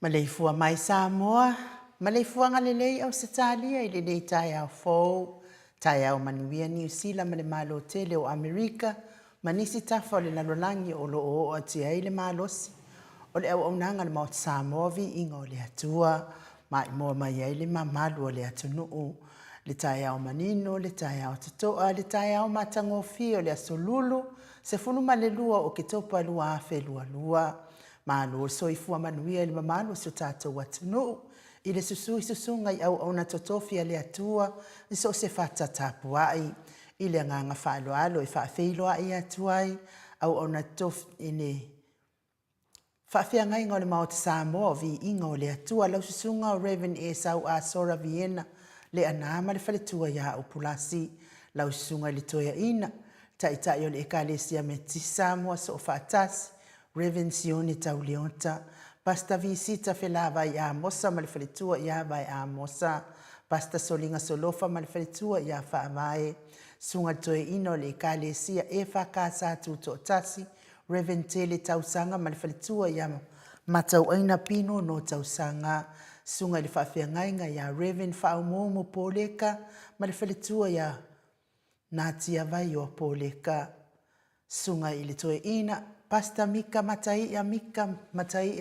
Maleifua mai Samoa, Maleifua ngalelei au Setalia i lelei tai au fou, tai au manuia New Zealand ma le malo tele o Amerika, manisi tafa o le lalolangi o lo o atia i le malosi, o le au aunanga le maot Samoa vi inga o le atua, mai moa mai ai le mamalu o le atunuu, le tai au manino, le tai au tutoa, le tai au matangofi o le asolulu, se funu malelua o ke topa lua afe lua lua, Malo soifua manuia i le mamalo so tātou atunuu, i le susunga i au ona totofia le atua, i so se fata tapuai, i le nganga whaaloalo i whaafeiloa i atuai, au ona tof i le whaafea ngai ngā le maota Samoa vi inga o le atua, lau susunga o Reverend Esau a Sora Vienna, le anama le whaletua ia o pulasi, lau susunga i le toia ina, tai o le ekalesia me ti Samoa so whaatasi, Reverend Sione Tauleonta, Pastor Visita Felava i Amosa, Malifalitua i Avai Amosa, Pastor Solinga Solofa, Malifalitua i Avai, Sunga Toe Ino le Kalesia, Efa Kasa Tuto Tasi, Reverend Tele Tausanga, Malifalitua i Matau Aina Pino no Tausanga, Sunga le Fafia Ngainga i Reverend Faumomo Poleka, Malifalitua i Nati Avai o Poleka, Sunga i le Toe Ina, Pasta Mika Matai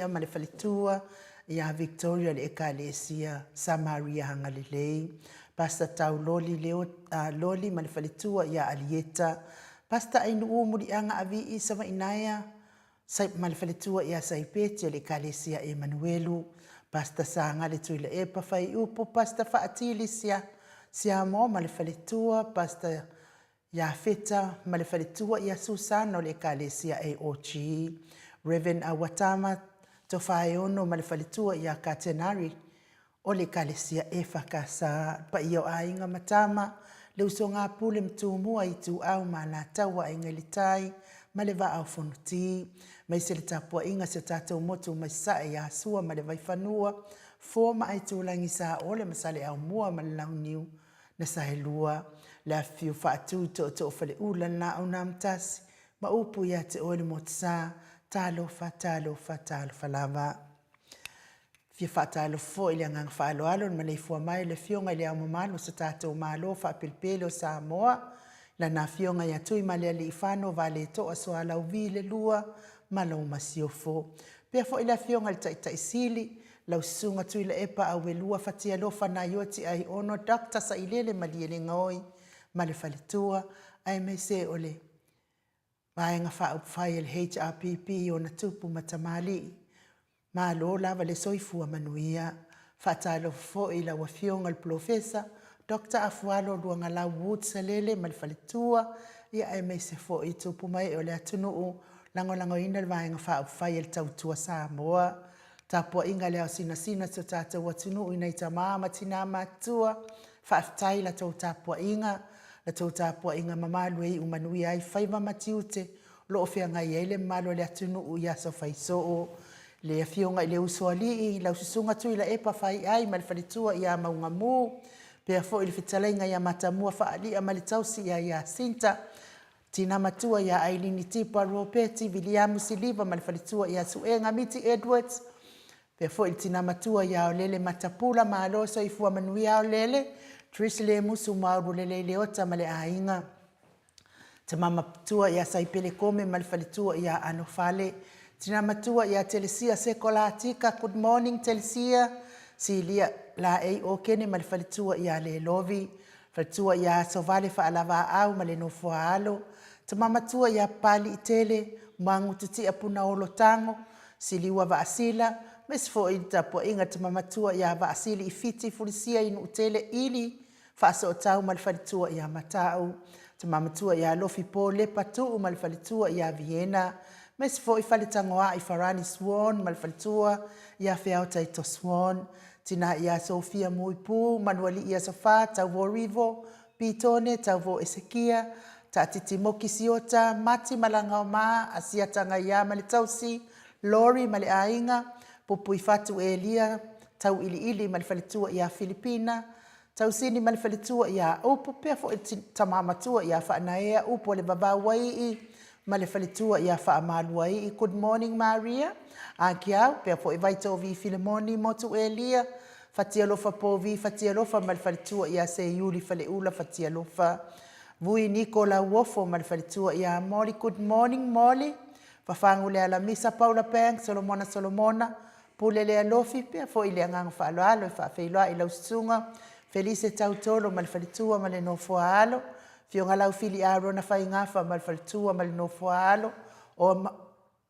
Malefalitua, ia Victoria le Ekalesia, Samaria Hangalilei, Pasta Tau Loli Loli Malefalitua, ia Alieta, Pasta Ainu Muri Anga Avi Sama Inaya, Malefalitua, ia Saipeti le Ekalesia Emanuelu, Pasta Sanga le Tuila Epa Fai Upo, Pasta Faatili Siamo Malefalitua, Pasta Ia feta malefalitua ia Susana o le Ekalesia AOG, Reverend Awatama Tofaeono malefalitua ia Katenari o le Ekalesia Efakasa, pa ia o ainga matama, le usonga pule mtumua i tu au malatawa inga litai, maleva au fonuti, mai se le tapua inga se tatou motu mai sae ia sua maleva ifanua, Fōma ai tūlangi sa ole masale au mua malauniu na sahelua la fiu whaatu to whale ula na au na mtasi ma upu ia te ole mo tsa talo lava. Fia whaatalo fo ili angang whaalo alo na Maleifua mai le fionga ili au mamalo sa tātou malo whaapilpele o Samoa la na fionga ia tui malea li ifano vale to asoa lau vile lua malau masiofo. Pea fo ili fionga li taisili lau sunga tui la epa au welua fatia lofa na yoti ai ono dakta sa ilele maliele ngoi male falitua ai me se ole. Vaenga wha upwhai el HRPP o na tupu matamali. Ma lo lava le soifua manuia. Whatalo fo ila wafionga le profesa. Dr. Afualo luanga la wood salele male falitua. Ia ai me se fo i tupu mai o le atunu lango ina le vaenga wha upwhai el tautua Samoa. Tapua inga leo sina so tata watunu ina ita maama tina matua. Whaaftai la tau tapua inga. La tau tapua inga mamalu e umanui ai whaiva matiute. Lo ofia ngai ele malo le atunu u yaso whaisoo. Le afionga le usuali i lau susunga tui la epa whai ai malifalitua ia maunga mu. Pea fo ili fitalainga ia matamua whaali a malitausi ia sinta. Tina matua ia ailini tipa ropeti Viliamu Siliva malifalitua ia suenga miti Edwards. Pea fo ili tina matua ia o lele matapula maaloso ifua manuia o lele. Trisle musu mauru lele leota male ainga. Tama matua ia saipele kome malifalitua ia anofale. Tina matua ia Telesia Sekola Atika. Good morning Telesia. Silia la ei o kene malifalitua ia le lovi. Falitua ia sovale faalava au male no fualo. Tama matua ia pali itele. Mangu tuti apuna olo tango. Siliwa vaasila. Mesfo itapo inga tama matua ia vaasili ifiti fulisia inu utele ili. Fasa o tau malifalitua ia matau. Tama matua ia lofi po le patu malifalitua ia Vienna. Mesfo ifalitangoa ifarani Swan malifalitua ia feao taito Swan. Tina ia Sofia Muipu, Manueli ia Sofa, tauvo Rivo, Pitone, tauvo Esekia, Tatiti Moki Siota, Mati Malangao Ma, Asia Tanga ia Malitausi, Lori Male Ainga, Pupu Ifatu Elia, Tau Ili malifalitua ia Filipina, Tau Sini malifalitua ia Upu, Pefo Tamamatua ia Whaanaea, Upu le Baba Waii, malifalitua ia Whaamalu Waii. Good morning Maria. Akiau, Pefo Ivaito vi Filemoni, Motu Elia, Fatia Lofa Povi, Fatia Lofa malifalitua ia Seyuli Faleula, Fatia Lofa, Vui Nicola Wofo malifalitua ia Molly. Good morning Molly. Fafangu le Alamisa Paula Peng, Solomona, Pulele Alofi, Pefo ile ngang Faloalo, Fafeiloa ila usunga, Felice Tautolo malifalitua maleno foalo, Fionga lau fili aro na faingafa malifalitua maleno foalo,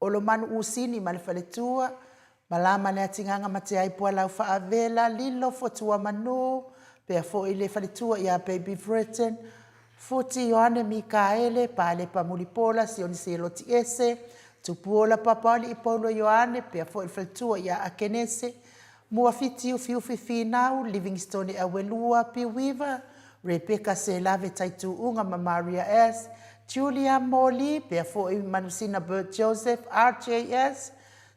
Olomanu usini malifalitua, malama le atinganga mate aipua lau faavela, lilo fotua manu, pea fo ile falitua ia Baby Britain, Futi Yohane Mikaele, pale pamulipola, sioni seloti ese, tupuola papali ipolo Yohane, pea fo ile falitua ia Akenese, muafiti ufiufi finau, Livingstone Awelua, Piwiva, Rebecca Selave Taitu Unga Maria S, Julia Molly, pea fo Manusina Bert Joseph, RJS,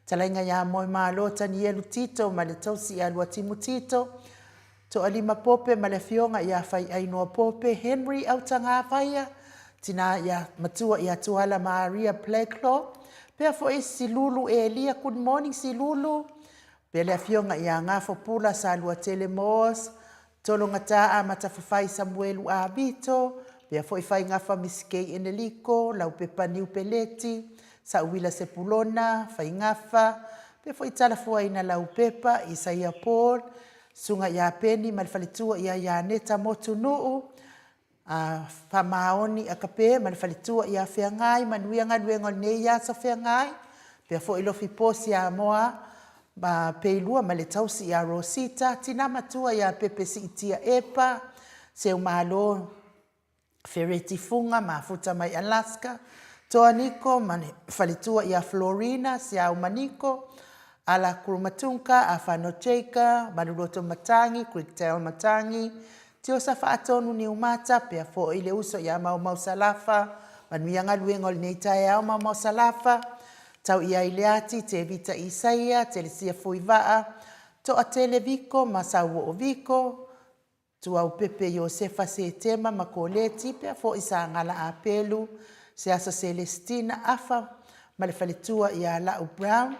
talainga ya moi malota ni elu tito, maletosi ya luatimu tito, to alima pope malefionga ya fai ainoa pope, Henry Autanga Faya, tina ya matua ya tuala Maria Pleklo, pea fo Silulu Elia. Good morning Silulu, pea lefionga ya ngafo pula sa luatele Moos, tolo ngataa matafafai Samuelu Abito, pea fo ifai ngafa miskei eneliko, lau pepa niu peleti, sa uwila sepulona, fai ngafa, pea fo itala fua ina lau pepa, Isaia Paul, sunga ya peni, malifalitua ya neta motu nuu, Famaoni akape, malifalitua ya feangai, manuia ngaduengo neia sa feangai, pea fo ilofi posi ya moa, peilua maletausi ya Rosita, tina matua ya pepe si itia epa, seu malo, Fereti funga mafuta mai Alaska, Toaniko malifalitua ya Florina, Siau Maniko, Ala Kurumatunka, Afano Cheka, Maluroto Matangi, Creektail Matangi, Tiosafa Atonu ni umata, pea fo ile uso ya mau salafa, manuianga luengo neita ya mau salafa, Tau ia Ileati, Te Vita Isaia, Telesia Fuivaa, To a televiko masawo oviko. Tu au pepe Josefa se tema makoleti pe fo isa ngala apelu se asa Celestina afa malefaletua ia Lau Brown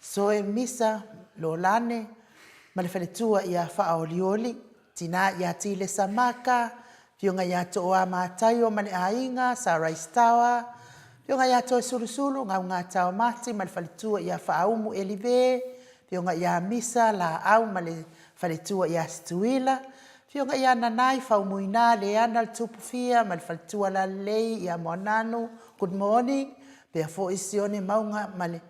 so e misa Lolane malefaletua ia Faolioli tina ia Tile Samaka fionga ia toa matayo male ainga sa Rice Tower fionga ia to sulusulu nga tao mati malefaletua ia Faumu Elive fionga ia misa la au malefaletua ia Stuila fionga ia nanai faumuina leana tupufia malfaltua la lei ia monanu good morning pe fo isione maunga male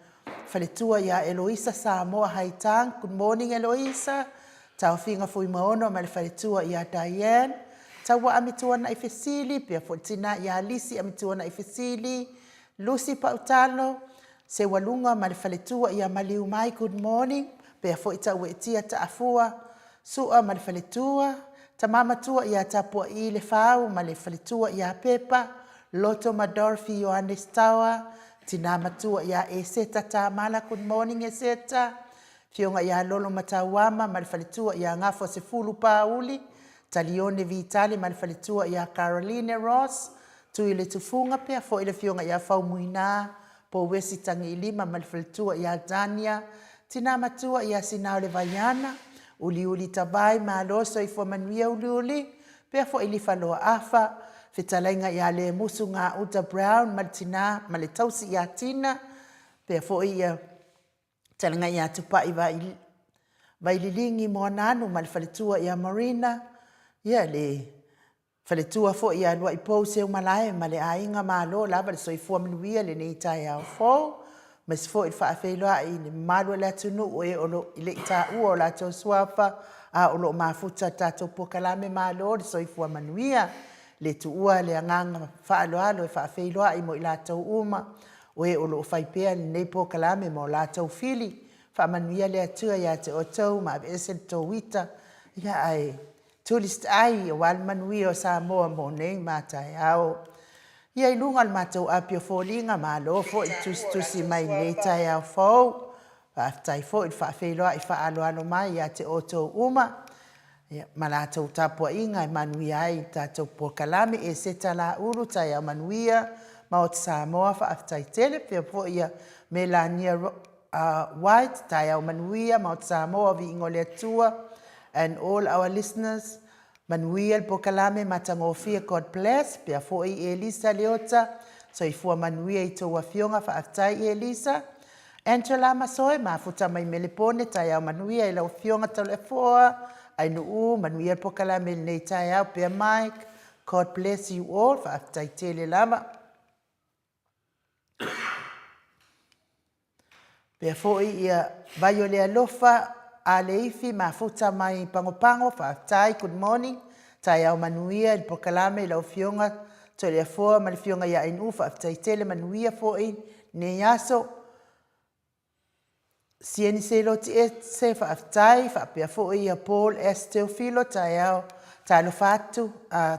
faletua ia Eloisa Samoa Haitang good morning Eloisa tau finga foi maono malfaletua ia Diane tawa amitua na ifesili pe fo tina ia Lisi amitua na ifesili Lucy Pautano se walunga malfaletua ia Maliumai good morning pe fo itawetia taafua sua malfaletua tamama tua ia tapua I le fau ma le faletua ia Pepa Loto Madorfi Yohanes Tawa tinama tua ia Eseta Tamala good morning Eseta fionga ia Lolo Matawama ma le faletua ia Ngafo Sefulu Pauli Talione Vitali ma le faletua ia Caroline Ross tu ile tufunga pea fo ile fionga ia Faumuina po wesi tangi ilima ma le faletua ia Dania tinama tua ia Sinao le Vaiana uli tabai maloso I fo manuia uli pe fo ili falo afa fitalainga ia le musu nga Uta Brown maltina male tausi ia Tina pe fo ia talanga ia tupa vai lilingi monanu mal faletua ia Marina ia le faletua fo ia lua ipo se malai male ainga malo lava so I fo manuia le nei tai au fo mas fo I whaafeiloa I ni malu la tunu o e olo I le ita ua o la tau suafa a olo mafuta tato pokalame malo so I fua manuia le tu ua le anganga whaaloalo e whaafeiloa I mo I la tau uma o e olo whaipea ni nei pokalame mo la tau fili wha manuia le atua ia te o tau ma ave ese tau wita ia ai tourist ai o wal manuia o Samoa mo nei matai au ia I lunga matau apio folinga malo fo tusi mai leita ia fo aftai fo I whaafeiloa I whaaloalo mai ia te oto uma ia malatou tapua inga manuia ai tatou pokalame e seta la uru tai au manuia ma o te Samoa whaaftai tele pia fo ia Melania White tai au manuia ma o te Samoa vi ingo le atua and all our listeners manuia el pokalame matangofia God bless pia fo I Elisa Leota so I fua manuia I toa fionga whaaftai Elisa Angela Masoe mafuta mai melepone tai au manuia I lau fionga tau foa ai nuu manuia el pokalame nei tai au pia Mike God bless you all whaaftai tele lama pia fo I ia vai o le alofa a leifi mafuta mai pangopango whaaftai good morning tai au manuia il pokalame lau fionga to le foa ma le fionga ia inu whaaftai tele manuia fo I ne yaso sieni se lo ti e se whaaftai whaapea fo I a Paul Esteofilo tai au talo fatu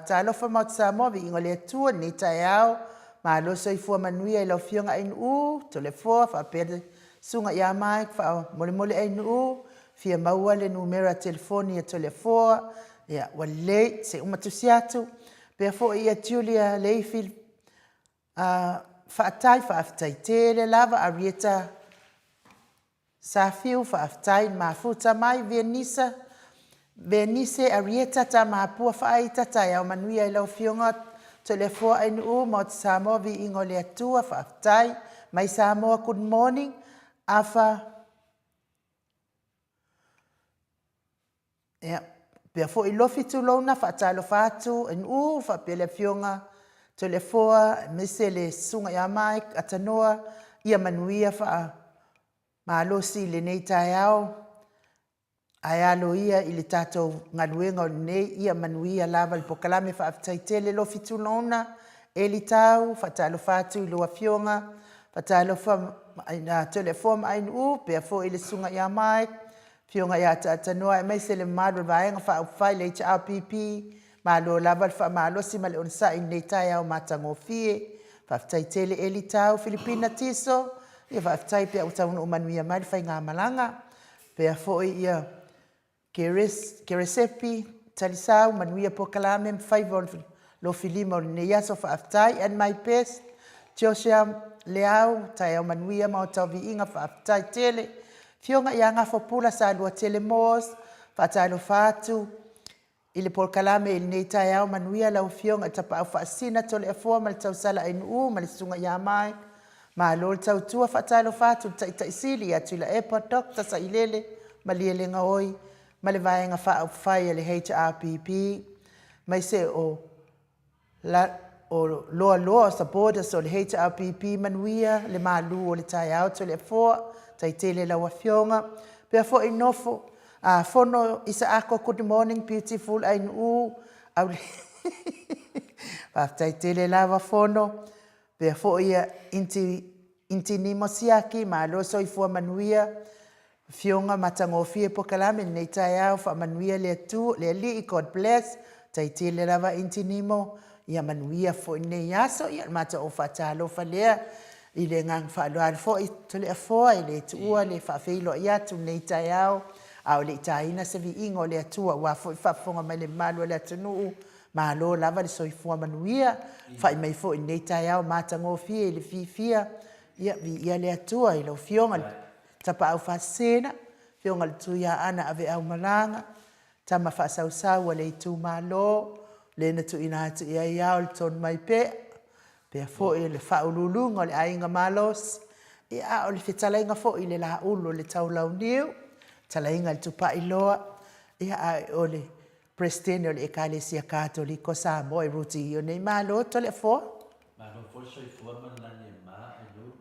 talo fa maut Samoa vi ingo le atua ni tai au ma lo so I fua manuia lau fionga inu to le foa whaapea sunga ia mai wha mole inu fia maua le numera telefoni e telefoa ia wale se umatusiatu pe fo ia Julia Leifil faatai faaftai tele lava Arieta Safiu faaftai mafuta mai Venise Arieta ta mapua faaita tai au manuia ilo fionga telefoa inu mo Samoa vi ingo le atua faaftai mai Samoa good morning afa ia pia fo I lofi tu lona whaatalo fatu en whaapele fionga telefoa mesele sunga ia mai atanoa ia manuia wha maalosi le nei tai au ai alo ia I le tatou ngaluenga o nei ia manuia lava le pokalame whaaftaitele lofi tu lona e li tau whaatalo fatu I loa fionga whaatalo wha telefoa mai nu pia fo I le sunga ia mai fionga ia tatanoa e mai se le malu vaenga whaafai le HRPP malo lava le whaamalosi ma le onsa I nei tai au matangofie whaaftai tele eli tau Filipina tiso ia whaaftai pia utaunu o manuia mai le whai ngā malanga Pea fo'i ia ke resepi talisau manuia po kalame mfaiva lo filima o ne yaso fa aftai and my best Josia leau tai au manuia ma o tau viinga fa aftai tele fionga ia nga fopula sa lua tele mos fa talo fatu ile por kalame il nei tai au manuia lau fionga tapa au fa asina tole e fua mal tau sala inu mal sunga ia mai ma lol tau tua fa talo fatu ta isili atu ila epa doctor sa ilele maliele nga oi male vaenga fa au fai le HRPP mai se o loa sa border so le HRPP manuia le malu o le tai au to le fo tai tele la wafionga pe fo inofo a fono isa ako good morning beautiful I nu au pa tai tele la wa fono pe fo ia inti ni mosiaki ma lo so i fo manuia fionga matango fie po kalame nei tai au fa manuia le tu le li God bless tai tele la wa inti nimo ia manuia fo nei yaso ia mata o fatalo falea ile ngang fa lo al fo to le fo ile tu le fa feilo ia tu nei tai au au le taina se vi ingo le tu wa fo fa fonga mai le malo le tunu ma lo lava le soifua manuia fa mai fo nei tai au mata ngo fie le fifia ia vi ia le tu ai lo fionga tapa au fa sena fionga le tu ia ana ave au malanga tama fa sau le tu malo le na tu ina tu ia ia o ton mai pe fo le fa ululunga le ainga malos ia o le fitalenga fo ile la ulo le taulau niu talainga le tupa iloa ia o le presidente o le ekalesia katoliko Samoa ruti o nei malo to le fo so i fo man ma alu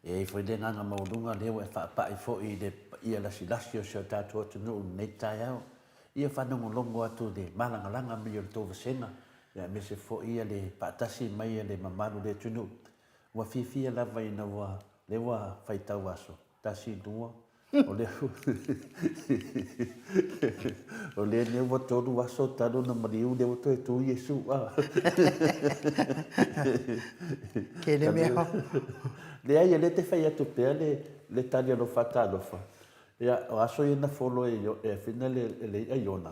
e foi de nga maulunga le e fa pa i fo i de ia la silasio so tatu tu no nei tai au ia fa no longo atu de malanga langa mi o to vesena ya me se fo ia le patasi mai le mamalu le tunu wa fifi la vai na wa le wa faita waso tasi dua o le wa todo waso tado na mariu de to tu yesu ah che le meo le ai le te fai atu pe le talia lo fatalo fa ya aso ina folo e finale le aiona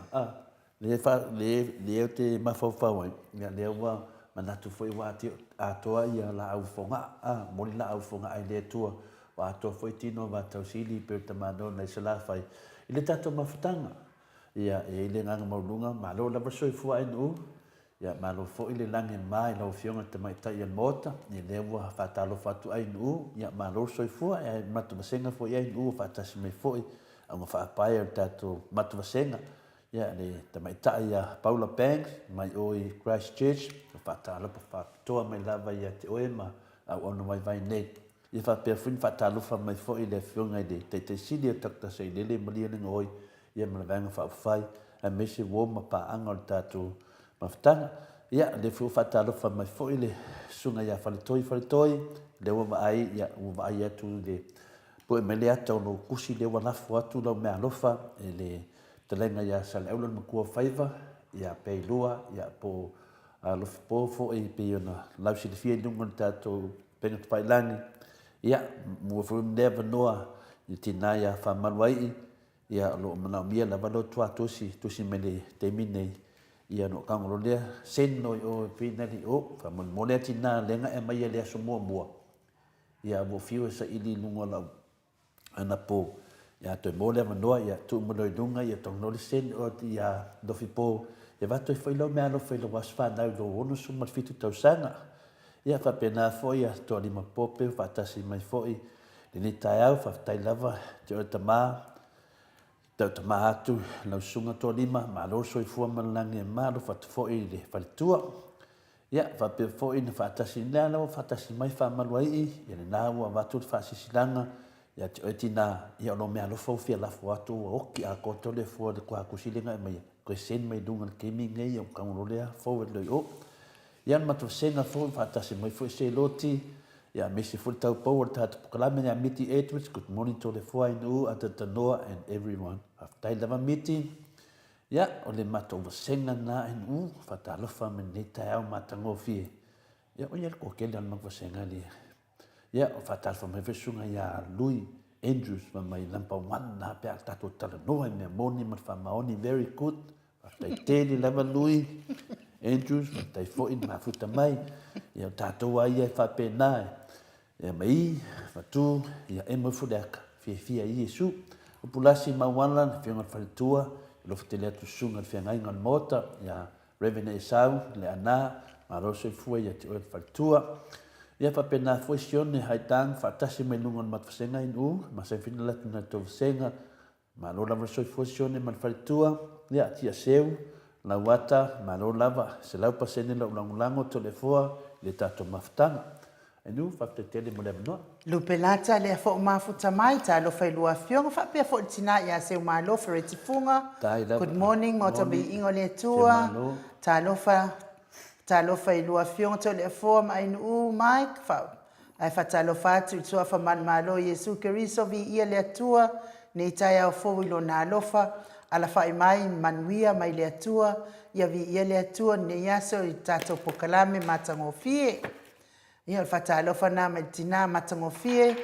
le te mafafa wai ya le wa manatu foi wa ti atoa ia la au fonga moli la au fonga ai le tua wa atoa foi tino va tausili per tamano na sala fai ile tato mafutanga ia ile nga maulunga malo la verso fu ai no ya malo fo ile lange mai la fionga te mai tai mota ni le wa fatalo fatu ai no ya malo so fu ai matu masenga fo ai no fatasi me foi ang fa paia tato matu masenga ya le te mai tai ya Paula Banks mai oi Christchurch fatalo pa to mai lava ya te oema au ono mai vai nei ia fa pe fun fatalo fa mai foi le fionga de te sidi takta sei le malia ngoi ia mlanga fa fai a mesi wo ma pa angol tato maftanga ia le fu fatalo fa mai foi le sunga ya faltoi le wa ai ya wa ai tu de po me le ato no kusi le wa lafu atu lo me alofa le telenga ya sal eulon mo faiva ya peilua ya po alof po fo e pe na la si fie dungon tato penot pailani ia mo fu never know itinaya fa malwai ia lo mana mia la valo tua tosi mele temine ia no kangolo le senno o pinali o fa mon monetina lenga e mai le so mo ia mo fiu sa ili lungo la ana po ia to mole manoa ia tu mo no dunga ia to no sen o ia do fipo ia va to foi lo me ano foi lo was fa na lo ono so mal fitu tau sanga ia fa pena foi ia to li ma pope fa tasi mai foi ni tai fa tai lava te o tama te mahatu lau sunga to lima ma lo so i fua malange ma lo fat fo i le faltua ya fa pe fo i fa tasi na lo fa tasi mai fa malwai ya na wa va tu fa sisilanga ya te otina ya lo me lo fo fia la fo atu o ki a ko to le fo de kwa kusilinga mai ko sen mai dunga ke mi ngai o ka lo le fo le o ya ma to senga fo fa tasi mai fo se loti ya mesi full tau power tat kalame ya miti Edwards good morning to the four no at the Noah and everyone after the meeting ya ole mato senga na en fatalo fa menita ya matango fi ya o ya ko ke dan ma senga li ya fatal fa me vesunga ya lui Andrews ma mai number 1 na pe tato tala no e me moni ma fa maoni very good tai tele lava lui Andrews ma tai fo in ma futa mai ia tato ai e fa pe na ia mai fa tu ia e mo fudaka fia Yesu o pulasi ma wana na fia ngal tua lo fitele tu sunga fia ngai ngal mota ia Reverend Esau le ana ma roso fu ia te o tua ia fa pe na fo sione haitang fa tasi mai nungon mat fasenga inu ma se finala tuna to senga ma lo lava so fu sione ma tua ia tia seu la wata ma lo lava se lau pasene lo langulango to le foa le tato maftanga enu fa te tele mo le no Lupelata le fo mafuta mai ta lo fai lua fionga fa pe fo tina ia se ma lo for tifunga. Good morning mo to be ingo le tua. Ta lo fai lua fionga to le fo mai nu Mike fa ai fa ta lo fa tu tua fa man malo Yesu Keriso vi ia le tua nei tai au fo lo na lo fa ala fa mai manuia mai le tua ia vi ia le tua nei yaso i tato pokalame matango fie. Ia fata lo fana me tina matangofie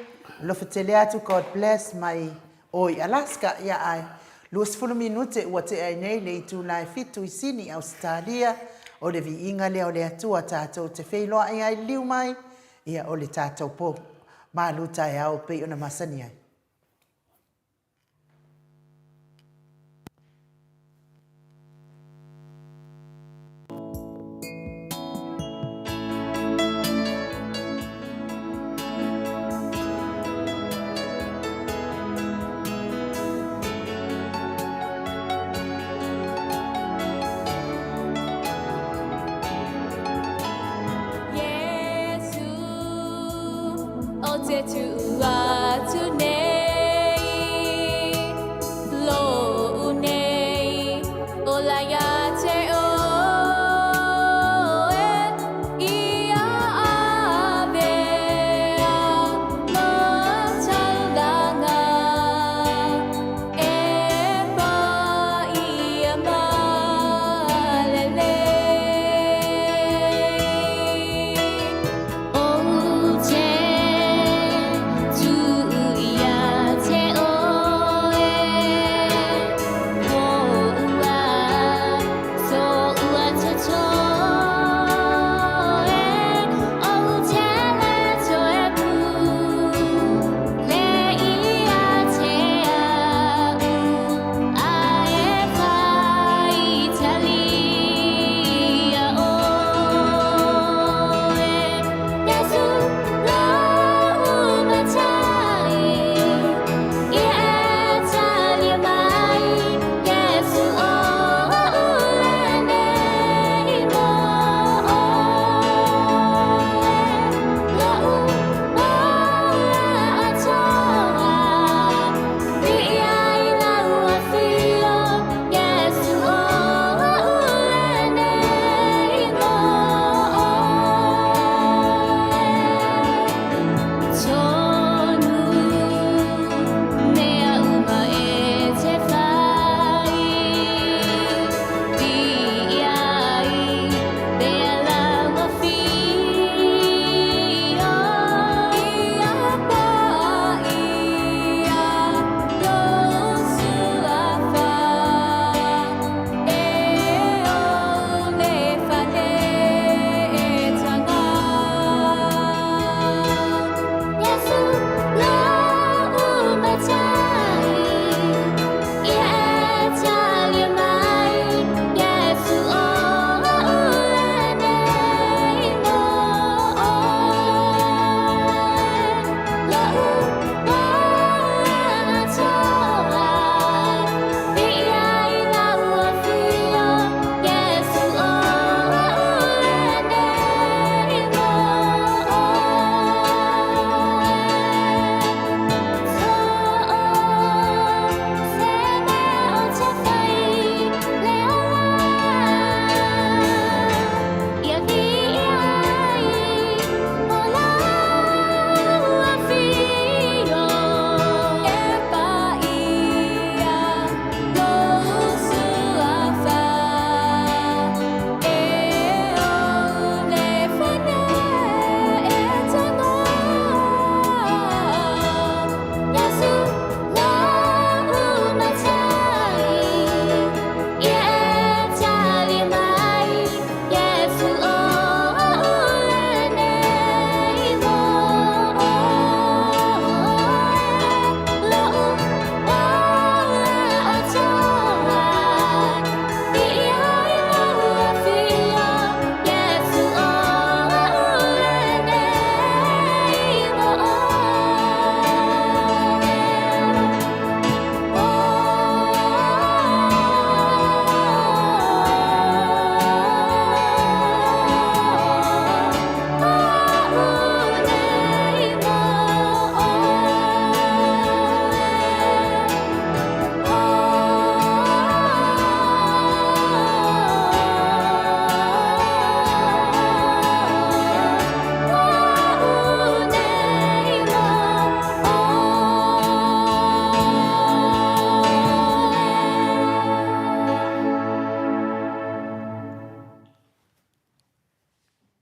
lo fetele atu God bless mai oi Alaska ia ai lus fulu minute ua te ai nei le tu nai fitu isini Australia o le vi inga le o le atua tatou te feilo ai liu mai ia o le tatou po maluta e au pe ona masani ai.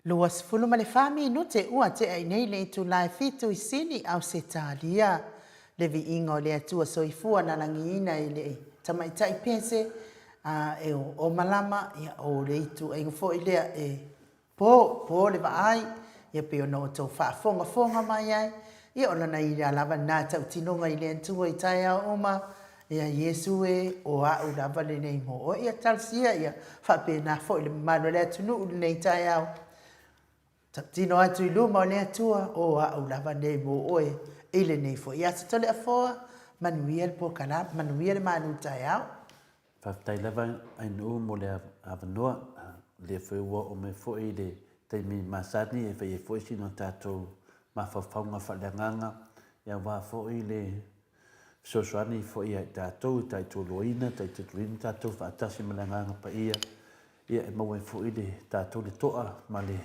Luas fulu ma le fami no te ua te ai nei le tu lai fitu I sini au se talia. Le vi ingo le atua soifua na langiina I le tamaitai pense e o malama ia o le itu e ngofo I lea po le vaai ia pe ona o tau fonga mai ai ia ona na I lava na tau tinonga I le antua I tai a oma ia Yesu o a u lava le nei mo o ia talsia ia pe na fo le malo le atunu nei tai au tino atu I luma o le atua o a u lava nei mo oe ile nei fo ia se tole a foa manuia le po kala manuia le manu tai au Whaftai lava ai nuu mo le avanua, le whewua o me fwoi le teimi masani e whai e fwoi sino tātou mawhawhaunga whaleanganga, ia wā fwoi le sosoani fwoi ai tātou, tai tūloina, tai tūloina tātou whaatasi malanganga pa ia e mau e fwoi le tātou le toa ma le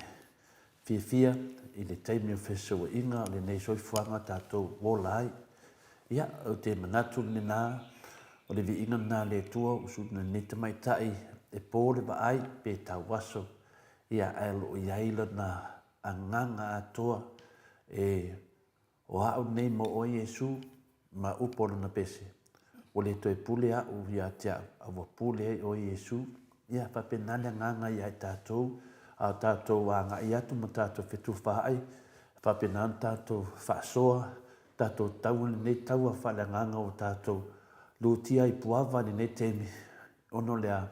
fia I le teimi o whesua inga, le nei soifuanga tātou wolai, ia o te manatu le nā, o le viinga nā le tua usuna ni te mai tai e pōle wa ai pe tau waso ia aelo I aila na anganga atoa o hao nei mo o Yesu ma upolo na pese. O le toi pule au ia tia awa pule ai o Yesu ia papenale anganga ia tātou a tātou anga ia tu ma tātou whetu whaai papenale tātou whaasoa tātou tau nei tau a whale anganga o tātou lutia I puava ni nei temi ono lea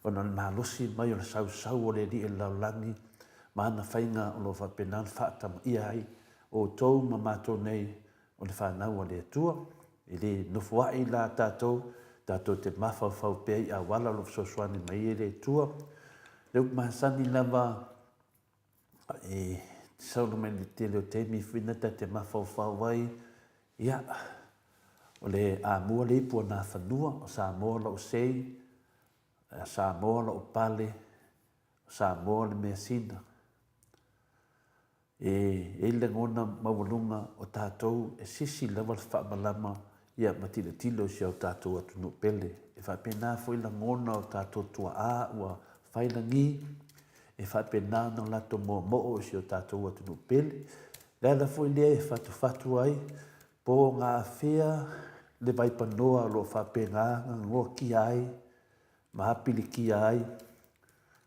ono le mahalosi mai o le sau o le li e laulangi ma ana whainga o lo whapenal whaatama ia ai o tou ma mātou nei o le whanau o le atua I le nufuai la tātou te mawhawhau pei a wala lo sosuani mai e le atua leu mahasani lava saulu mai le te leo temi whinata te mawhawhau wai ia o le amua le ipua nā whanua o Samoa la o sei, Samoa la o pale, Samoa le mea sina. E le ngona mawalunga o tātou e sisi lewa le whaamalama ia matila tilo si au tātou atunu pele. E whapena fo ila ngona o tātou tua a ua whailangi, e whapena no lato mo o si o tātou atunu pele. Lala fo ilea e whatu ai, po ngā awhia, le vai panoa lo whapenga ngā ki ai, ma hapili ki ai,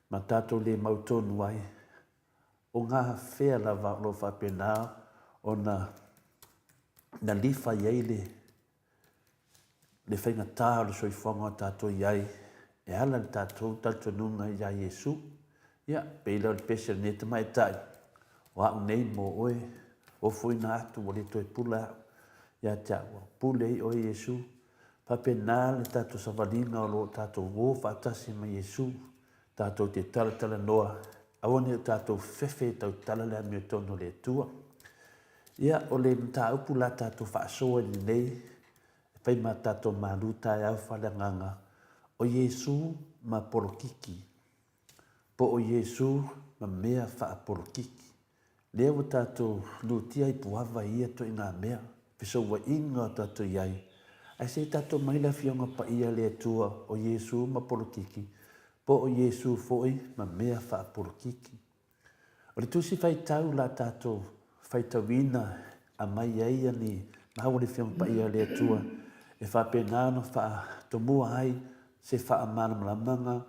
ma tātou le mautonu ai. O ngā whea lava lo whapena o na lifa iei le whainga tā lo soifonga tātou iei, e hala le tātou taltonunga ia Yesu, ia peila le pese ne te mai tai, o au nei mo oe, o fuina atu o le toi pula ia tawa pule o Yesu papena le tato savalina o lo tato wo fatasi ma Yesu tato te tala noa awone tato fefe tau tala le mi tono le tua ia o le mta upula tato faso ni nei pai ma tato maluta ia falanganga o Yesu ma porokiki po o Yesu ma mea fa porokiki le o tato lutia I puava ia to ina mea Piso wa inga tato iai. Ai se tato mai la fionga pa ia le tua o Yesu ma porokiki. Po o Yesu foi ma mea wha porokiki. O le tusi fai tau la tato fai tawina a mai ia ni maua le fionga pa ia le tua. E wha penano wha tomua ai se wha amana malamanga.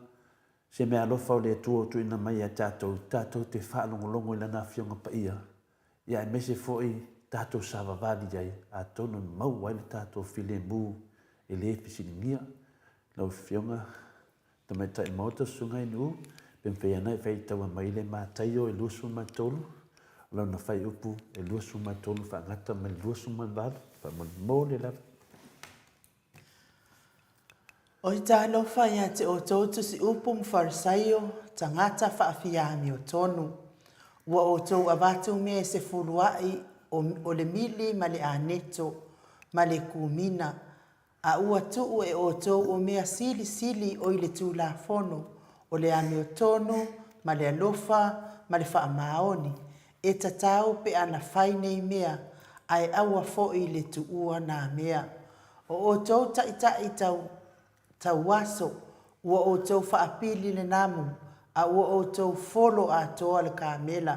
Se mea alofa o le tua tu ina mai a tato te wha longolongo ila na fionga pa ia. Ia e mese foi tātou savavali jai, a tonu mau waile tātou file mū e le pisiningia, lau fionga, tamai tai mauta sungai nu, pempei anai fai taua maile mātaio e lusu matolu, lau na fai upu e lusu matolu, fa ngata mai lusu manvalu, fa mole la. O I tālo whai a te o tōtu si upu mwharisaio, tangata whaafiami o tonu, ua o tō avatu mea se furuai o le mili ma le aneto, ma le kumina, a ua tuu e o tō o mea sili o I le tūla fono, o le ame o tonu, ma le alofa, ma le whaamaoni, e tatau pe ana whainei mea, ai aua fo I le tuua nā mea. O tō taitai tau waso, ua o tō whaapili le namu, a ua outou folo atoa le kamela.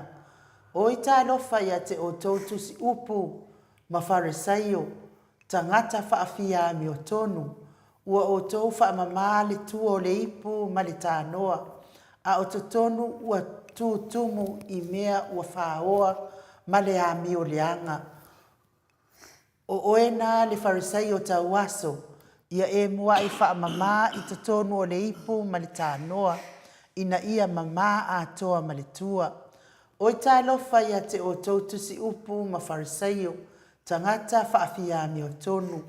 O i talofa ia te outou tusi upu ma farisaio, tangata faafia mi o tonu, ua outou faamamā le tua o le ipu ma le tanoa, a o totonu ua tutumu i mea ua whaoa ma le ami o leanga. O oena le farisaio tau aso, ia e mua i faamamā i totonu o le ipu ma le tanoa, ina ia mamā atoa ma le tua. O i talofa ia te outou tusi upu ma farisaio, tangata faafiami o tonu,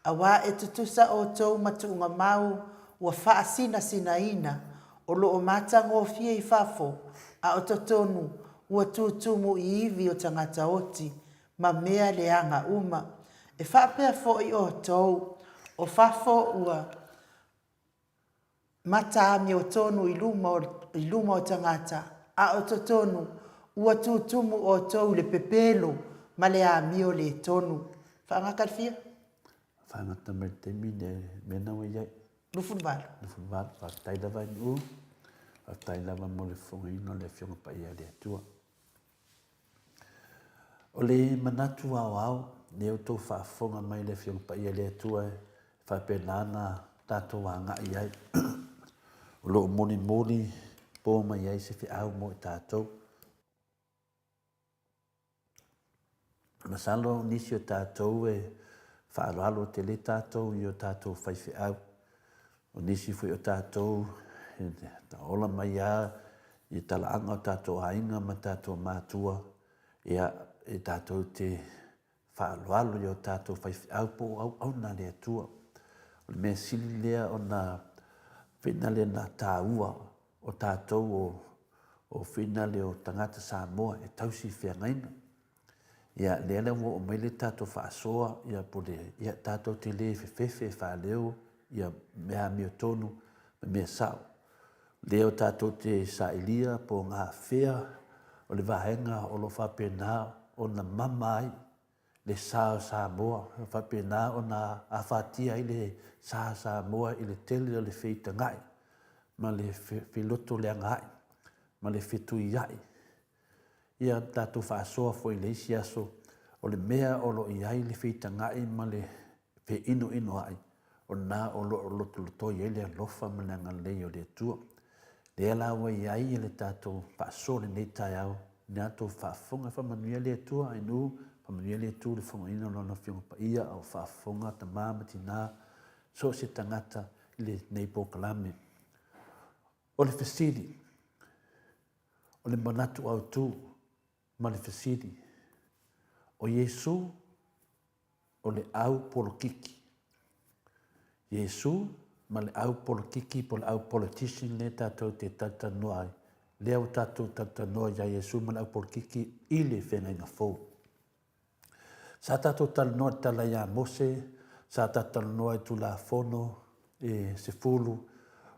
a wā e tutusa outou matuunga mau, ua faasina sinaina, o loo mata ngofia i fafo, a o totonu, ua tutumu i ivi o tangata oti, ma mea leanga uma. E whaapea fo i o tou, o fafo ua mataami o tonu i luma o tangata, a o totonu, ua tutumu o tou le pepelo, ma le amio le tonu. Whaangaka fia? Whaangata mai te mine mena wa iai. Lufun balo. Lufun balo, whaktai lawa i u, whaktai lawa mo le whonga ino le whionga pa ia le atua. O le manatu au, ne o tō whaafonga mai le whionga pa ia le atua, whapenana tātou wanga iai. O lo moni moni, pō mai iai se whiau mo i tātou. Masalo nisi o tātou e whaaloalo te le tātou i o tātou whaiwhiau. O nisi fui o tātou ta ola mai a i talaanga o tātou hainga ma tātou mātua ia e tātou te whaaloalo i o tātou whaiwhiau po au nā lea tua. O le mea sili lea o nā whina lea nā tāua o tātou o whina lea o tangata Samoa e tausi whiangaina. Ia lele wo o mele tato whaasoa, ia pole, ia tato te le whewhewe whaaleo, ia mea mea tonu, mea sao. Leo tato te sailia po ngā whea, o le wahenga o lo whapena o na mamai, le sao Samoa, whapena o na awhatia i le sao Samoa, i le tele o le whita ngai, ma le whiloto lea ngai, ma le whitu iai. Ia tātou whaasoa fo i le isi aso, o le mea o lo iai le whita ngai ma le whi ino ai, o nā o lo tuloto i ele alofa mananga lei o le tua. Le ala wa iai e le tātou whaasoa le nei tai au, ne ato whaafonga whamanuia le tua, ai nu, whamanuia le tua le whonga ina lona whionga pa ia, au whaafonga ta māmati nā, so se tangata le nei pōkalame. O le whasiri, o le manatu au tū, ma le whasiri. O Yesu, o le au polokiki. Yesu, ma le au polokiki, po le au politician le tātou te tatanoa ai. Leo tātou tatanoa ya Yesu, ma le au polokiki, i le whenga inga fōu. Sa tātou talanoa tala ia Mose, sa tātou i tu la fono, e se fulu,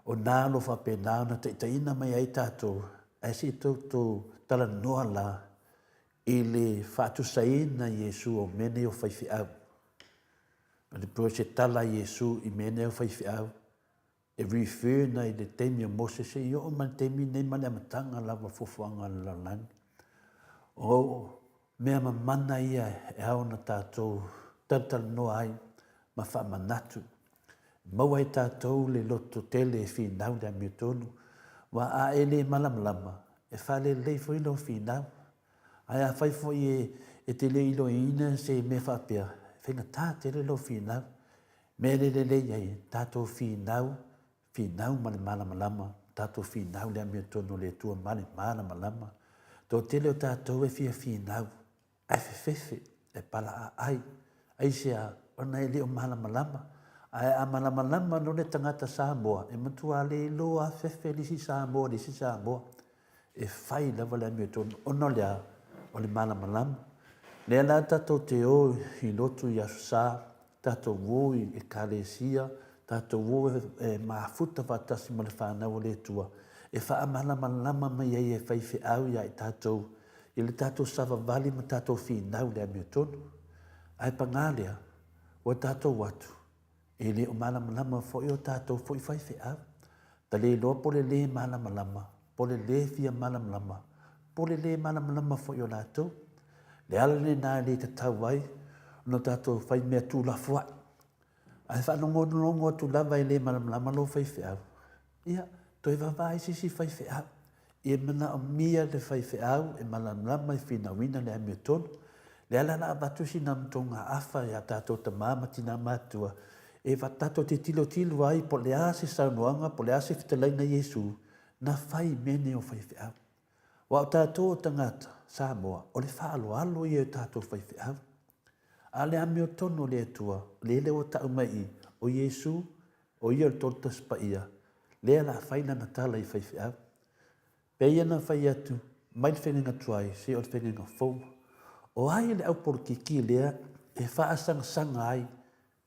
o nālo whapena, na taina mai ai tātou, ai si tātou talanoa la, i le whaatusaina Yesu o mene o whaiwhiau. O le pua se tala Yesu i mene o whaiwhiau. E rewhina i le teimi o Mose se i o man teimi nei mane amatanga lawa fofuanga lalani. O mea mamana ia e hao na tātou tatal no ai ma whamanatu. Maua i tātou le loto tele e whinau le amiotonu. Wa a ele malamalama e whale leifo ilo whinau. Ai a whai fo e te le ilo ina se me whapea. Whenga tā te le lo whinau. Me le iai, tātou whinau, whinau male malamalama. Tātou whinau le amia tono le tua male malamalama. Tō te leo tātou e whia whinau. Ai whewhewe, e pala a ai. Ai se a, ona e leo malamalama. Ai a malamalama no le tangata Samoa. E matua le lo a whewhe lisi Samoa. E whai lava le amia tono, ono lea, o le malamalama. Lea la tātou te o i lotu i asusa, tātou wō i kālesia, tātou wō e maafuta wātasi ma le whānau le tua. E wha malamalama mai ei e whaiwhi au ia i tātou, i le tātou sawa vali ma tātou whinau le amia tonu. Ai pangalea, o tātou watu, e le o malamalama fo i o tātou fo i whaiwhi au. Ta le lopo le malamalama, po le fia malamlama, po le malamlama fo yo latou. Le ala le nā le tatau ai, no tātou whai mea tū la fuai. Ai whanongonongo atu lava i le malamlama lo whai whiau. Ia, toi wawai sisi whai whiau. I mana o mia le whai whiau, e malamlama i whina wina le amia tonu. Le ala na abatusi na mtonga afa ya tātou ta mama tina matua. E watato te tilo ai, po le ase saunoanga, po le ase whitalaina Yesu, na whai mene o whai whiau. Wa o tātou o tangata, Samoa, o le whaalo i e tātou whai whiau. A le ame o tono le atua, le o tau mai o Yesu, o ia o tortas pa ia, le ala whaina na tala i whai whiau. Peia na whai atu, mai le whenenga tuai, se o le whenenga fau. O ai le au porkiki lea, e whaasang ai,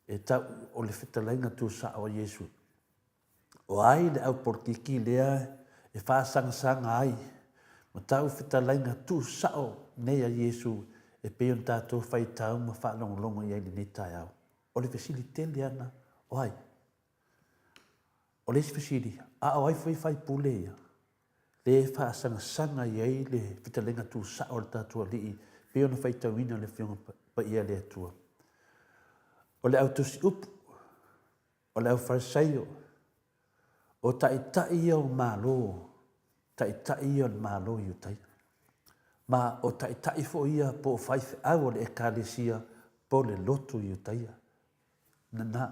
e tau o le whitalainga tu sa o Yesu. O ai le au porkiki lea, e whaasang ai, ma tau whitalainga tu sa o nei a Yesu, e peon tātou whai tau ma whaanongolongo i aile nei tai au. O le fesili tele ana, o ai. O le fesili, a o ai whai pule ia. Le whaasanga i aile whitalainga tu sa o le tātou alii, peon whai tau ina le whionga pa ia le atua. O le autosi upu, o le au farisaio, o tai o malo, tai o malo i utai. Ma o tai fo ia po whaife au o le ekalesia po le lotu i utai. Na,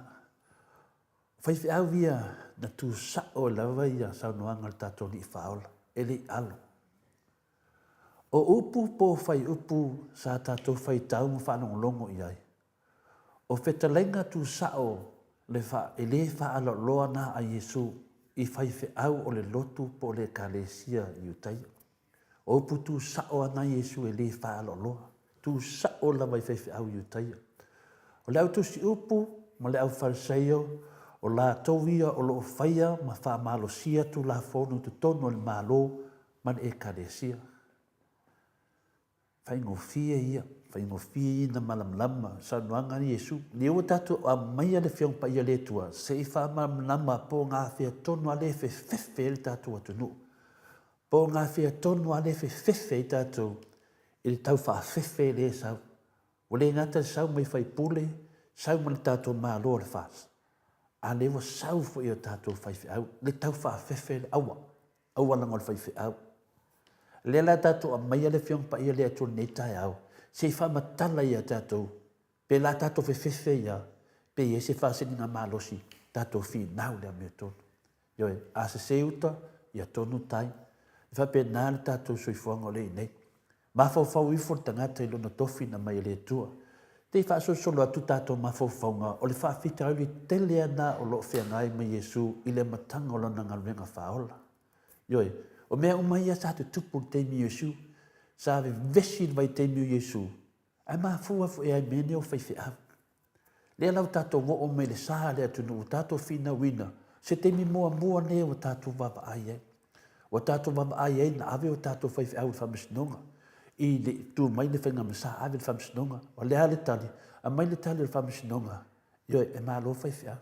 whaife au ia na tu sa o lawa ia saunoanga le tato li whaola, e le alo. O upu po whai upu sa tato whai tau ma whanongolongo i ai. O whetalenga tu sao le wha loa na a Yesu i whaife au o le lotu po le kalesia i utai. O upu tu sao ana Yesu e le wha loa. Tu sao la mai whaife au i utai. O le au tu si upu ma le au farisaio o la tauia o lo whaia ma wha malosia tu la fonu tu tono le malo ma le kalesia. Whaingofia ia, whaingofia ina malamlama, saunoanga ni Yesu. Ni o tatu a maia le whiong pa ia le tua, se i wha malamlama po ngā whia tonu a le whewhewhe le tatu atunu. Po ngā whia tonu a le whewhewhe i tatu, i le tau whawhewhe le sau. O le ngata sau mai whai pule, sau mai le tatu malo le whas. A le wa sau fo i o tatu whaiwhi au, le tau whawhewhe le awa, awa lango le whaiwhi au. Le la tatou a mai le fiong pa ia le atu nei tai au. Se i whamatala ia tatou. Pe la tatou whewhewhe ia. Pe ia se whaseninga malosi. Tatou whi nau lea mea tonu. Ioe, a se uta, ia tonu tai. I whape nā le tatou soifuanga o le nei. Mawhau ifo le tangata i lona tofi na mai le tua. Te i whaasosolo atu tatou mawhauwhaunga o le whaafita au li tele ana o lo whengai mai Yesu i le matanga o lona ngaluenga whaola. Ioe, o mea umaia sa te tupu te mi Yesu, sa ave vesi vai te mi Yesu, ai maa fua fu e ai mene o whaiwhi au. Lea lau tātou wo o me le saha lea tunu o tātou whina wina, se te mi mua ne o tātou wapa ai ai. O tātou wapa ai ai na ave o tātou whaiwhi au whamisinonga. I le tu mai le whenga masa ave le whamisinonga, o lea le tali, a mai le tali le whamisinonga, ioi e maa lo whaiwhi au.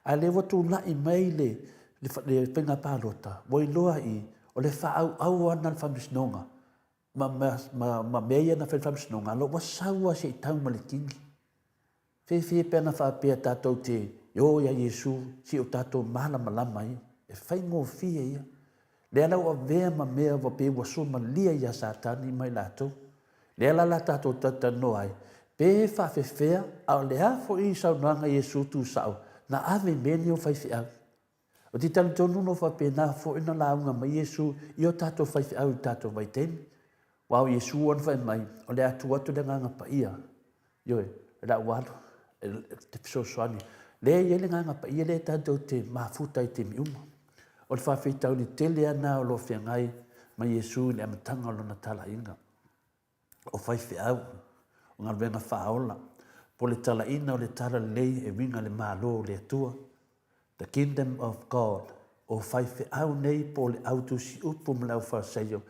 A le watu lai mai le whenga pālota, woi loa i, o le whaau ana le whamisnonga, ma mea na whamisnonga, lo wasaua se i tau malikingi. Whewhe pēna whaapea tātou te, yo ia Yesu, si o tātou malama i, e whaingo fia ia. Lea lau a vea ma mea wa pe wasu ma lia ia sātani mai lātou. Lea la tātou tata no ai, pe whawhewhea, au lea fo i saunoanga Yesu tu sao, na ave meni o whaiwhi au. O ti tali tonu no whapena fo ina launga mai Yesu i o tātou whaiwhi au i tātou vai temi. Wau Yesu on whai mai, o le atu atu le nganga pa ia. Ioe, la walo, te piso soani. Le ia le nganga pa ia le tātou te mafuta i te miuma. O le whawhi tau ni tele ana o lo whiangai mai Yesu le amatanga o lona tala inga. O whaiwhi au, o ngā venga whaola. Po le tala ina o le tala lei e winga le malo le atua. The kingdom of God, o whaiwhi au nei po le autu si upu mlau whaasaio,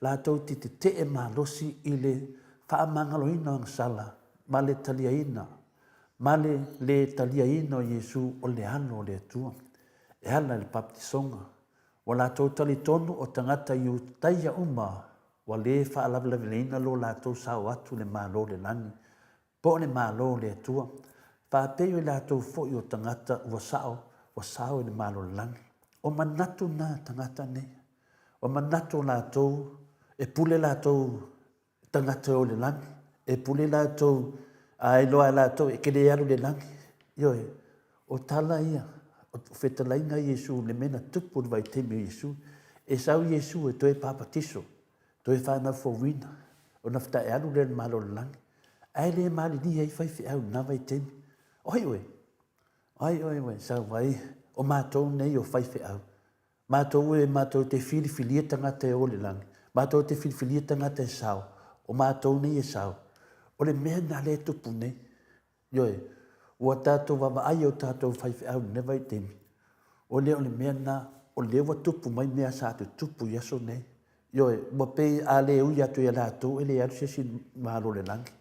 la tau ti te e malosi i le whaamangaloina ang sala, ma le taliaina, ma le taliaina o Yesu o le ano o le atua. E ala le baptisonga, Wa lātou tali tonu o tangata i taia uma, wa le whaalawilawilina lo lātou sao atu le mālo le langi. Po le mālo le atua, whāpeo i lātou fo i o tangata wa sao i le mālo le langi. O manatu nā tangata nei, o manatu lātou, e pule lātou tangata o le langi, e pule lātou, ai loa lātou, e kere alu le langi. Ioe, o tala ia, o whetalainga Iesu, le mena tupu le vai temi Iesu, e sau Iesu e toe papatiso, toe whanau fo wina, o na whata e alu le malo le langi. Ai le mali ni hei whaiwhi au na vai temi. Oi, sa vai, o mātou nei o whaiwhi au. Mātou te whiriwhilia tangata e o le langi. Mātou te whiriwhilia tangata e sao. O mātou nei e sao. O le mea na le tupu nei. Ioe, ua tātou wawa ai o tātou whaiwhi au ne vai temi. O le mea na, o le wa tupu mai mea sa tu tupu yaso nei. Ioe, ua pei a le ui atu i alatou, e le atu sesi mahalo le langi.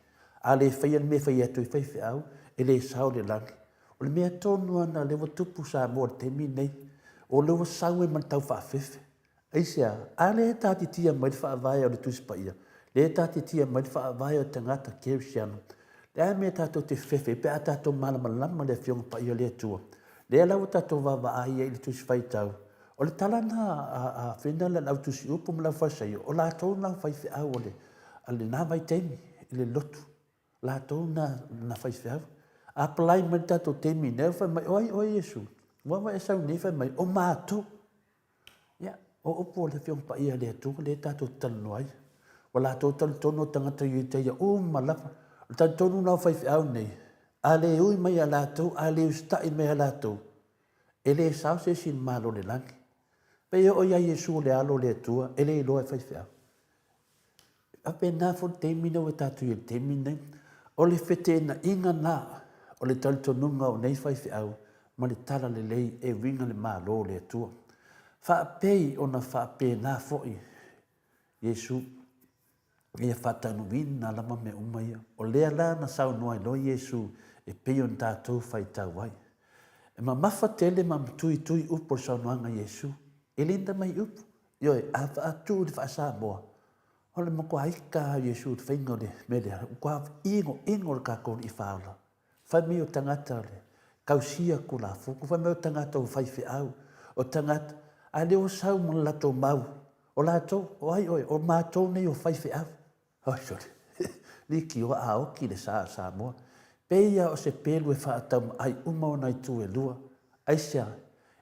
A le whaia me whaia atu i whaiwhi au, e le sao le langi. O le mea tonu ana le wa tupu sa mo le temi nei. O le wa sau e man tau whaafefe. Aisea, a le tāti tia mai whaavaya o le tusipa ia. Le tāti tia mai whaavaya o tangata kerisiano. Le a mea tātou te whewhe, pe a tātou malamalama le whionga pa ia le atua. Le alau tātou wawa aia i le tusi whaitau. O le talana a whina le lau tusi upu ma lau whaisai. O la tau lau whaiwhi au o le. A le nā mai temi, i le lotu. La tau na whaiwhi au. A palai mai tātou temi, nea whai mai, oi Iesu. Wawa e sau ni whai mai, o mātou. Ia, o upu o le whionga pa ia le atua, le tātou talano ai. O la tau tali tono tangata i teia, o malapa. O tali tono lau whaiwhi au nei. A le ui mai a lātou, a le ustai mai a lātou. E le sao se sin malo le langi. Pe o ia Iesu le alo le atua, e le iloa e whaiwhi au. A pe nā fo te mina o e tātou i te mina. O le whete na inga nā, o le tali tonunga o nei whaiwhi au, ma le tala le lei e winga le malo le atua. Whaapei o na whaapei nā foi. Iesu, ia whatanu wina lama me umaia. O lea la na sau noa ilo Iesu e peo n tātou whaitau wai. E ma mawha tele ma tui upo sau noanga Iesu. E linda mai upo. Ioe, a whaatu le whaasa moa. O le moko aika Iesu te whaingo le mele. Kua ingo le kako i whaola. Whai meo tangata le. Kausia ko la fuku. Whai meo tangata o whaiwhi au. O tangata. A leo sau mo lato mau. O lato, o mātou nei o whaiwhi au. Sorry. Liki o a oki le sa moa. Peia o se pelu e whaatau ai umau nai tu e lua. Aisia,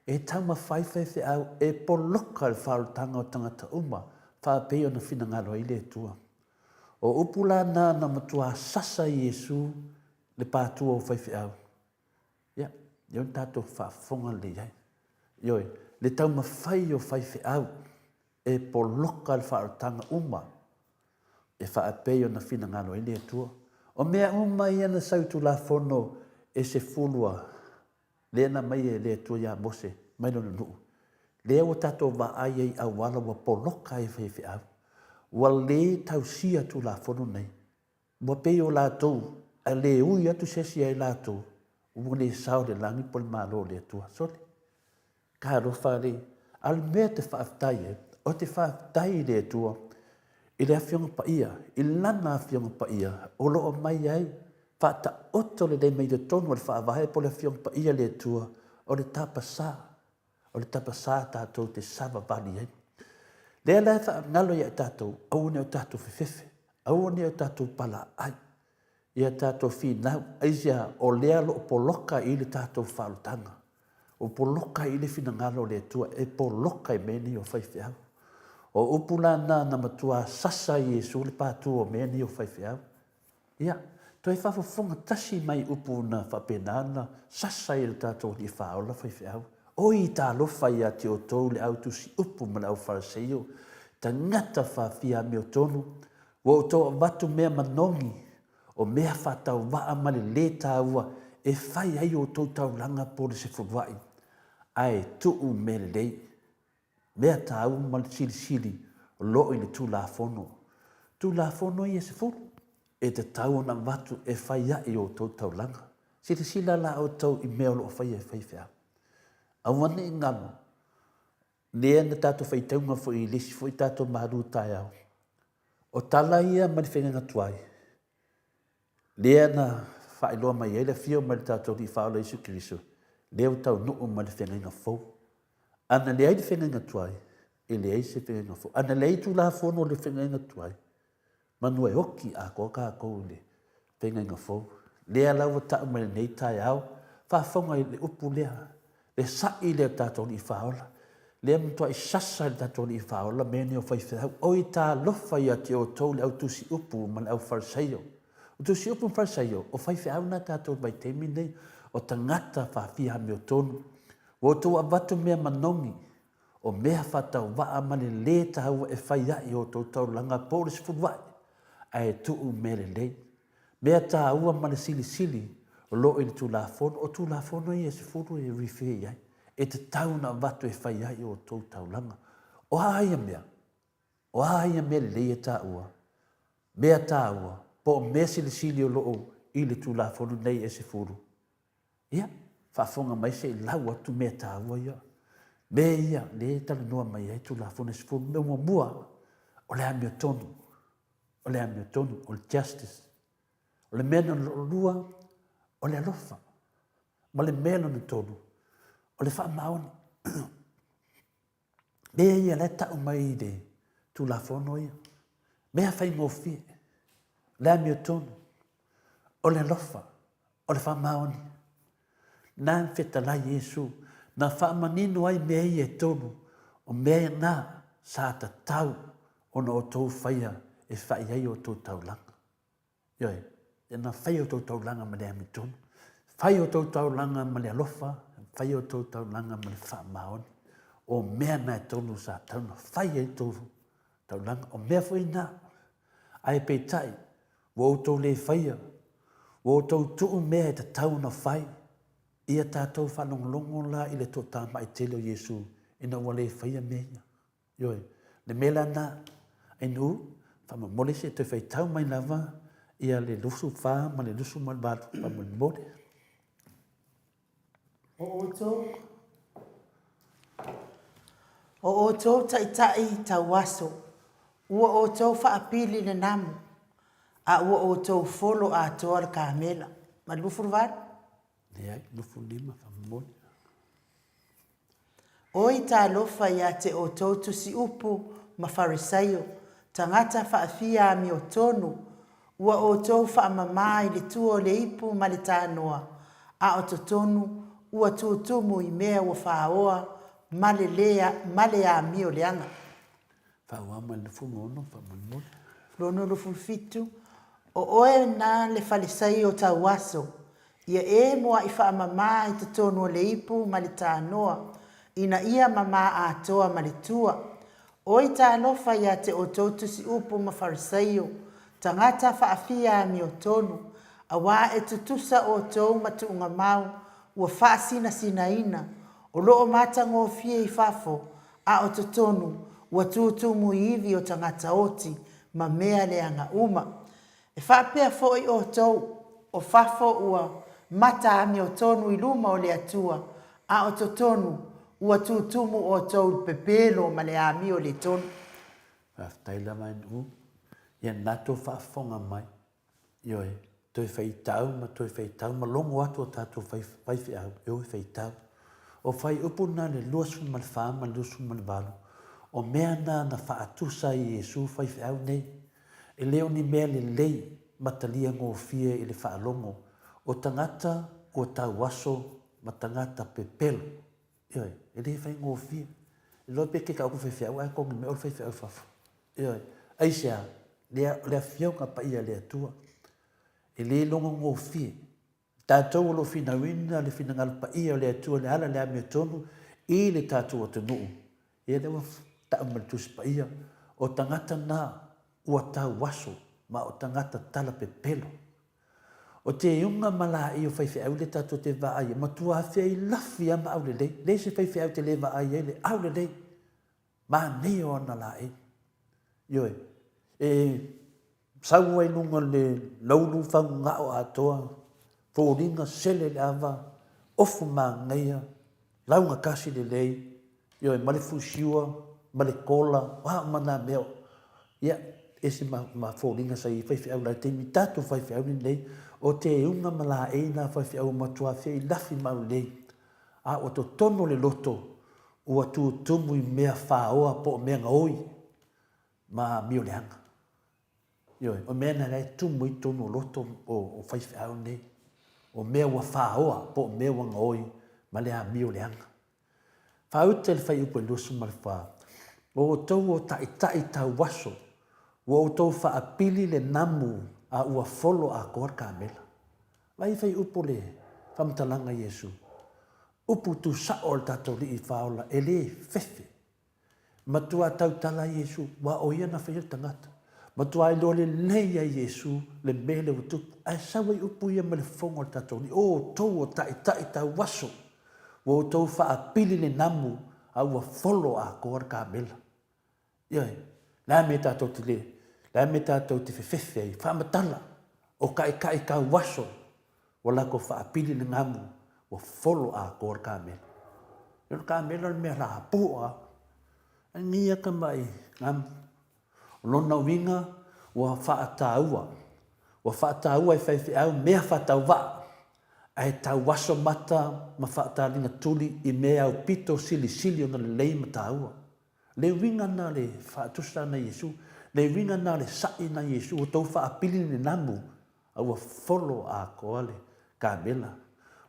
e tauma whaiwhi au e poloka le whaarutanga o tangata uma. Whaapeo na whinangalo i le tua. O upula na matua sasa Iesu le pātua o whaiwhi au. Ia, ion tātou whaafonga le iai. Ioi, le tauma whai o whaiwhi au e poloka le whaarutanga uma. E whaapeo na whinangalo i le tua. O mea uma i ana sautu la fono e se fulua. Le na mai e le tua ia mose, mai no nuu. Le o tato wa ai ai au wala wa poloka e whaiwhi au. Wa le tau sia tu la fono nei. Wa peo la tau, a le ui atu sesi ai la tau. Ua le sao le langi pol malo le tua. Sole. Ka rofa le, al mea te whaaftai e, o te whaaftai le tua. I le awhionga pa ia, i lana awhionga pa ia, o loo mai ai, whaata oto le dei mai le tonu, o le whaavahe po le awhionga pa ia le tua, o le tapasa tātou te sava vali ai. Lea lai wha ngalo ia tātou, au ne o tātou whiwhiwhi, au ne o tātou pala ai, ia tātou whinau, aisia o lea lo poloka i le tātou whalutanga, o poloka i le whina ngalo le tua, e poloka i meni o whaiwhi au. O upula na matua sasa Iesu le pātua o meni o whaiwhi au. Ia, toi whawhafonga tasi mai upu na whapenana sasa i le tātou ni whaola whaiwhi au. O i tā lofa i a te o tau le autusi upu ma le au wharaseio. Ta ngata whawhia me o tonu. Wa o tō watu mea manongi. O mea whatau waa male le tāua. E whai ai o tō tau langa po le se furuai. Ai tuu me le lei. Mea tāu male sili o loo i le tū la fono. Tū la fono i e se furu. E te tau na watu e whai ai o tō tau langa. Sila la o tau i mea lo whai e whai whia. Awane i ngamo. Lea na tātou whaitaunga fo I lisi fo I tātou maru tai au. O tala ia mani whenga tuai. Lea na whailoa mai ele fio mani tātou ni whaola Isu Kiriso. Lea tau nuu mani whenga fo. Ana lea I whenga tuai. E lea I se whenga fo. Ana lea I tu la fono le whenga tuai. Manu e hoki a koka kou le whenga fo. Lea lawa tau mani nei tai au. Whawhonga I le upu lea. Le sai le tātou ni whaola. Lea mtua I sasa le tātou ni whaola. Mene o whaiwhau. Oi tā lofa ia te o tau le au tusi upu man au wharsaio. O tusi upu wharsaio. O whaiwhau na tātou mai temi nei. O tangata whawhia me o tonu. O tau abatu mea manongi. O mea whatau waa mani le tau e whaiai o tau langa pōris fuwai. Ai tuu mere le. Mea tā ua mani sili sili. O lo I tu la fono. O tu la fono I e se furu e rife iai. E te tau na watu e whaiai o tau langa. O haia mea. O haia mea le e tā ua. Mea tā ua. Po mea sili sili o loo I le tu la fono nei e se furu. Ia. Whafonga mai se lau atu mea tā ua ia. Mea ia. Le tala noa mai e tu la fono e se furu. Mea mua. O le amio tonu. O le amio tonu. O le justice. O le mena lua. O le alofa. Ma le mena ni tonu. O le wha maoni. Mea ia le tau mai de tu la fono ia. Mea whai ngofie. Le amio tonu. O le alofa. O le wha maoni. Nā whetalai Jesu. Nā wha manino ai mea ia tonu. O mea nā sa ta tau. Ona o tau whaia e whai ai o tau taulanga. Ioi. E nā whai o tau taulanga ma le amio tonu. Whai o tau taulanga ma le alofa. Whai o tau taulanga ma le wha maoni. O mea nā e tonu sa tauna. Whai e tau taulanga. O mea fwoi nā. Ai pei tai. Wo tau le whaia. Wo tau tuu mea e ta tauna whai. Ia tātou whanonglongo la I le tō tāma I tele o Jesu. Ina wale whaia mea. Ioi. Le mela nā. Ai nu. Whama mole se te whai tau mai lava. Ia le lusu wha ma le lusu ma le bātu. Whama mole. O oto tai tau waso. Ua oto whaapili le namu. A ua oto folo a toa le kamela. Ma lufu rwari? Lea, lufu lima whamone. Oi tā lofa ia te o tautu si upu ma farisaio. Tangata whaafia mi o tonu. Ua o tau whaamamai le tuo le ipu ma le tānoa. A o to tonu. Ua tuutumu I mea ua whaoa. Male a mi o leanga. Whaoa ma le fungono whamone. Lono lufu fitu. O oe nā le farisaio tau waso. Ia e moa I whaamama I te tonu le ipu ma le tānoa. Ina ia mama a toa ma le tua. Oi tā lofa ia te o tautu si upu ma farisaio. Tangata whaafia mi o tonu. A wā e tutusa o tau ma tuunga mau. Ua whaasina sina ina. O loo mata ngō fie I whafo. A o te tonu. Ua tuutumu iwi o tangata oti. Ma mea leanga uma. E whapea foi o tau. O whafo ua mata ami o tonu I luma o le atua. A o to tonu. Ua tutumu o tau pepelo ma le ami o le tonu. Taila mai nu. Ia nato whaafonga mai. Ioi. Toi whaitau ma longo atu o tātou whaiwhi au. Ioi whaitau. O whai upu nā le luasu ma le whaa ma le luasu ma le walu. O mea nā na whaatusa I Jesu whaiwhi au nei. E leo ni mea le lei matalia ngō fie I le whaalongo. O tangata o tau waso ma tangata pepelo. Ioi, e le whai ngō fie. E loi peke ka uku whaiwhi au, ai kongi me o whaiwhi au whafu. Ioi, aisea, lea whionga pa ia lea tua. E le longo ngō fie. Tātou o lo whina wina, le whina ngalupa ia lea tua, le ala lea mea tonu, I le tātou o te nuu. E lewa tau malitusi pa ia. O tangata nā, ua tau waso, ma o tangata tala pepelo. O te iunga mala I o whaiwhi au le tātou te waa ia, ma tua hawhia I lafi ama au le lei. Le se whaiwhi au te le waa ia, le au le lei. Ma nei o ana la e. Ioi, sau ai nunga le laulu whau ngao atoa, fōringa sele le awa, ofu mā ngeia, launga kasi le lei, Io ma le fusiua, ma le kola, wa mana meo. Ia, ese ma fōringa sai whaiwhiau lai te mi tātou whaiwhiau ni nei, o te unga mala e nā whaiwhiau matua whia lafi mau nei. A o to tono le loto, ua tu tumu i mea whaoa po mea ngaoi, ma mio leanga. Io, o mea na rei tumu i tono loto o whaiwhiau nei, o mea wa whaoa po mea wa ngaoi, ma lea mio leanga. Whauta le whai upo e lusu malwha, o tau o tai tau waso, o tau whaapili le namu a ua folo a kor kamela. Vai whai upo le whamtalanga Yesu. Upu tu sao le tato li i whaola e le fefe. Matua tau tala Yesu, wa o ia na whai tangata. Matua i lo le leia Yesu, le mele o tupu. Ai sawa i upu ia ma le fongo le tato li. O tau o tai tau waso. O tau whaapili le namu a ua folo a kor kamela. Ioi, la me tato te le. La me tato te fefefe ai, whamatala. O kai ka waso. Wala ko whaapili le namu. O folo a kor kamela. Ioi kamela le mea la pua. Ngia ka mai. Ngam. Lona winga. Wa whaataua. Wa whaataua i whaiwhi au. Mea whaatau waa. Ai tau waso mata ma whaataringa tuli i mea au pito sili o na le lei mataua. Le winga na le whaatusa na Yesu. Le winga na le sai na Yesu. O tau whaapili ni namu. Aua folo a koale kamela.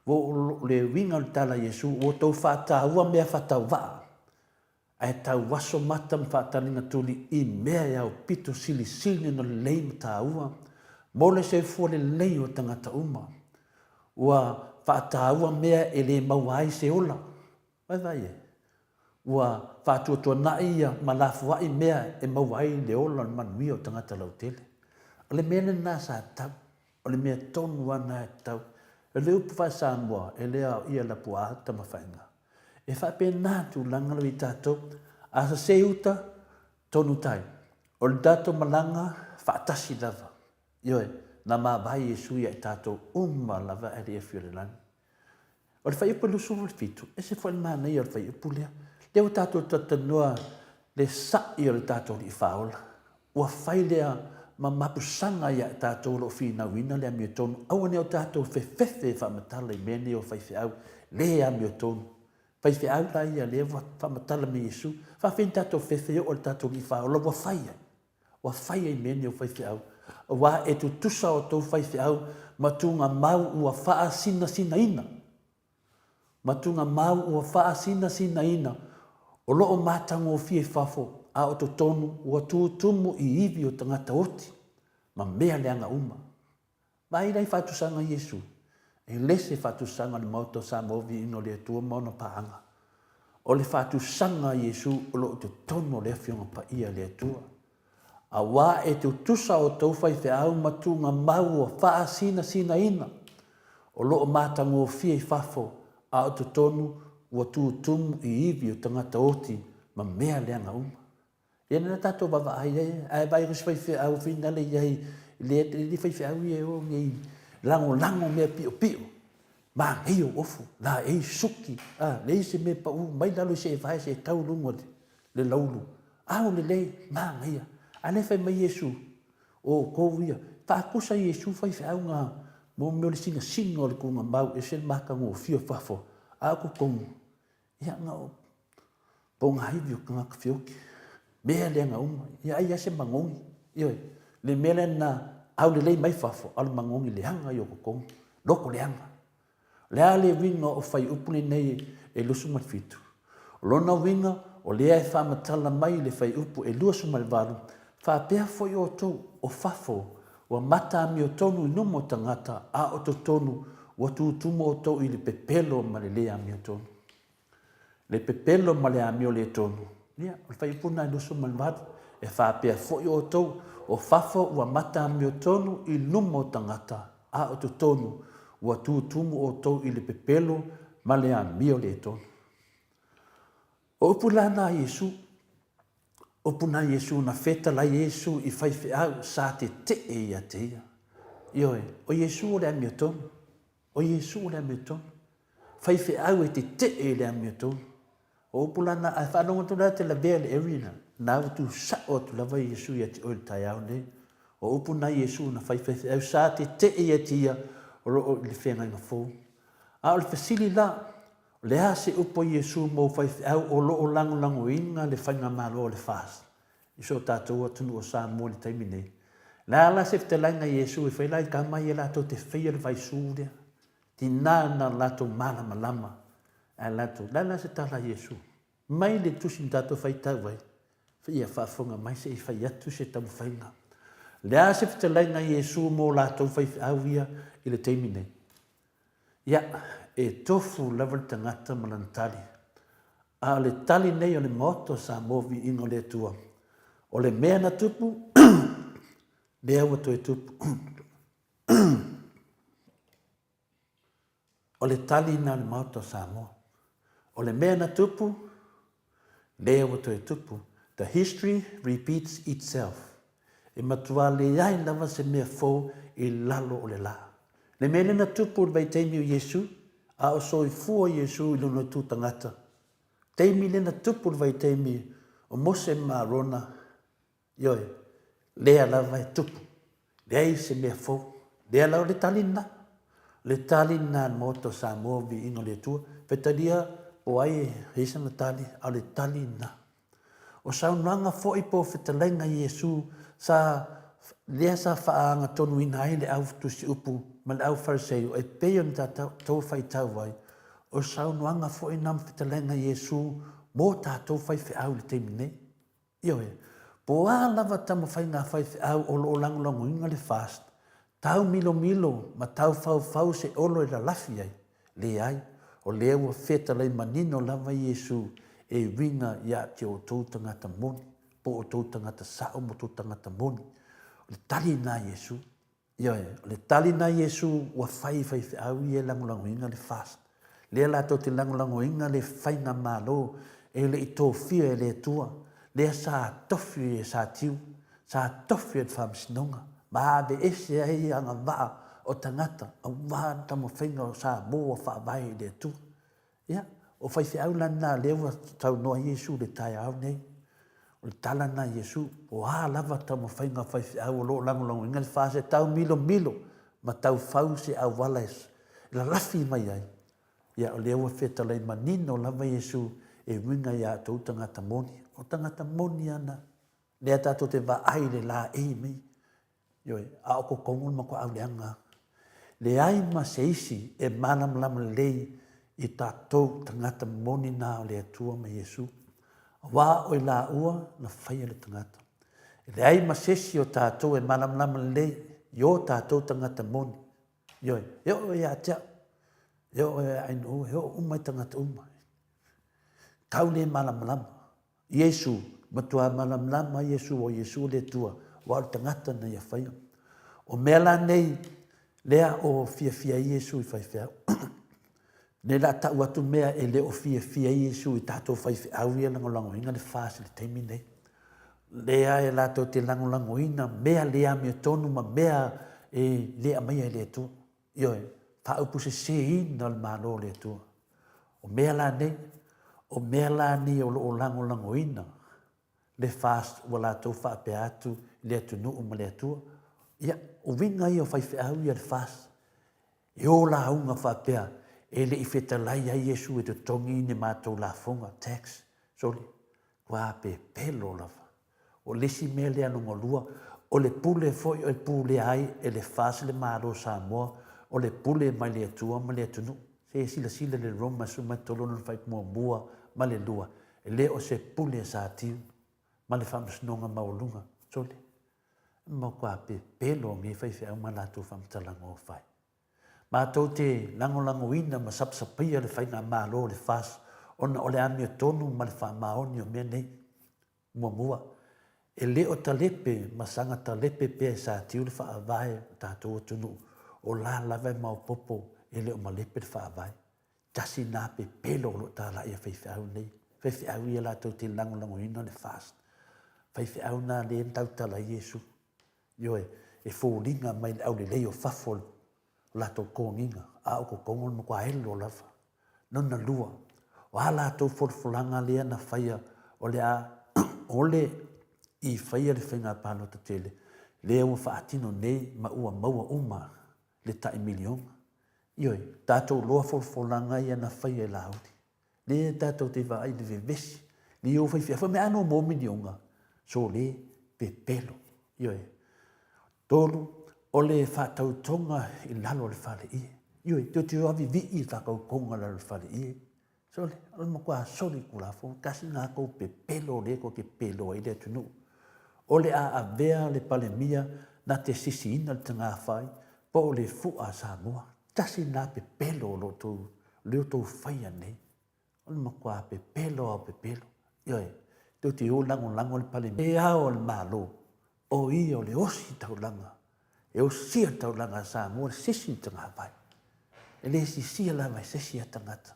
Wo le winga le tala Yesu. O tau whaataua mea whaatau waa. Ai tau waso mata ma whaataringa tuli i mea au pito sili o na le lei mataua. Mole se fua le lei o tangata uma. Ua whaataua mea e le mauai se ola. Vai e. Ua whaatuatua nai ia Maleifua mea e mauai le ola manui o tangata lautele. O le mea nā sa tau. O le mea tonu ana e tau. E le upu whai Samoa e lea ia la pua tama whainga. E whape nātu langalo i tātou. A sa se uta tonu tai. O le tātou malanga whaatasi lava. Ioe. Na ma vai Yesu ia tātou lava e le e whiole lani. O le whai upu lusu o le fitu. E se whai mana i o le whai upu lea. Leo tātou tatanua le sai o le tātou li whaola. Ua whai lea ma mapusanga ia tātou lo whina wina lea mio tonu. Aua neo tātou whewhewhe whamatala i mene o whaiwheau. Lea mio tonu. Whaiwheau la ia lea whamatala me Yesu. Whawhen tātou whewhewhe o le tātou li whaola. Ua whaia. Ua whaia i mene o whaiwheau. Wa e tu tusa o tau whaiwheau matunga mau ua whaa sina ina. Matunga mau ua whaa sina ina. O loo mātango o fie whafo a o to tonu ua tumu i iwi o tangata oti. Ma mea leanga uma. Mai rei whatusanga Yesu. E lese whatusanga ni mauto Samoa ino lea tua mauna paanga. O le whatusanga Yesu o loo te tonu lea fionga pa ia lea tua. A wā e te utusa o tau whaiwheau matunga mau o whaa sina ina. O loo mātango o fie i whafo a o te tonu ua tumu i iwi o tangata oti ma mea leanga uma. E nana tātou wawa ai ai, ai vai ris whaiwheau whina le iai, le whaiwheau i e o ngei lango mea pio. Ma ngei o ofu, la ei suki, le ise me pa u, mai lalo se e vai se e tau lungo le laulu. Au le lei, ma ngeia. Ane whai mai Yesu, o kouia, whaakusa Yesu whai whiau ngā, mō meo le singa o le kunga mau, e sen maka ngō fio whafo, a ko kongu, ia ngā o, po ngā hivi o kanga ka whioki, mea lea ngā uma, ia ai ase mangongi, ioi, le mea na au le lei mai whafo, au le mangongi le hanga i o ko kongu, loko le hanga. Lea le winga o whai upuni nei e lusu mai fitu. Lona winga o lea e whamatala mai le whai upu e lusu mai waru, whapea foi o tau o whafo, ua mata mi o tonu i numo tangata, a o to tonu, ua tutumo o tau i le pepelo ma le lea mi o tonu. Le pepelo ma le ami o le tonu. Ia, o le whaipuna i lusu malwadu, e whapea foi o tau, o whafo ua mata mi o tonu i numo tangata, a o to tonu, ua tutumo o tau i le pepelo ma le ami o le tonu. O upulana Yesu, o puna Yesu na feta la Yesu i whaiwheau sa te e ia te ia. Ioe, o Yesu o lea mea tonu. O Yesu o lea mea tonu. Whaiwheau e te e lea mea tonu. O pulana a whanonga tuna te la bea le erina. Nā tu sa o tu lava Yesu ia te oil tai au nei. O upu na Yesu na whaiwhaiwhi au sa te ia tia o roo le whenga inga fō. A o le fasili la, le a se upo Yesu mō whaiwhi au o loo lango inga le whainga malo o le fast. Iso tātou atunu o Samoa le taimi nei. Le ala se whtelanga Yesu e whailai ka mai e lato te whaia le vaisūrea. Ti nāna lato mana malama. A lato, lala se tala Yesu. Mai le tusi tātou whaitau vai. Ia whaafonga mai se i whai atu se tamu whainga. Le a se whtelanga Yesu mō lato whaiwhi au ia i le taimi nei. Ia, e tofu lawal tangata malantali. A le tali nei o le moto sa movi ingo le tua. O le mea na tupu, le awa to e tupu. O le tali na le moto sa mo. O le mea na tupu, le awa to e tupu. The history repeats itself. E matua le ai lava se mea fō i lalo o le la. Le mea na tupu le vai teimi o Yesu, a o so i fua Yesu i lono tu tangata. Teimi le na tupu le vai teimi o Mose Marona. Ioi, lea lava e tupu. Lea se mea fō. Lea lau le talina. Le talina moto sa movi ingo le tua. Whetaria o ai heisa na tali au le talina. O saunuanga fo i po whetalenga Yesu sa lea sa whaanga tonu ina ai le au tusi upu ma le au fariseo e peon ta tau whai tau vai. O saunuanga fo i nam whetalenga Yesu mō ta tau whai au le teimi nei. Ioe, po a lava tamu whai ngā whai au o lo langulangu inga le fast. Tau milo ma tau fau se olo e la lafi ai. Le ai, o lea ua whetalai manino lava Yesu e winga ia te o tō tangata moni, po o tō tangata sao mo tō tangata moni. O le tali nā Yesu, ioe, o le tali nā Yesu ua whai au i e langulangu inga le fast. Lea lato te langulangu inga le whainga malo, e le i tō fia e le tua. Lea sa tofi e sa tiu, sa tofi e whamsinonga. Maabe ese ai anga waa o tangata, a waa tamo whainga o sa mō a whaavai e le tua. Ia, o whaifi au lana lewa tau noa Yesu le tai au nei. O le tala na Yesu, o a lava tamo whainga whaifi au o loo langulangu inga le whase tau milo, ma tau whau se au walais. La lafi mai ai. Ia o lewa whetalai manino lava Yesu e winga ia tau tangata moni. O tangata moni ana. Lea tato te wa ai le la ei mei. Ioi, a o ko kongun ma ko au leanga. Le ai ma se isi e manam lama lei i tātou tangata moni nā o le atua ma Yesu. Wā o i la ua na whaia le tangata. Le ai ma sesi o tātou e manam lama lei i o tātou tangata moni. Ioi, eo e atia, eo e ainu, eo umai tangata umai. Tau le manam lama. Yesu, matua manam lama Yesu o Yesu le tua. Wa o tangata na ia whaia. O mea nei, lea o fia Yesu i whaiwhau. Ne la tau atu mea e le o fia Yesu i tātou whaiwhau ia langolango inga le whāsi le teimi nei. Lea e lato te langolango ina, mea lea mea tonu ma mea e lea mai e lea tua. Ioe, whaupu se ina le malo lea tua. O mea la nei o lo langolango ina. Le fast wa lato whaape atu le tunu uma le tua. Ia, o winga i o whaiwhau ia le fast. E o la unga whaapea, e le i whetalai a Yesu e te tongi ne mātou la fonga, tax, soli, kua pe pelo lava. O lesi mea le anonga lua, o le pule foi o le pule ai, e le fast le māro Samoa, o le pule mai le tua ma le tunu. Se sila le Roma su mai tolono le whaik mua ma le lua. E le o se pule sa tiu, ma le whamasnonga maulunga, soli. Ma kua pe pelo mi whaiwhi au manatu whamtalanga o whai. Ma tau te langolango ina ma sapsapia le whainga malo le whas, ona o le amia tonu ma le whamaoni o mea nei, mua. E le o talepe, ma sanga talepe pe sa tiu le whaavae tātou atunu, o la lawe mau popo e le o malepe le whaavae. Tasi nā pe pelo lo tā la ia whaiwhi au nei, whaiwhi au ia la tau te langolango ina le whas. Whaiwhi au nā le tautala Yesu. Ioe, e fōringa mai au le leo whafol lato kōnginga, a o ko kongol mo kua elo lava. Nona lua, o ala tau folfolanga lea na whaia o le a ole i whaia le whainga pālo ta tele. Lea ua whaatino nei ma ua maua uma le tai milionga. Ioi, tātou loa folfolanga ia na whaia la auti. Lea tātou te wha ai le vevesi. Li o whai whiawha me ano mō milionga. So le pepelo. Ioi, tolu o le whātau tonga i lalo le whale ie. Ioi, te avi vi i tākau konga lalo le whale ie. So le, alma kua sori kula fo, kasi ngā kou pepelo le ko ke pelo i le tunu. O le a avea le palemia na te sisi ina le tanga whai, po o le fua Samoa. Tasi nā pepelo lo tō, leo tō whaia nei. Alma kua pepelo au pepelo. Ioi, te o lango le palemia. E ao le malo, o i o le osi taulanga. E o sia taulanga Samoa, le sisi tanga whai. E le sisia la mai sisi a tangata.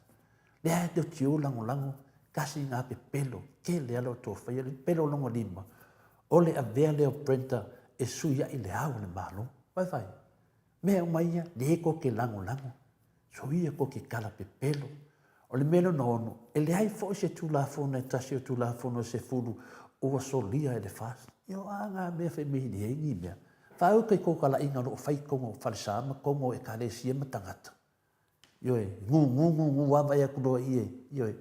Le ai te o lango, kasi ngā pepelo, ke le alo tō whaia, le pelo longo lima. O le avea leo prenta e suia i le au le malo. Vai. Mea o maia, le eko ke lango. So ia ko ke kala pepelo. O le melo no ono, e le ai fo se tūlafona e tasi o tūlafona se fulu o solia e le fast. Io anga mea fe mihi ni hengi mea. Whau kai kokala inga no whai kongo whalesama, kongo e kare sia matangata. Ioe, ngu wawai a kuroa ie. Ioe,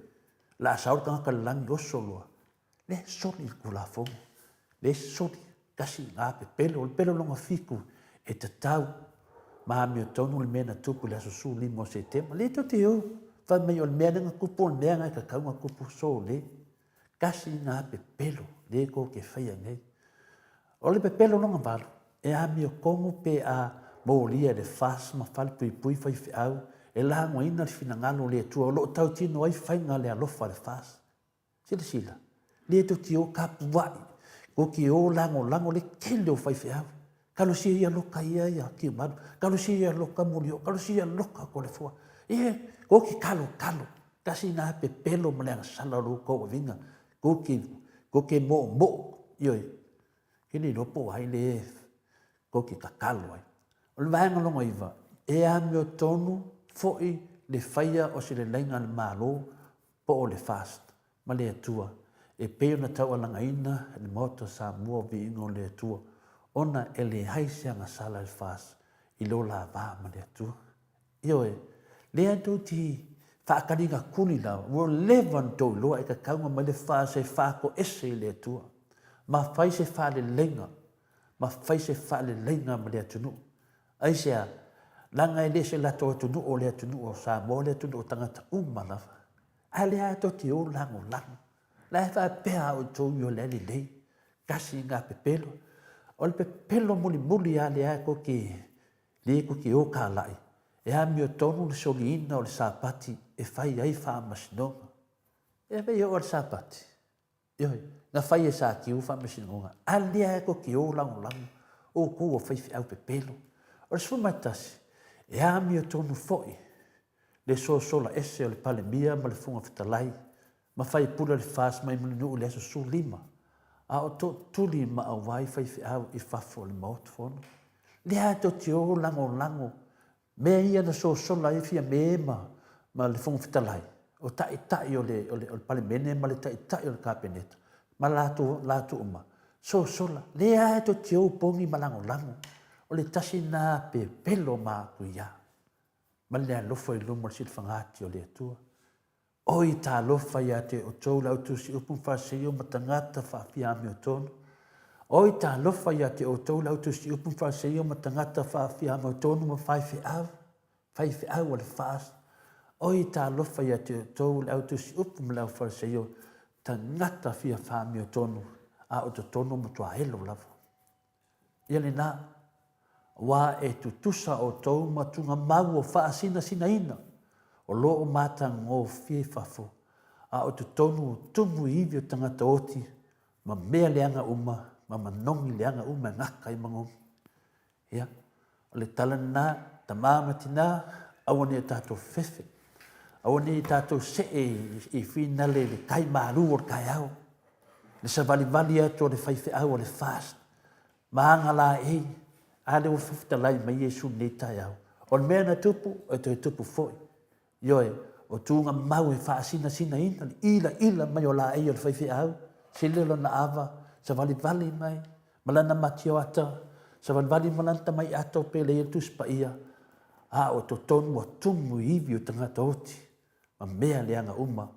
la saur kanga ka langi o soloa. Le soli kula fongo. Le soli, kasi ngā pepelo, le pelo longa fiku, e te tau, maha mea tonu le mena tupu le asosu limo se tema. Le to te o, wha mei o le mea nga kupo nea ngai ka kaunga kupo so le. Kasi ngā pepelo, le ko ke whaia ngai. O le pepelo longa valo, e a mea kongo pe a mōlia le fas ma fali pui whai au, e la ngā ina le fina ngalo le tua, o lo tau tino ai whai ngā le alofa le fas. Sila. Le to ti o kapu wai, ko ki o lango le kele o whai au. Kalo si ia loka ia ki umanu, kalo si ia loka mulio, kalo si ia loka ko le fua. Ko ki kalo, kasi nā pepelo ma le anga sala ro ko vinga, ko ke mo, ioi, kini lopo ai le ko ki kakalo ai. O le vaenga longa iwa, e a meo tonu foi le whaia o se le lainga le malo po o le fast, ma le atua. E peo na tau alanga ina, le moto Samoa vi ingo le atua. Ona e le haise anga sala le fast, i lo la vā ma le atua. Ioe, le atu ti whaakaringa kuni la, wo levan tau loa e ka kaunga ma le fast e whaako ese le atua. Ma whai se wha le lenga, ma le atunu. Aisea, langa e lese lato atunu o le atunu o Samoa, le atunu o tangata umalafa. A le ato ti o lango. La e wha pēa o tō i o le lei, kasi ngā pepelo. O le pepelo muli a le a ko ki o ka lai. E a mi o tonu le soli ina o le sapati e whai ai wha masinonga. E vei o le sapati. Ioi, nga whai e sa ki u wha masinonga. A le a ko ki o lango. O ko o whai au pepelo. O le sumatasi, e a mi o tonu foi. Le sola ese o le palemia ma le funga fitalai. Ma whai pula le fas mai mulinu le aso su lima. A o to tuli ma au wai whai au i whafo le mautfono. Le a to ti o lango. Mea ia na sola e fia meema ma le funga fitalai. O tai o le palemene ma le tai o le kapeneta. Ma latu uma. Sola, le a to ti o pongi ma lango. O le tasi nā pepelo mā kuia. Ma le alofo i lumo le silfangati o le atua. Oi tā lofa ia te o tau lau tusi upu whaseo ma tangata whaapia ame o tono. Oi tā lofa ia te o tau lau tusi upu whaseo ma tangata whaapia ame o tono ma whaiwhi au o le whaas. Oi tā lofa ia te o tau lau tusi upu ma lau whaseo tangata whia whaame o tono a o te tono ma tua helo lava. Ia le nā, wā e tutusa o tau matunga mau o whaasina ina. O loo mata ngō fie whafo, a o te tonu tumu iwi o tangata oti, ma mea leanga uma, ma manongi leanga uma ngaka i mangongi. Ia, o le tala nā, ta māmati nā, awane tātou fefe, awane tātou se e whinale le kai maru o le kai au, le sa vali ato le whaife au o le fast, maanga la a le o whifta lai mai Jesu nei tai au. O le mea na tupu, o te tupu foi. Ioe, o tūnga mau e whaasina sina ina, ila mai o la e o le whaiwhi au, se lelo na awa, sa vali mai, malana mati o ata, sa vali malanta mai ato pele e tuspa ia, a o to tonu a tumu iwi o tangata oti, ma mea leanga uma,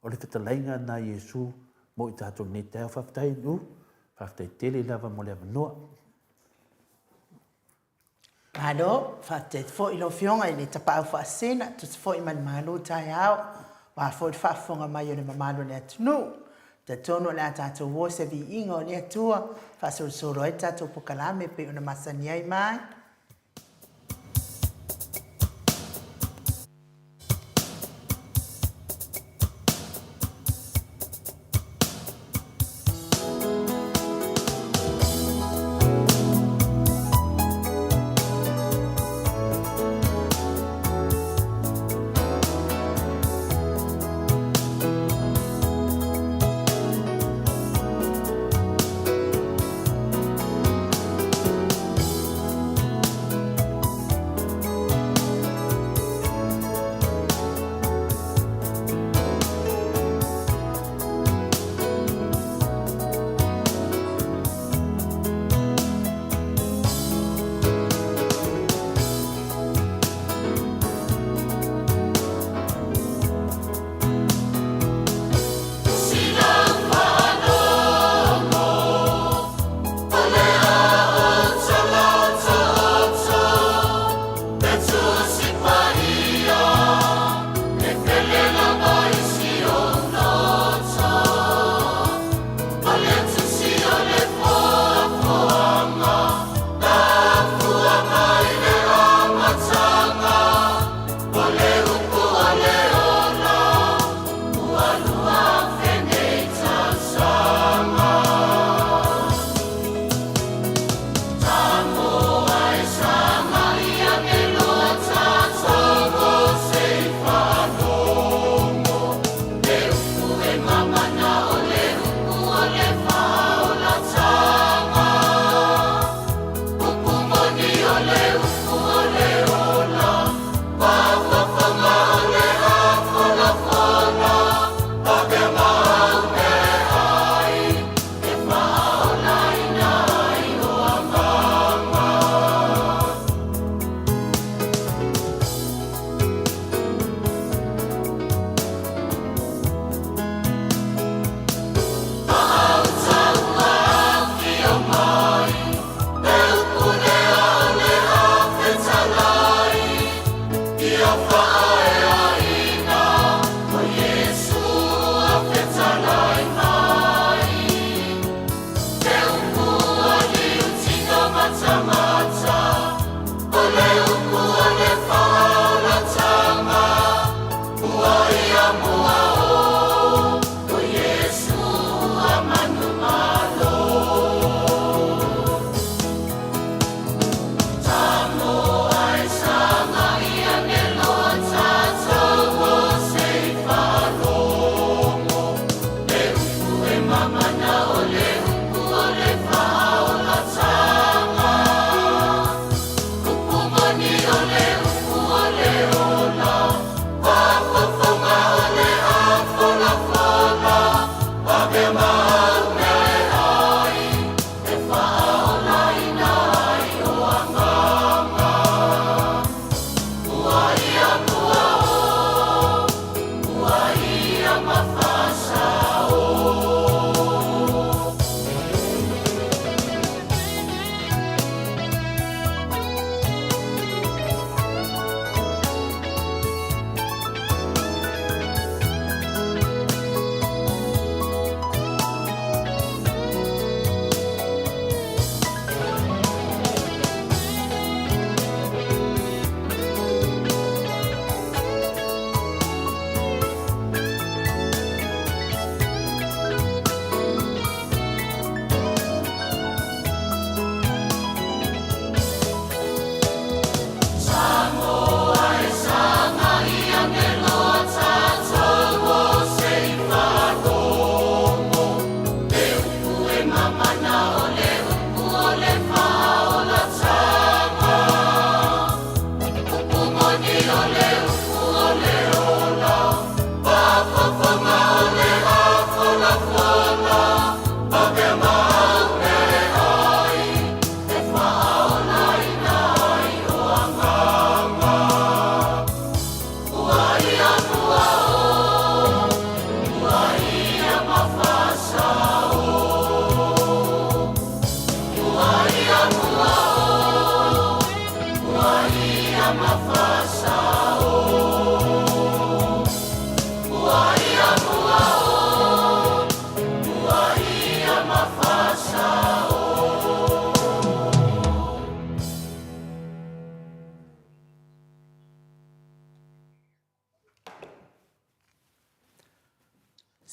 o le whetalainga na Iesu, mo i tātou ne teo whaftai nu, whaftai tele lava mo lea manoa. Ado, whate fo i lo fionga i le tapa au whaasena, tu se fo i man malo tai au, wa fo i whaafonga mai o le mamalo le atunu. Te tono le atato wo se vi ingo le atua, whasoro soro e tato pokalame pe una masani ai mai.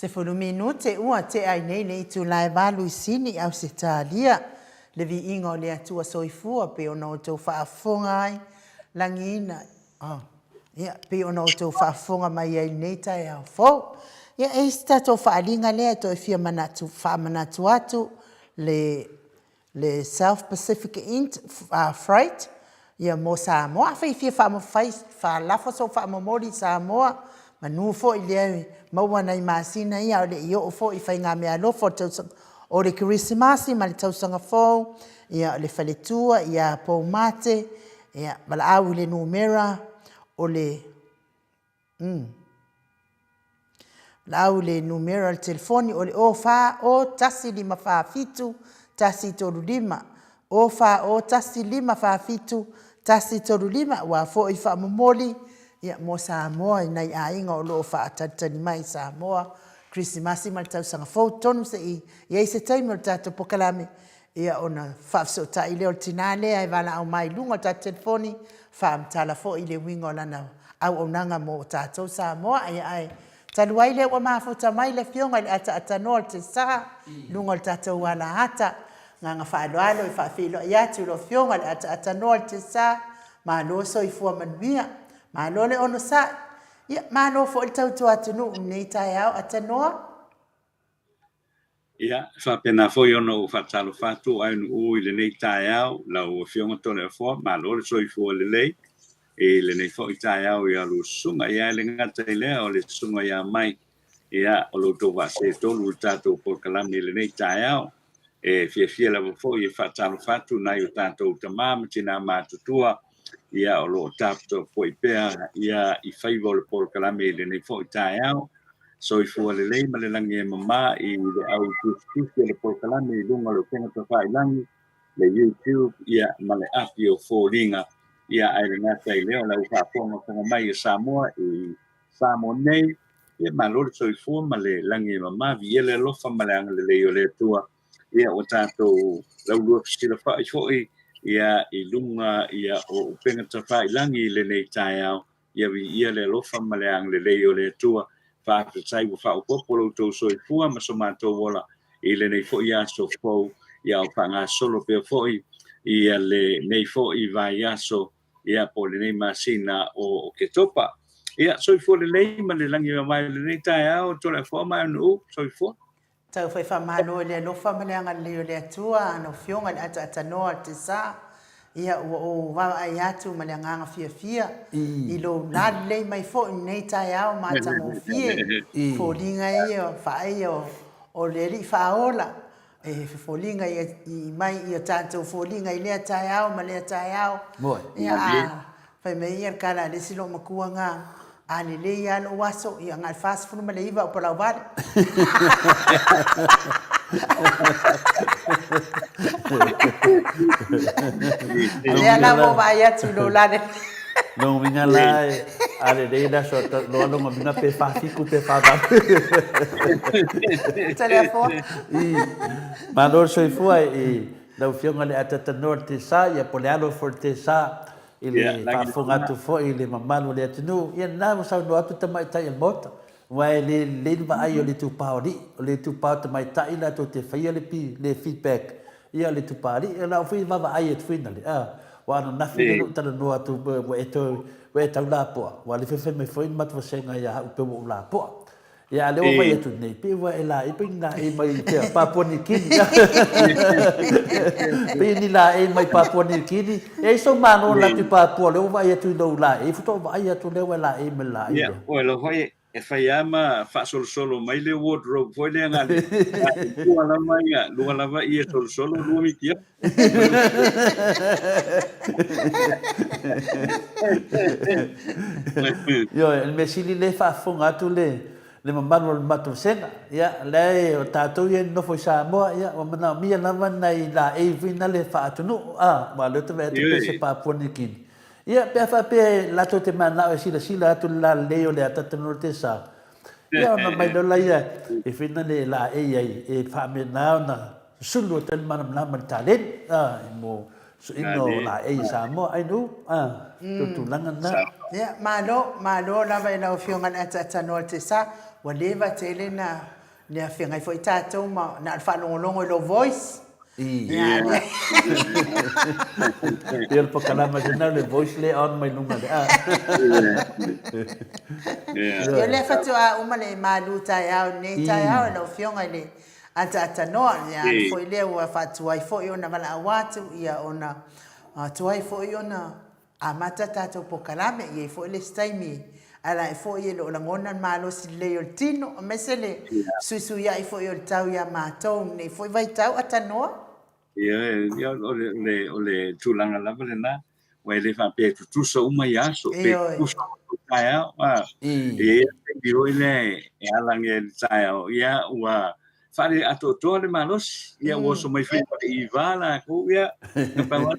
Se fulu minute ua te ai nei tu lai valu sini au se talia. Le vi inga o le atua soifua pe ona o tau whaafonga ai. Langina. Ia, pe ona o tau whaafonga mai ai nei tai au fau. Ia, e sta tau whaalinga lea to e fia manatu, whaamanatu atu le South Pacific Freight. Ia mo Samoa, whai fia whaalafa so whaamomori Samoa. Manu fo i lea maua nei masina ia o le i o fo i whai ngā mea lofo o le Christmasi ma le tausanga fo ia o le whaletua ia pou mate ia mala au le numera o le lau le numera le telefoni o le o wha o tasi lima wha fitu tasi toru lima o wha o tasi lima wha fitu tasi toru lima wa fo i wha momoli ia mo Samoa nei a inga o lo fa tatani mai Samoa Christmas mal tau sanga fo tonu se i se taimo tato pokalame ia ona fa so ta ile o tinale ai vala au mai lunga ta telefoni fa mtala fo ile wingo lana au onanga mo tato Samoa ai talu ile wa mafuta mai le fionga le ata nol te sa lunga tato wala hata nganga fa alo fa filo ia tu lo fionga le ata nol te sa ma lo so i fu manuia ma lole ono sa ia ma no fo tau tu atunu nei tai au atanoa ia fa pena fo ono fa talo fatu ai no ile nei tai au la o fionga tole fo ma lole so i fu le le nei fo tai au ia lu sunga ia le ngata ile o le sunga ia mai ia o lo to va se to lu tato por kalami le nei tai au fia la fo i fa talo fatu na i tato tamam tina ma tutua ia o lo tapto foi pea ia I favor por kalame le nei foi tai au so I fu le ma le langi mama I le au justicia le por kalame lunga lo tenga to fai langi le YouTube ia ma le apio fo linga ia ai le ngata I leo la ufa ponga ponga mai Samoa I Samoa nei ia ma lo so I fu ma le langi mama vi le lo fa ma le ang le le tua ia o tato la lu sila fa I foi ia I lunga ia o penga tawhai langi le nei tai au ia vi ia le lofa maleang le leo le tua fa tai wa fa o popolo to so I fua ma so mato wola I le nei fo ia so fo ia o panga solo pe fo ia le nei fo I vai aso ia po le nei masina o ke topa ia so I fo le nei ma le langi mai le nei tai au to le fo mai no so I fo tau fai whamalo le lofa maleanga leo le atua ano fionga le ata noa te sa ia o wa ai atu maleanga fia I lo la le mai fo nei tai au mata mo fie fo linga ia fa ia o le ri fa ola fo linga I mai ia tanto fo linga I le tai au ma le tai au ia fai me ia kala le silo makuanga ani le ia lo waso ia ngal fast food ma le iva o pala vale ale ala mo vaya tu lo la no vinga la ale de da so lo lo vinga pe fa fiku pe fa ba telefone ma lo so fu ai da fiona le atata norte sa ia polialo forte sa ile fa fonga tu fo ile mamalo le tunu ia na mo sa do atu tamai tai el mota vai le va ai le tu pauri le tu pa tamai tai la to te fai le feedback ia le tu pari la fi va ai et finally wa no na fi no tana no atu we ta la po wa le fe me foi mat va senga ia pe mo la po ia le o vai tu nei pe wa ela I pinga I mai te Papua New Guinea pe ni la e mai Papua New Guinea e so mano la ti Papua le o vai tu no la e futo vai tu le la e me la ia o lo vai e fai ama fa solo mai le wardrobe foi le ngale lua la mai lua la vai e solo lua mi tia yo el mesili le fa fonga tu le mamalo matu senga ia le o tatou ia no foi Samoa ia o mana mia lava nei la e vina le fa atunu ma le te vete se pa ponikin ia pe fa pe la to te mana o sila tu la leo le atatunu te sa ia na mai do la ia e vina le la e fa me na sulu tel mana na talen mo so ino la Samoa ai no tu langa na ia malo la vai la fionga ata no te sa Wa leva tele na ne afenga foi tatou ma na whanongolongo lo voice. Yeah. Dia pa kalama jana le voice le on mai nunga le. Yo le fatua uma le malu tai au ne tai au lo fionga le ata no ya foi le wa fatua foi ona mala watu ia ona tuai foi ona amata tatou po kalame ia foi le staimi ala foi le ona ngona malo si le o tino mesele susu ya foi o tau ya matou ne foi vai tau ata no. Ya ole tulanga lava lena wa le fa pe tu so uma ya so pe tu so kaya wa e biro ile e ala nge tsaya ya wa fa le ato to le malos ya wo so mai fa i vala ko ya pa wa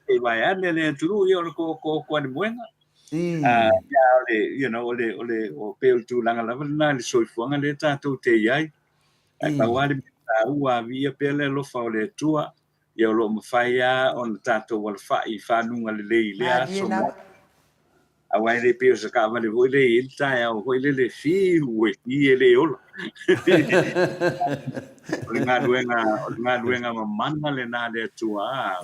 e va ya le tu yo ko ni buena ya ole ole o pe tulanga lava lena le so fuanga le ta to te yai pa wa le ua via pele lo fa le tua ia lo mafaya on tato wal fa I fa nunga le le aso a wai le pe sa ka vale voi le il ta ya voi le fi ue I le ola nga duenga mamana le na le tua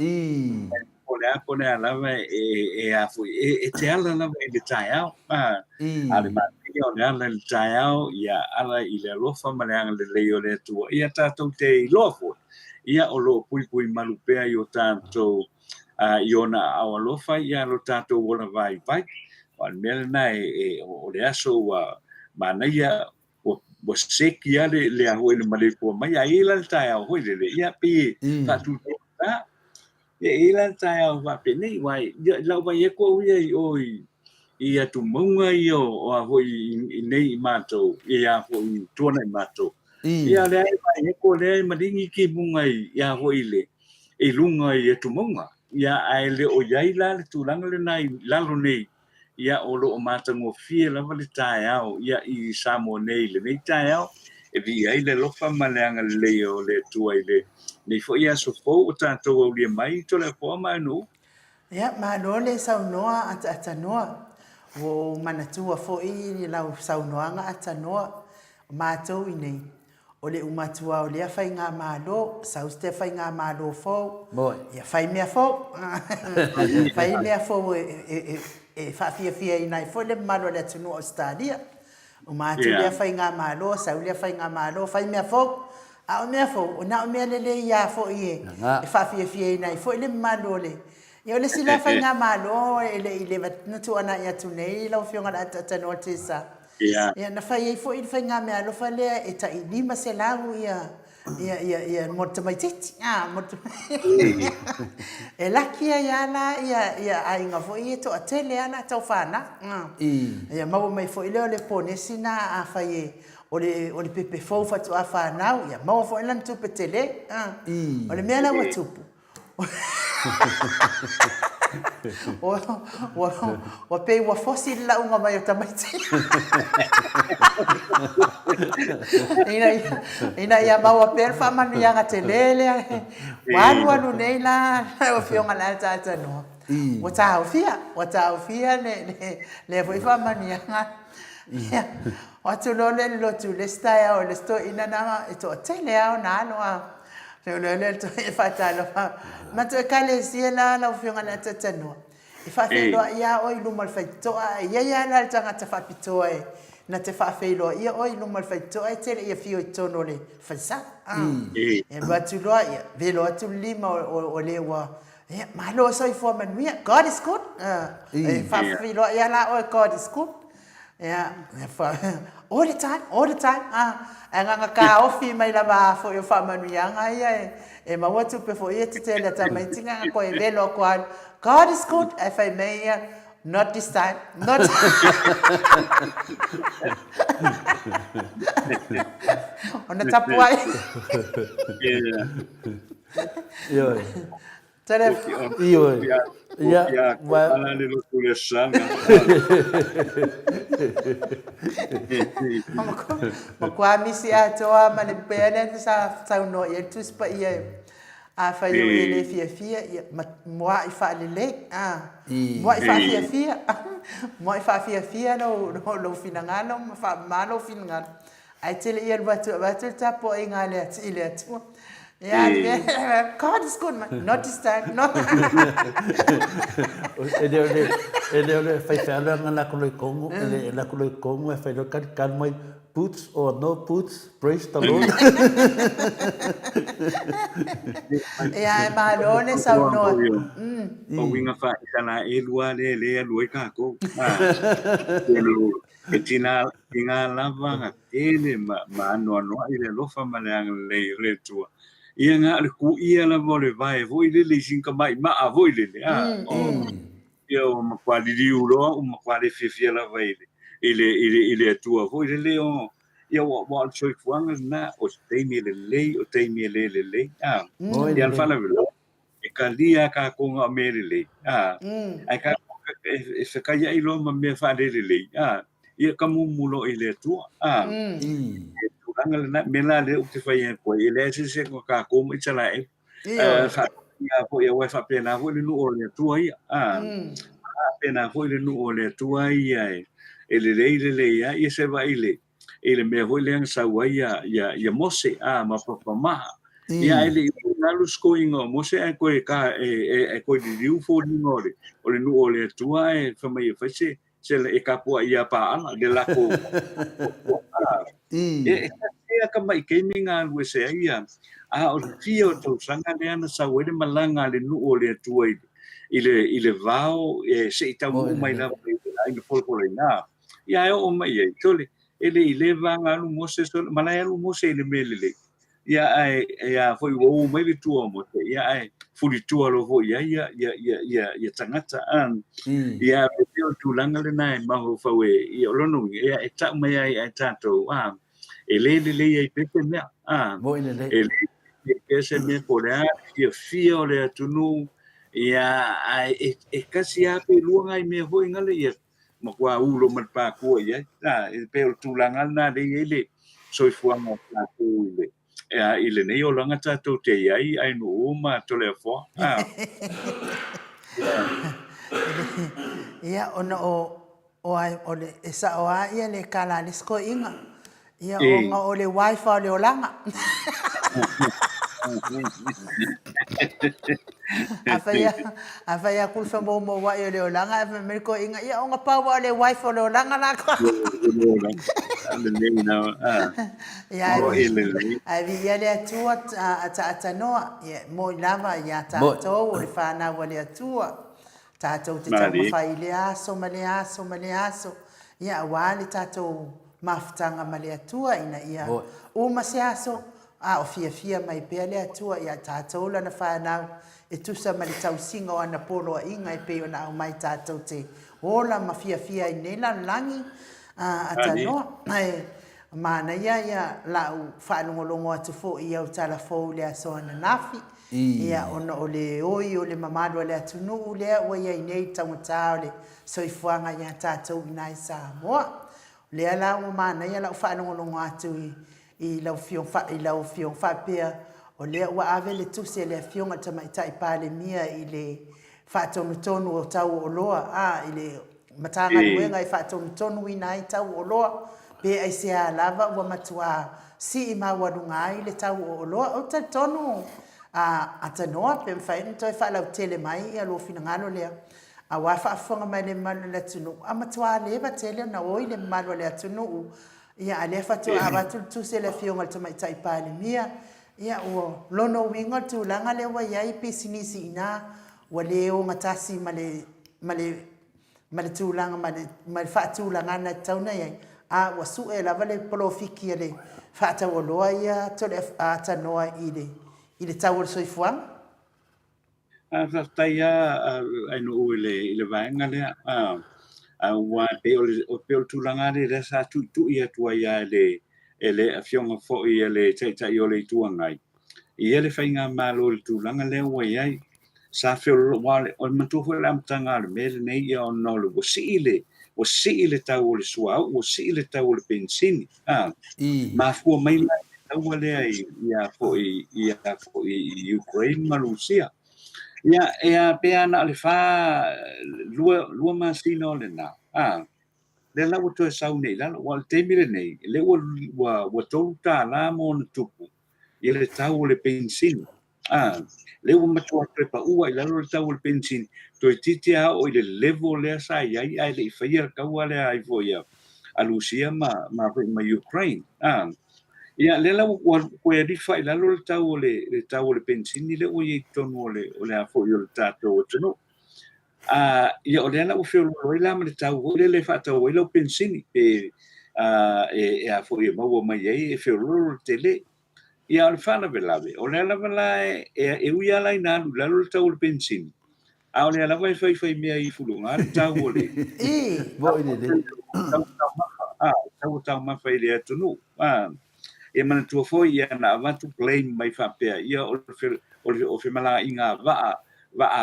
o le ala e a fu e te ala na le ta ya ale ma o le ala le ta ya ia ala I le lofa ma le anga le le tua ia tato te lofo ia o lo pui malupea I o tātou I ona awalofa ia lo tātou wona vai wan mele na o le aso wa manaia o seki ale le aho le Maleifua mai a ila le tai au hoi le ia pi tatu ta ila le tai au va pe nei wai lau vai e ko oi ia tu monga I o aho I nei matou ia ho I tona matou ia le ai mai e ko le maringi ki bunga ia ho ile e lunga I tu monga ia ai le o yai la le tulanga le nai lalo nei ia o lo mata ngo fie la vale tai au ia I Samoa nei le nei tai au e vi ai le lofa maleanga le o le tua ile nei fo ia so fo o tanto o le mai to le fo mai no ya ma no le sau noa ata noa wo manatua fo I la sau noa ata noa ma to I nei o le umatua o le fai ngā malo sau ste fai ngā malo fo ia fai mea fo fai mea fo e fa fia ina fo le malo le tunu Australia o matu le fai ngā malo sau le fai ngā malo fai mea fo a o mea fo o na o mea le ia fo e fa fia ina fo le malo le ia le sila fai ngā malo ile na tu ana ia tu nei la fionga ata no tesa ia na fai fo I fai ngā mea lo fa le e ta I lima se lau ia morta mai titi morta e lakia ia la ia ainga fo I to atele ana tau fana ia mau mai fo I le pone sina a fai o le pepe fo fa to a fana ia mau fo I lan tu petele o le mea la watupu o pe wa fosil la unga mai o tamaiti ina ia maua per fa manu ia ngatelele wanu nei la o fionga la tata no wata ofia le foi fa manu ia ia watu lo tu le sta o le sto ina na to tele au na no le to fatalo ma to kale siela la fionga la tata no fa fe lo ia o lu mal fa to ia la tanga ta fa pito na te fa fe lo ia o lu mal fa to te ia fio to no le fa sa e ba tu lo ia ve lo tu lima o le wa ma lo so I for man we God is good fa fe lo ia la o God is good all the time anga ka ofi mai la ba fo yo fa manu yanga ia e ma watu pe fo ia te le ta mai tinga ko e velo ko God is good if I may not this time not on the top why ia ala le lo le sanga ma kwa misi atoa ma le pele sa no ia tu spa ia a fa yo ele fia mo I fa lele mo I fa fia mo I fa fia no finangalo fa malo finangalo ai tele ia batu tapo ingale ile tu yeah God is good man not this time no ele fai fala na la kongo fai lo kan mai puts or no puts praise the Lord yeah malone sa no o winga fa kana elua le lui ka ko e tina inga lava nga ele ma no ile lo fa le tua ia nga ku ia la vole vai voi le sinka mai ma a voi le ia o ma kwali riulo o ma kwali fifia la vai ile tua voi le o ia wa choi fuanga na o teimi le ia fa la e kalia ka konga merele ai ka e se ka ia ilo ma me fa lele ia ka mulo ile tu e tu anga na me la le te fa ia ko ile se ko ka ko mo tsala e fa ia ko ia wa fa pena ho le no o le tu ia pena ho le no o le tu ia e le ia se va ile me ho le sa wa ia mose ma pa ma ia ele nalu skoinga mo se ko ka ko diu fo ni ngore o le nu o le tua e fa mai fa se le ka po ia pa ana de la ko e ka mai ke minga we se ia o fio to sanga le ana sa we malanga le nu o le tua ile vao se ta mo mai la ai le fo le na ia o mai e tole ele vanga lu mo se malaya lu mo se le melele ia foi o mai le tua mo ia ai fuli tua lo vo ia tangata ia o tulanga le nai ma ho fa we ia lono ia ta mai ai tato ele ia pepe me mo ile ele pese me por fio le tunu ia ai kasi a pe luanga i me ho ngale ia mo kwa ulo mat pa ko ia pe o tulanga na le ele soifua mo pa ko ile ile nei o langa tatou te ai no uma tole fo ia ona o ai ole esa o ia le kala le sko inga ia o le wifi o le olanga afaya kul fa mo wa yo le olanga fa me ko inga ia o pa wa le wifi o le olanga na ko ai ia le atua ata noa mo lava ia tatou o le whanau o le atua tatou te tau mawhai le aso ma le aso ia wale tatou mafutanga ma le atua ina ia uma se aso o fia mai pea le atua ia tatou lana whanau e tusa ma le tausinga o ana polo a inga e peo na au mai tatou te ola ma fia i nei langi ata noa mana ia lau whaanongolongo atu fo ia o tala fo le aso ana nafi ia ona o le oi o le mamado le atunu le o ia nei tangata o le soifuanga ia tatou inai Samoa le ala o mana ia lau whaanongolongo atu i lau fiong whapea o le ua ave le tuse le fionga tamaitai pale mia i le whaatonu o tau o loa i le matanga nuenga i whaatonu inai tau o loa pe ai se lava ua matua si ma wadunga ai le tau o loa o te tonu atanoa pe mfaini toi whalau tele mai ia lo finangalo lea a wafa afonga mai le malu le tunu a matua leva tele na oi le malu le tunu ia ale fatu a batu tu se le fionga tama itai pale mia ia o lono winga tu langa le wa yai pisinisi ina wale o matasi male tu langa male fatu langa na tauna ia wasu la vale profiki le fata woloa ia to le atanoa ile tawol soifuang tai ai no ile vaenga le wa pe o tulanga le sa tu ia tua ia ele afionga fo ia le tai o le tuangai ia le fainga malo le tulanga le wa ia sa fe wale o matu fo la mtanga le me nei ia o no le o si le tau le sua o si le tau le pensini ma fu mai tau le ia fo i Ukraine ma Rusia ia pe ana le fa lua masino le na le la to sau nei la wa te mire nei le wa to ta la mo na tupu ia le tau le pensin le wa matua prepa ua i la le tau le pensin to titi a o le level le sa ai le faia ka wa le ai fo ia a Rusia ma Ukraine ia le la wa ko e rifa i la le tau le pensin le o i tonu o le a fo i le tato o tonu ia o le ana o feo lo la ma le tau le fa tau le pensin e a fo ia mau mai ai e feo lo tele ia le fa na velave o le ala vala e uia la ina lu la le tau le pensin a o le ala vai fai mea i fulunga le tau le Bo i le. tau ma fai le tunu e mana tua foi ia na avatu claim mai fa pe ia o fe mala inga va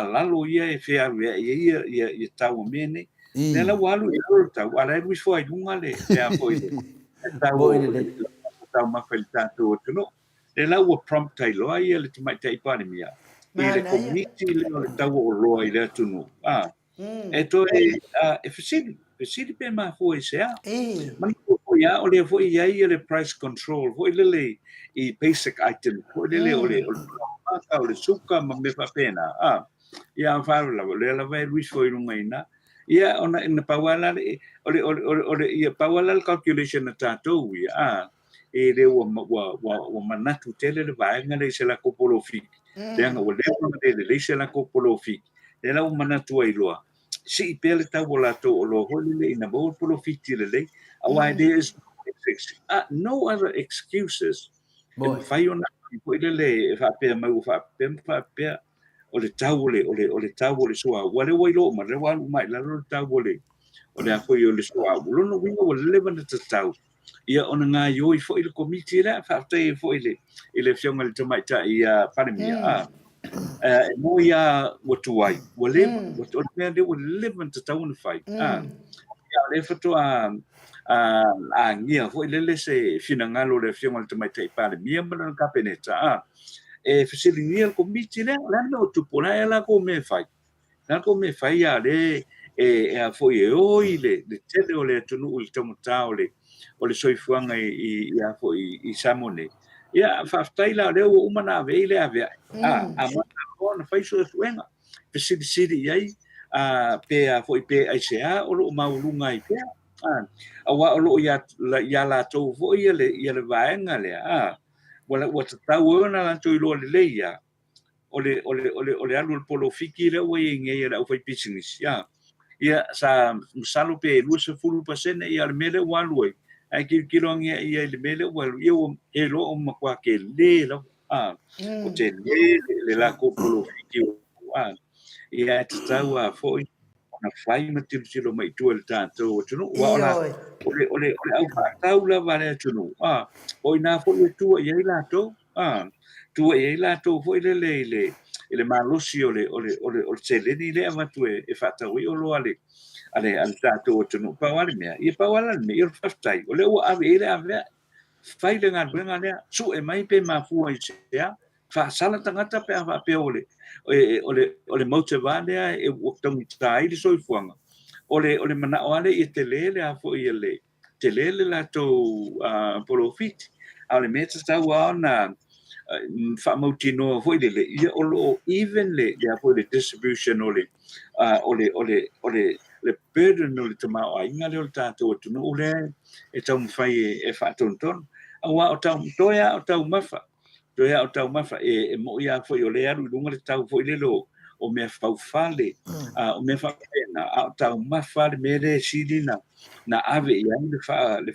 lalo ia e fe ia tau mene ne la walu ia tau ala e wi foi dunga le ia foi tau ma fai tatu tunu e la o prompt tai lo ia le mai tai pa mia e le community le tau o lo ia tunu e to e fesili pe ma foi sea man ko ya o le foi ya le price control foi le i basic item foi le o le suka ma me fa pena ia fa la vai wish foi no maina ia ona in pawala o le ia pawala calculation na tato ia e le o manatu tele le vai ngale se la kopolo fi le nga o le se la kopolo fi le la o manatu ai loa si pele ta vola to lo holile ina bo polo fiti le why there is no other excuses and faiona ko le fa pe ma fa pe o le taule o le taule soa wale wai lo ma le wa mai la lo taule o le afo yo le soa lo no wingo o le levana ta tau ia ona nga yo i fo il committee la fa te fo ile fiona le tomai ta ia panemia mo ia watuai wale what me de wale to town fight ya le foto ngia fo ile se finanga lo le fiona le tomai ta pa le mia ma ka peneta e facility el committee la no tu pona la ko me fai ya le a foi ile de tele o le tunu o le tomata o le soifuanga i a foi i samone ia fa taila le o umana vele ave a ona fai so suenga facility ai pe a foi pe ai sea o lo maulunga i pe a wa o lo ya la to foi ile vaenga le wala wata tau na la to lo le ia ole alu polo fiki le we nge ia o fai business ia sa salo pe 2% ia le mele walu ai ki lo nge ia le mele walu ia e lo o makwa ke le lo o te le la ko polo fiki ia tau a foi na fai ma tilo mai tu el tanto tu wa ole au tau la vale tu o ina fo tu ia la to tu ia la to fo le malosi o le tele ni le ama tu e fata wi o lo ale al tato tu pa wale me i pa wala me i faftai o le o ave ave fai le ngal le su e mai pe ma fu ai ya fa sala tangata pe ava pe ole motivale e o tong tai di so fuanga ole mana ole i tele le afo i le tele la to profit ale meta ta wa na fa motino foi le ia o even le ya foi le distribution ole le burden ole tama o inga le tato tu no le e tau fai e fa tonton awa o tau toya o tau mafa e mo ia foi ole aru lunga le tau foi le lo o me fa fale o me fa pena o tau mafa le mere sidina na ave ia le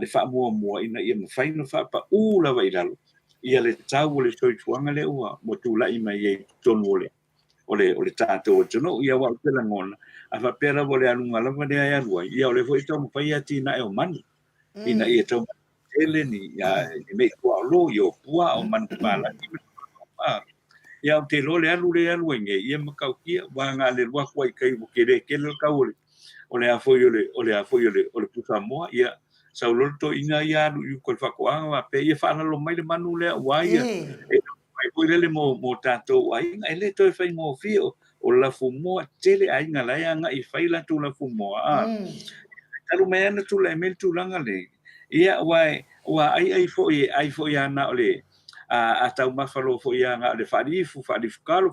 fa mo ina ia mo fai no fa pa la vai lalo ia le tau le soituanga le ua mo tula i mai e tonu ole tato o tono ia wa pela ngona a fa pera vole alunga lava de ai rua ia ole foi tomu pai ati na e o mani ina ia tomu ele ni ia me ko lo yo pua o man pala ia o te lo le alu nge ia makau kia wa nga le wa kwai kai bu kere kele kaule ole a foi ole pusa moa ia sa lo to inga ia lu ko fa ko anga pe ia fa lo mai le manu le wai e mai ko le mo tato ai ai le to fa mo fio o la fu mo tele ai nga la nga I fa la tu la fu mo a talu me na tu le mel tu langa le ia wa ai fo ia na ole a tau mafalo fo ia nga le fadifu kalo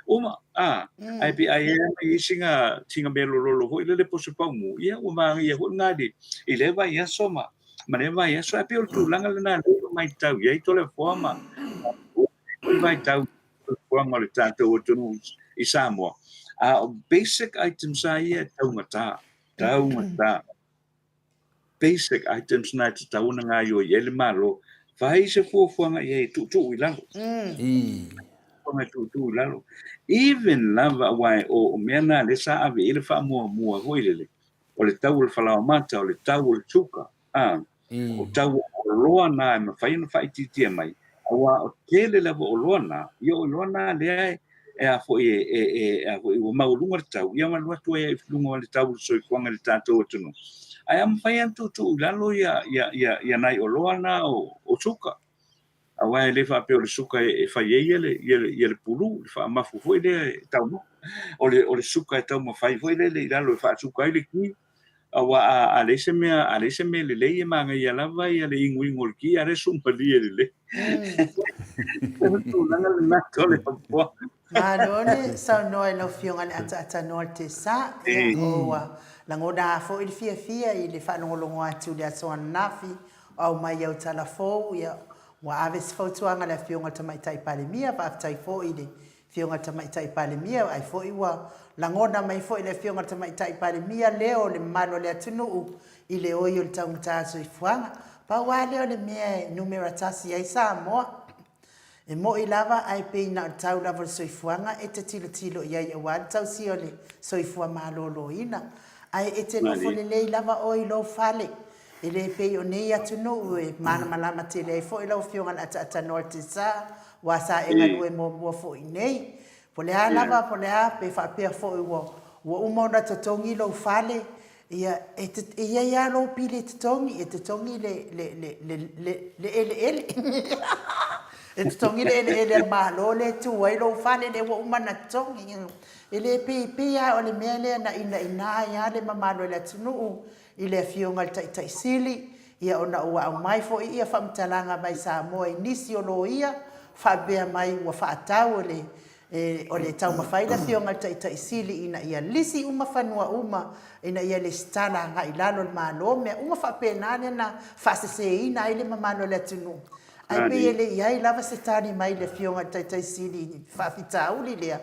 uma ai pi ai ai singa belo lo ho ile le posu paumu ia o ma ia ho ngadi ile vai ia soma ma le vai ia so api o tu langa le na mai tau ia to le forma o vai tau forma le tato o tu I Samoa basic items ai tau ngata basic items na te tau na ngā yo ele malo vai se fuafuanga ia tu I lango mai tu lalo even lava wai o mena le sa ave ile fa mo hoile o le tau le fala mata o le tau le tuka o tau loa na me fai na fai titi mai awa o tele lava o loa na yo loa na le a fo a fo o maulunga tau ia ma tu e flunga le tau so kwanga le tato tunu ai am fai tu lalo ya nai o loa na o tuka awa le fa pe o le suka e fa ye le pulu fa ma fu foi le tau o le suka e tau ma fai foi le lo fa suka le ki awa a le se me le ma nga ya la vai le ingui ngol ki are sum pa le tu langa le na to le pa Malone sa no e lo fionga le ata no te sa o la ngoda fo il fia I le fa ngolongo atu le so nafi au mai au tala fo ia wa aves fautuanga le fionga tamai tai palemia pa tai fo ile fionga tamai tai palemia ai fo iwa la ngona mai fo ile fionga tamai tai palemia leo le malo le atunu ile oyo le tangta so ifuanga pa wa leo le mia numero tasi ai Samoa e mo ilava ai pe na tau lava so ifuanga e te tilo ia ia wa tau si ole so ifua malo ina ai e te no fo le lava o ilo fale ele pe o nei atu no e mana malama te le fo ilo fionga ata norte sa wa sa e ngalu e mo fo nei po le ala po le pe fa pe fo wo umo na totongi lo fale ia ia lo pile totongi e totongi le e totongi le malo le tu wai lo fale le wo uma na totongi ele pe ya o le mele na ina ya le mamalo le tunu ile fionga tai sili ia ona ua mai fo ia famtalanga mai Samoa nisi o lo ia fa be mai wa fa tau le o le tau mafaila fionga tai sili ina ia lisi uma fanua ina ia le stala nga ilalo malo me uma fa penane na fa se ina ile mamalo le tunu ai pe ele ia lava se tani mai le fionga tai sili fa fitau le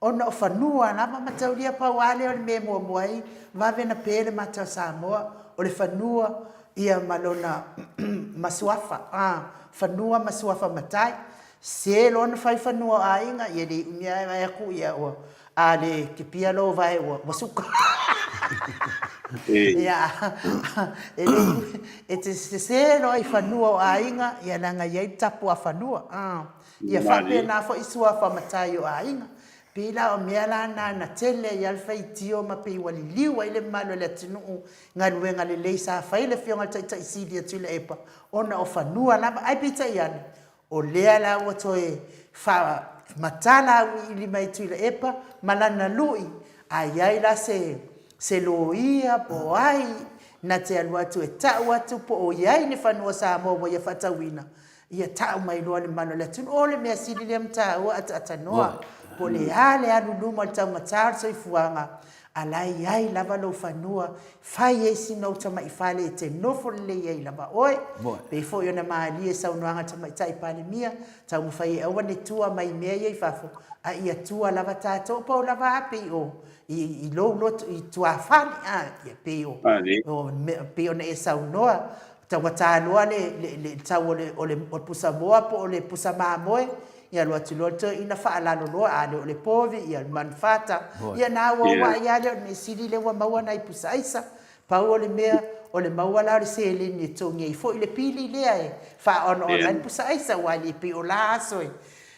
ona fanua na mataulia pa wale o me mo ai va vena pele mata Samoa o le fanua ia malona masuafa fanua masuafa matai se lon fai fanua ainga ia le unia vai ku ia o ale ke pia lo vai o masuka ia e te se lo ai fanua ainga ia langa ia tapu a fanua ia fa pena fo isuafa matai o ainga pila o miala na tele ia fai tio ma pe wali liwa ile malo le tinu ngaluenga le leisa fai le fionga tai sidi tule epa ona o fanua na ai pita ia o lea la o toe fa matala ili mai tule epa malana lui ai la se loia po ai na te alua tu e tau atu po o iai ni fanua Samoa mo ia fatawina ia tau mai loa le malo le tinu o le mea sidi le mtau ata noa po le ale anu luma tau matar so ifuanga alai ai lava lo fanua fai e sino tama ifale te nofo le ai lava oi pe fo yo na mali e sau noanga tama tai pale mia tau mo fai e wane tua mai mea ye fafo a ia tua lava tato po lava api o I lo i tua fani ia pe o pe o na e sau noa tau mataloa le tau o le pusa moa po o le pusa mamoe ia lo atu lo ina fa ala lo ale le povi ia manfata ia na wa ia le me sili le wa maua nai pusaisa pa o le mea o le maua la le sele ni tongi fo ile pili le ai fa on pusaisa wa li pi o la so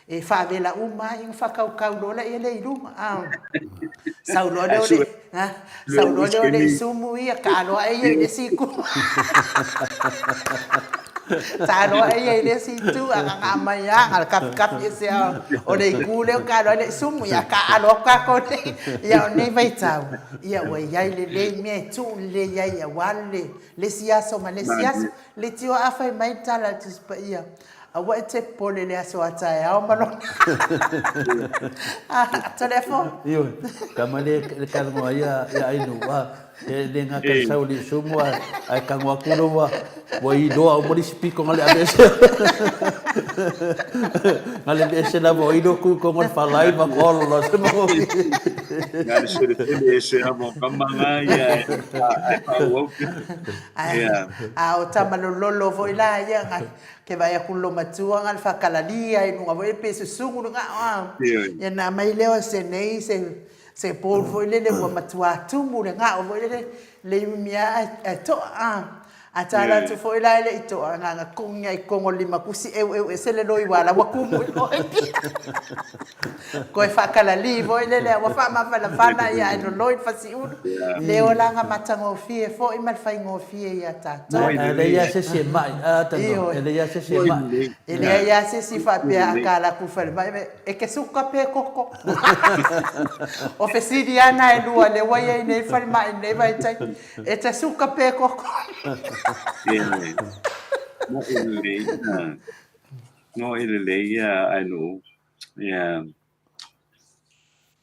e whaavela uma i whakaukau lola i le irunga. Saulo le Ai o su le, saulo le o le uskeni. isumu ia ka aloa e i le siku. Talo ai le situ a nga mai a kap kap e se o le kule o ka le sumu ya ka alo ka ko ia nei vai tau ia o ia le me tu le ia wale le siaso ma le siaso le tio a fai mai tala tispa ia a wa te pole le aso ata ya o malo a telefone Iyo, kamale kango ia inu wa le nga ka sauli sumwa ai kango kulo wa i doa mo speak ngale abese ngale bese na mo ido ku ko ngon falai ma kolo lo mo Ngā se te se amo kamanga ia a wau. a o tamalololo foi la ia ke vai a kulo matua ngal fakalalia i nunga voi pe susungu nga ia na mai leo se nei se por foi le wa matua tumu nga o voi le mia to atala tu foi la le to nga kunga i kongo lima kusi e se le loi wala wa kumu ko e fakalali voi le wa fa ma fa la fana ia no loi fasi un le ola nga matango fie fo i mal fai ngo fie ia ta ele ia se mai tano ele ia se mai ele ia se si fa pe akala ku fa mai e ke suka pe koko o fesidi ana e lua le wa ia nei fa mai nei vai tai e te suka pe koko No ele ia anu ia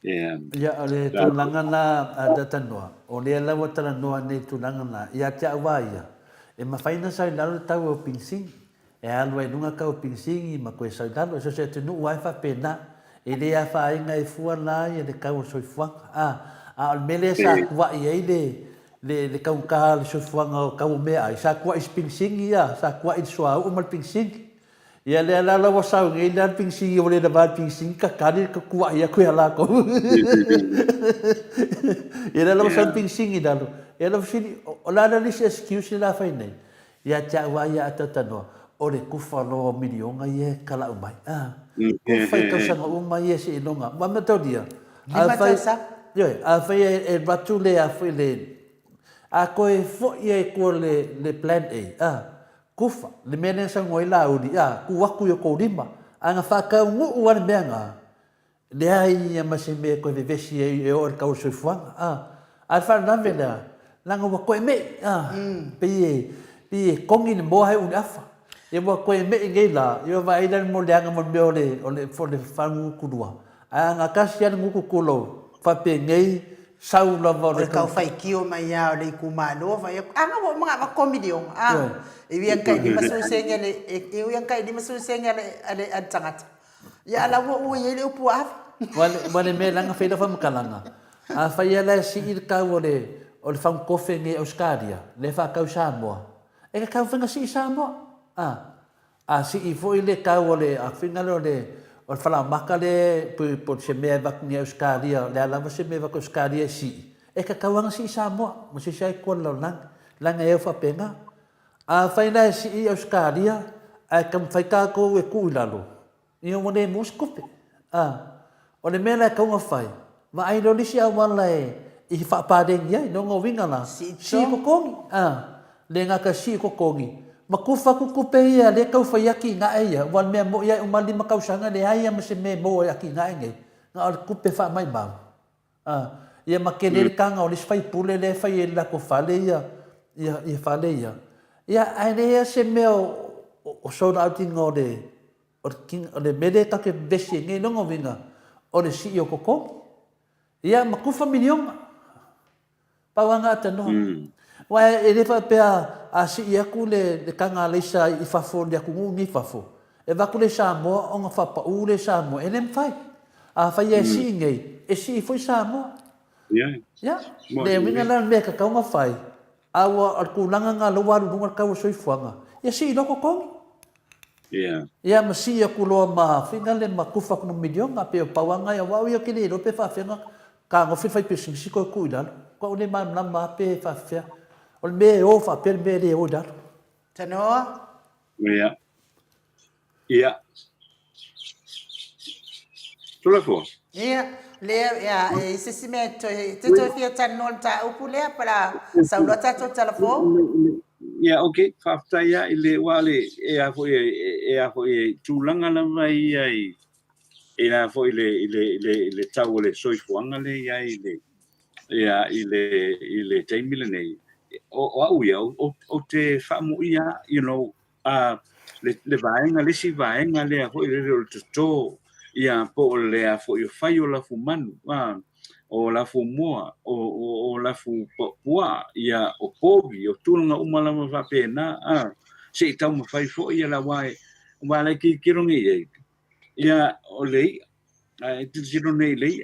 ia ole tulanga na ada tanoa o le la wa tanoa nei tulanga na ia te awaia e ma faina sai lalo tau o pinsing e alu e nunga ka o pinsing ma ko sai lalo so se tunu wa fa pena e le a fa inga e fua na e le ka o so fua a mele sa wa ia le ka ka le so fua nga ka o me ai sa kwa pinsing ia sa kwa i so o mal pinsing ia le la wa sa ngai dan pinsing o le da ba pinsing ka ka ka kwa ia ko ala ko ia la wa sa pinsing i dalo ia la fili o la la lisi excuse la fa nei ia cha wa ia tatano o le kufa lo milionga ia kala mai ko fai ka sa o mai ia si longa ma metodia lima tasa yo a fai e batule a fai le a ko e fo ia ko le plan A kufa le mena sa ngoi la udi ku waku yo ko lima anga fa ka ngu wan menga le ai ma se me ko vesi e o ka o so fwa al fa na vela la ngo ko me pe kongi mo hai un afa e mo ko me ngai la yo va ida mo le anga mo le ole fo le fa ngu ku dua anga ka sia ngu ku kulo fa pe ngai sau la va le ka fai kio mai ya le ku ma lo va anga mo mga ko milion e wian kai di masu sengele e wian kai di masu sengele ale antangat ya la wo ye le pu af wale me langa fe da fa makalanga a fa ya la si ir ka wole o le fa kofe nge Australia le fa ka Samoa e ka fa si Samoa a si i fo ile ka wole a finga le o fa la makale po se me va ni Australia le la se me va ko Australia si e ka wanga si Samoa mo se sai ko lo langa e fa penga a faina si i Australia a kam fai ka ko e ku lalo i o ne Moscow o le mena ka nga fai ma ai no si a wala i fa pa de ia no ngo winga la si ko kongi le nga ka si ko kongi ma ku fa ku pe ia le ka fa yaki nga ia wan me mo ia umali ma ka usanga le ai ma se me mo yaki nga ngai nga ku pe fa mai ba ia ma ke le ka nga o le fai pule le fai la ko fa le ia fa le ia ia ai se meo o so na tinga o le mele ka ke vesi ngai longo vinga o le si o koko ia makufa milion pawanga tano wa ele fa pe a si ia ku le kanga le sa i fa fo le ku ngi fa fo e va ku le Samoa o nga fa pa u le Samoa ele mfai a fa ia si ngai e si foi Samoa ya le winga la me ka nga fai awa al kulanga nga lo walu dunga ka so ifuanga ya si lo ko kongi ya masi ya kulo ma finga le makufa ku milion nga pe pawanga ya wa ya kile lo pe fa finga ka ngo fi fai pe si ko ku ila ko le ma ma pe fa fa o me o fa pe me le o dar tanoa Tula fo. Ia, lea ia e sisi me te toi fia tanol ta upu lea para saula tato telefon. Ya okay, fafta ya ile wale e a fo e tulanga la mai ai e a fo ile tau le soifuanga le ya ile taimile nei o au ya o te famu ia le vaenga le si vaenga le a fo ile le to ia po le a fo i fai o la fumanu o la fumoa o la fu pua ia o povi o tulanga umalama fa pena se tau ma fai fo ia la wai wala ki kirongi ia o lei ai tu sino nei lei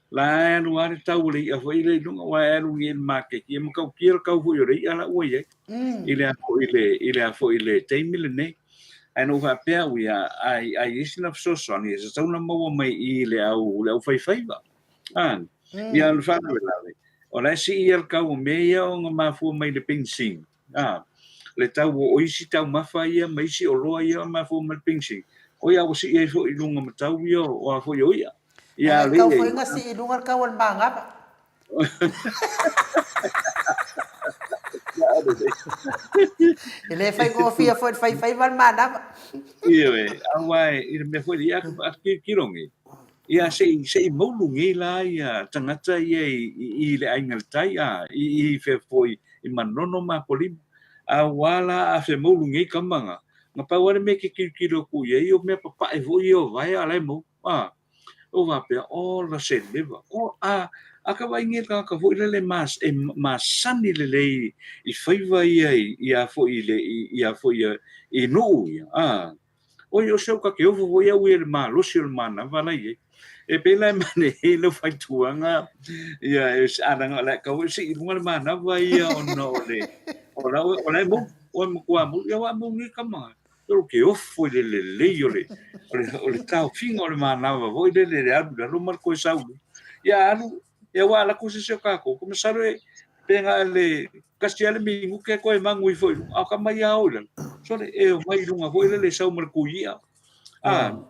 la no ar tau lei a foi le no wa er un en market e mo kau kier kau fu lei ala o ye ile a foi le taimile nei no va pe ai isina so soni is so na mo mai ile au fai fai ba ia le fa na la o la si ir kau me ia o ma fu mai le pinsing le tau o isi tau mafa ia mai si o loa ia ma fu mai pinsing o ia o si e fo i lunga ma tau ia o a fo ia ia le Kau foi ngasi ilungar kawan bangap. Ele fai go fia fai van mana. Ia awai i me foi ia ki kirongi ia sei moulungi la ia tangata ia i le aingal tai i fe foi i manono ma polim awala a fe moulungi kamanga nga pa wale me ki kiro ku ia i o me papa e vo i o vai ala mo o va pe o la se leva o ka vai ngi ka vo le mas e masani le i faiva ia fo i le ia fo i no o yo seu ka ke o vo ia wi le malo si le mana vala i e pe la mane e lo fai tuanga ia e ana la ka o si lunga mana va ia o no le o la mo o mo kwa mo ia wa mo ngi kama pero que o foi le o le tau finga o le manava voi le alu la roma ko sau ya alu ya wa la ko se ka ko como sabe penga le castiale mingu ke ko e mangu foi a ka mai a ola so le e mai lunga voi le sau mar ku ia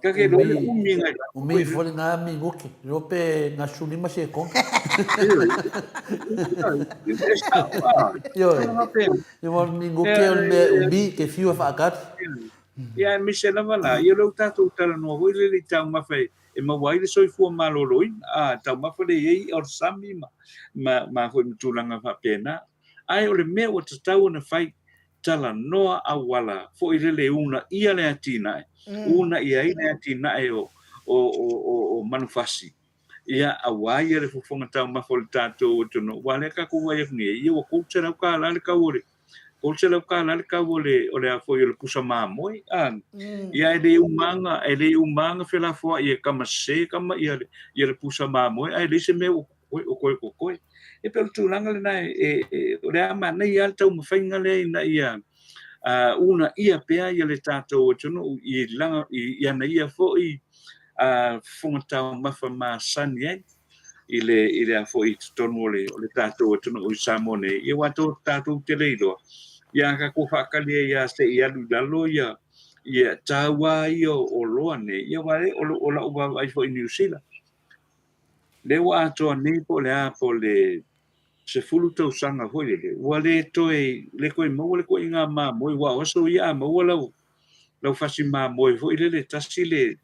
ka ke do minga o mi foi na mingu que eu pe na chulima se con eu mingu que o bi que fio fa gat ia misela wala ia lo tatou tala no voi le tau mafai e mawai le soifua maloloi tau mafa le iei o sami ma foi mtulanga fa pena ai o le mea o tatau na fai tala noa awala fo i le una ia le atina una ia i le atina o manufasi ia awai le fofonga tau mafa le tatou tono wale ka ko vai ngi ia o kultera ka la le ka ore o se la ka la ka o le a foi le pusa mamoi ia ele umanga fe la foi ia kama se kama ia le pusa mamoi ai le se me o ko e pe tu langa le nai o le ama nei ia tau mafainga le na ia una ia pe ia le tato o tunu i langa ia na ia foi fonga tau mafa ma san ia ile a foi tonu o le tato o tunu o Samoa ia wato tato te leilo ia ka ko fakali ia se ia lalo ia tawa ia o loane ia wale o la uba ai fo New Zealand le wa to ni po le se fulu to sanga foi le wale to le ko mo le ko inga ma mo wa so ia mo la fasi ma mo foi le tasile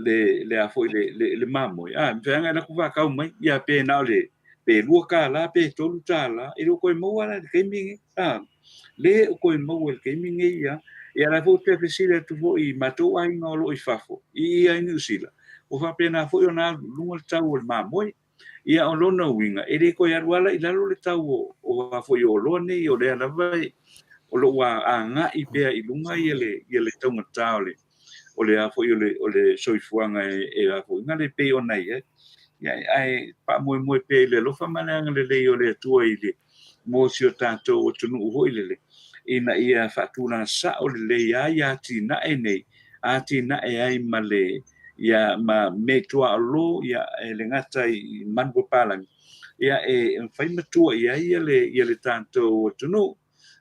le a foi le ma mo venga na ku va ka mai ia pe na le pe luka la pe tolu tala e ko mo wala ke mi le ko mo el ke mingi ia la fo te fesile tu vo i mato ai ngolo i fafo i ai New Zealand o fa pena fo ona lunga tau o mamoi ia o lona winga e le ko ia wala i lalo le tau o fa fo yo lone o le ala vai o lo wa anga i pe i lunga i le tau ngata o le a fo o le soifuanga e a fo ngale pe ona ia ai pa mo pe le lo fa mananga le o le tua i le mo si o tato o tunu ho ile ina ia fatuna sa o le ia tina nei tina ai male ia ma metua lo ia le ngata i mango palang ia fai matua ia le tato o tunu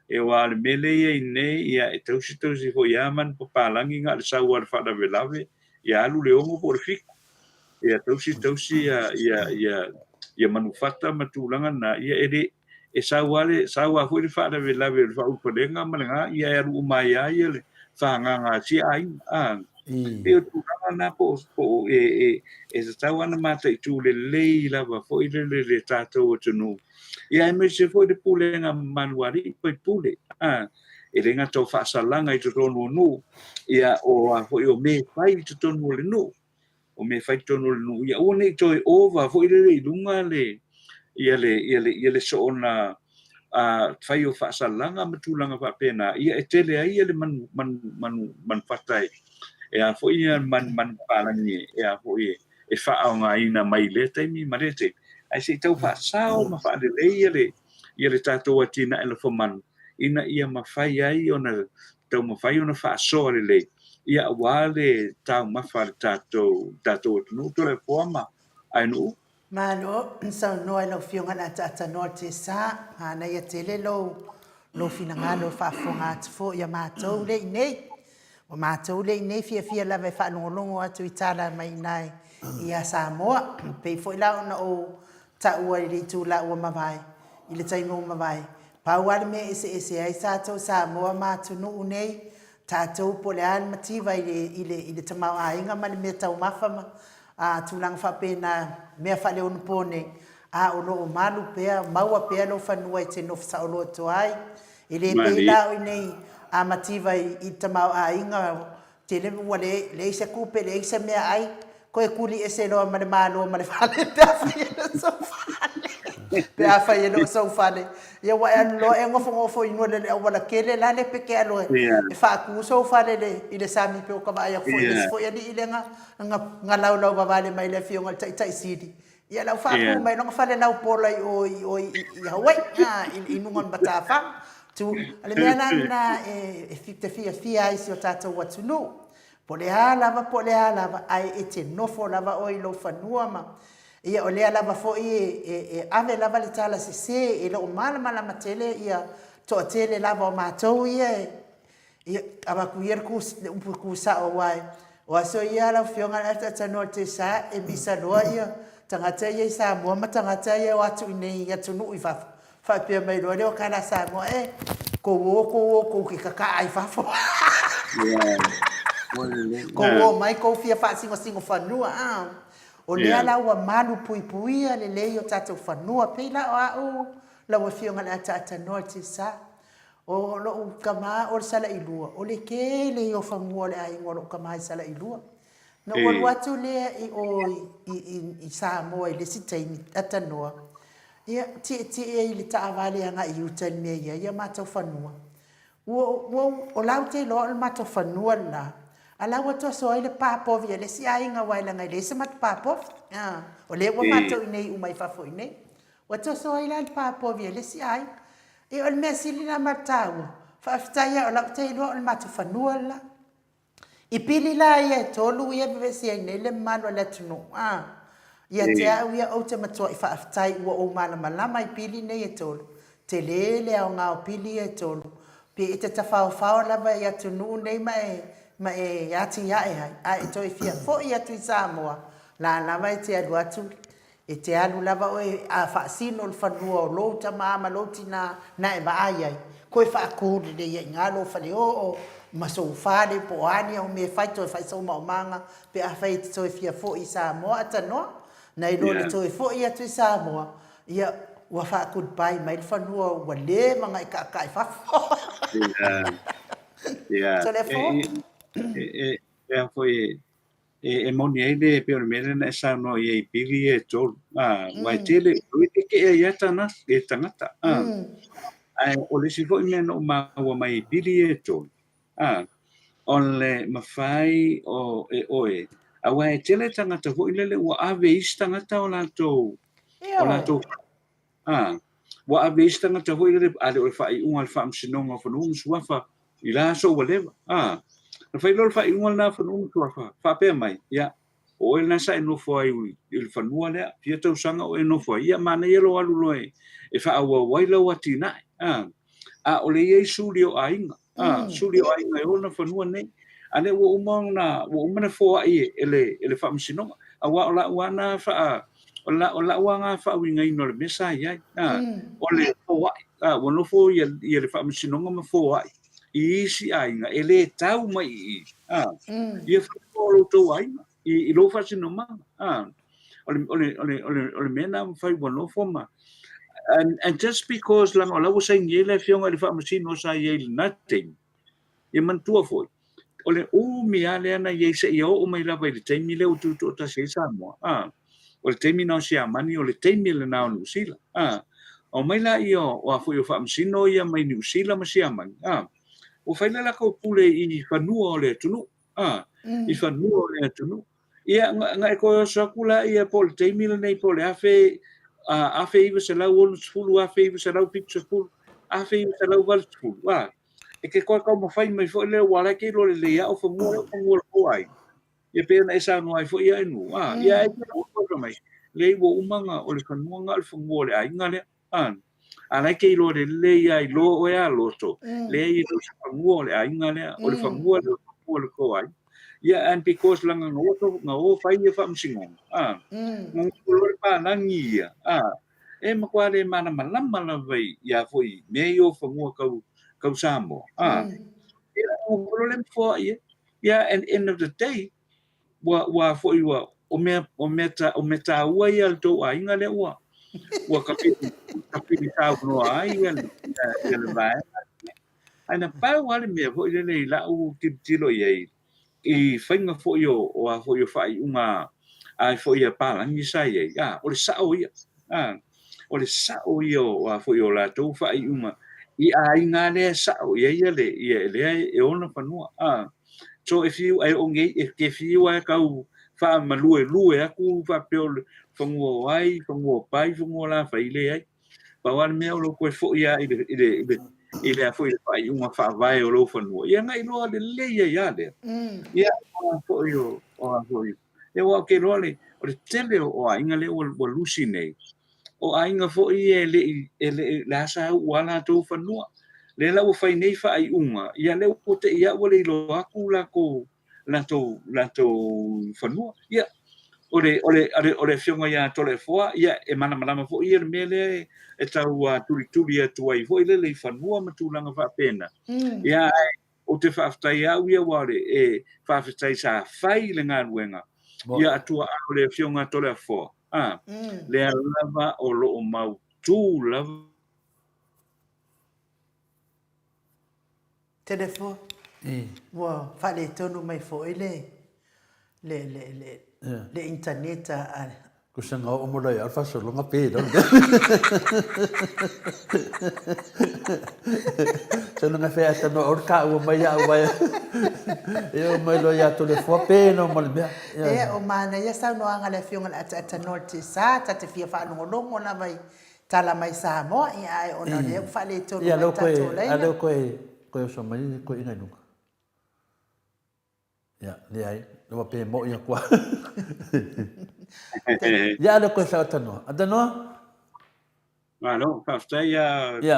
e wa le mele ia nei ia tausi fo ia man palang inga le sa wa fa da velave ia alu le ongo po le fiku ia tausi ia manufata matulanga na ia ere e sawa foi le fa le fa upolenga malanga ia alu mai ia le fa nga si ai e tu na po e sawa na mata tu le lava foi le tato tunu ia me se foi de pulenga manuari foi pule e lenga to fa salanga i to no ia o foi o me fai to no le no o me fai to no no ia o ne to over foi le lunga le ia le so ona fai o fa salanga matulanga fa pena ia e tele ai le man fatai e a foi man palani e a foi e fa nga ina mai le te mi marete ai se tau fa sao ma fa le ia le tato atina ele fo man ina ia ma fai ai ona tau ma fai ona fa so le ia wale tau ma fa tato no to le forma ai no Malo, sa no ai lo fionga na tata no te sa, ana ia tele lo finanga lo fa fonga fo ia matou le nei. O matou le nei fia la vai fa longo atu itala mai nai. Ia Samoa, pe fo la ona o ta ua le tu la ua mavai. Ile tai no mavai. Pa ua me ese ai sato Samoa matu no nei. Tatou po le an mativa ile tamau ainga mali me tau mafama. Tulang fa pena me fa le on pone o lo malu pea maua pea lo fanua te no sa o lo to ai ile pe la o nei mativa i tamau inga te le wale le se kupe le se me ai ko e kuli ese lo ma le malo ma le fa le so pe a fa ye lo so fa le ye wa an lo e ngofo ino le wala kele la le pe ke alo e fa ku so fa le ile sami pe o ka ba ya fo ya di ile nga lau vale mai le fionga tai sidi ia lau fa ku mai no fa le lau pola o Hawaii inungon batafa tu ale mena na fia ai si o tata watu no pole lava ai ete no fo lava o lo fanua ma ia o le lava fo ave lava le tala se e lo mala matele ia to tele lava o matou ia aba ku yer ku sa o wai o so ia la fionga ata no te sa e bisa loa ia tangata ia sa mo matangata ia watu nei ia tunu i fa pe mai lo le kana sa mo ko ki kaka ai fa fo ko mai ko fia fa singo fanua o le ala wa malu pui le le o tatu fanua pe la o la wa fionga ata no te sa o lo kama o sala ilua o le ke le o famua le ai ngolo kama sala ilua no o watu le i Samoa le sitai atanoa ia ti le taavale anga i utane ia mata fanua o laute lo mata fanua la ala wato so ile papo via le si ai nga waila ngai le semat papo o le wa mata nei umai fa foi nei wato so ile papo via le si ai e o mesi lina matau fa aftaia o laute lo mata fanua la i pili la ia tolu ia bevesi ai nei le malo le tunu ia te au ia o te matua i fa aftai ua o malama i pili nei e tolu te lele au ngā o pili e tolu pe e te tawhao lava ia tunu nei ma e ati ia e hai a e toi fia fo ia tui Samoa la lava e te alu atu e te alu lava o a whaasino le whanua o louta maama loutina na e maai ai koe whaakuri le ia ngā lo whale o masou fale po ani o me fai toi fai sau maumanga pe a fai te toi fia fo i Samoa atanoa na i lo le toi fo ia tui Samoa ia ua whaakud pai mai le whanua ua le mga i kakai whafo so le fo foi e moni ai le pe mele na sa no e pili e tol vai tele ke e yatana e tangata ai o le si foi me no ma wa mai pili e tol on le mafai o e oe a wai tele tangata foi le wa ave istangata o lato wa ave istangata foi le ale o fai un alfa msinonga fo no suafa ila so whatever na fai lor fai ngol na fanu to fa pe mai ya o el na sai no foi il fanu le pia to sanga o no foi ya mana yelo alu loe e fa wa wailo watina o le ye studio ainga studio ainga o na fanu ne ane wo umang na wo umana fo ai ele fa msino awa ola wana fa ola wanga fa winga ino le mesa ya ole fo ai wono fo ye le fa msino ma fo ai isi ai nga ele tau mai ye fa lo to ai I lo fa sino ma ole mena fa wono fo ma and just because lang ola wo sai ngele fionga le fa msino sa ye nothing ye man tua fo ole mi ale ana ye se yo o mai lava le taimi le o tu ta se Samoa o le taimi na se amani o le taimi le na New Zealand o mai la io o fu yo fa msino ia mai New Zealand ma se amani o fai la ko pule I fanua o le tunu I fanua o le tunu ia nga ko so kula ia po le taimi le nei po le afe iwa se lau o fulu afe iwa se lau picture full afe iwa se lau val full e ke koe kau mawhai mai fo le wala ke lo le ia o whamua ko ai. Ia pēna e sa no ai fo ia inu. Ia e kera o koe mai. Le iwa umanga o le whanua ngā le whamua le ai ngā le. Ana ke lo le ia I lo o ea loto. Le I lo se whamua le ai ngā le. O le whamua le ko ai. Ia and because langa ngā o whai ia whamsingon. Ngā lo le pānangi ia. E makua le mana malama la vai ia fo I me o whamua kau Samoa. Yeah, and end of the day, wa for you o me ta ua ia to ai nga le ua. Wa kapi ta no ai ia le vai. Ana pa wale me fo le la u tilo ye. I fainga fo yo o fo yo fai uma ai fo ia pa langi sai ye. O le sa o ia. O le sa o yo o fo yo la to fai uma I ai ngā lea sao ia le e ona whanua. So if you ai onge if you ai kau wha malue aku wha peo whangua ai, whangua pai, whangua la whai le ai. Pawan mea o lo koe fo ia I le a fo I whai unga wha vai o lo whanua. Ia ngai loa le leia ia le. Ia fo yo o fo yo. Ia wa ke loa le o le tele o a inga le o lusi nei. O ainga fo I le sa wala to fanua le la o fai nei fa ai unga ia le o te ia o le lo aku la to fanua ia ole fionga ia tole foa ia e mana fo ia me le e tau turi atu ai fo le fanua ma tulanga fa pena ia o te whaafitai au ia wale e whaafitai sa whai le ngā ruenga ia atua o le fionga tole foa le lava o lo o mau tu lava telefo wa fale tonu mai fo le internet ko sanga o mo lai alfa so longa pe do so longa fe ata no orka o mai ya vai eu mai lo ya telefo pe no mo le o mana ya sa no anga le fionga ata norte sa ta te fia fa no longo na vai tala mai Samoa ia ai ona le fale tonu ia lo ko so mai ko ina no ya le ai no pe mo ia kwa ya lo ko sa tano adano no whaafitai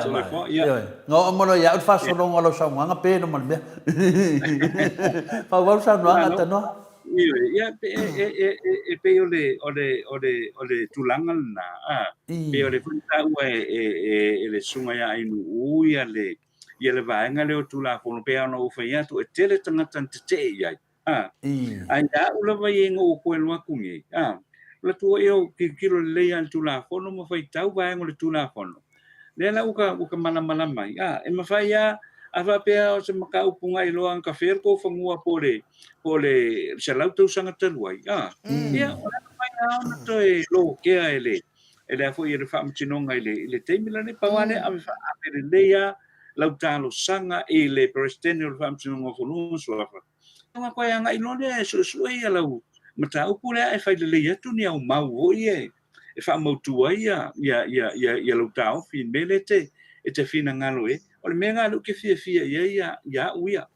telefo ia no mo lo ya fa so longa lo sa nga pe no mo le pa wa sa no anga tano ia pe ole tulanga na pe ole funta ua le sunga ia inu ia le vaenga le o tula fono pe ana o faia tu e tele tangata te ia ai da ula vai ngo ko elwa kungi la tu eu kilo le ia tula fono mo fai tau vaenga le tula fono le la uka mana mai e ma faia ava pe o se maka upunga I loa ka fer ko fangua pole se lauto sanga taluai ia ona mai na to e lo ke ele foi ele fa mtinonga ele temila ne pawane ave fa le ia lautalo sanga le presidente o fa mtinonga fonu so fa nga ko nga inone so ia lau mata upule e fa le ia tu ni au mau ie e fa mau tu ia lautao fin belete e te fina ngalo o le mea ngā luke fia ia uia.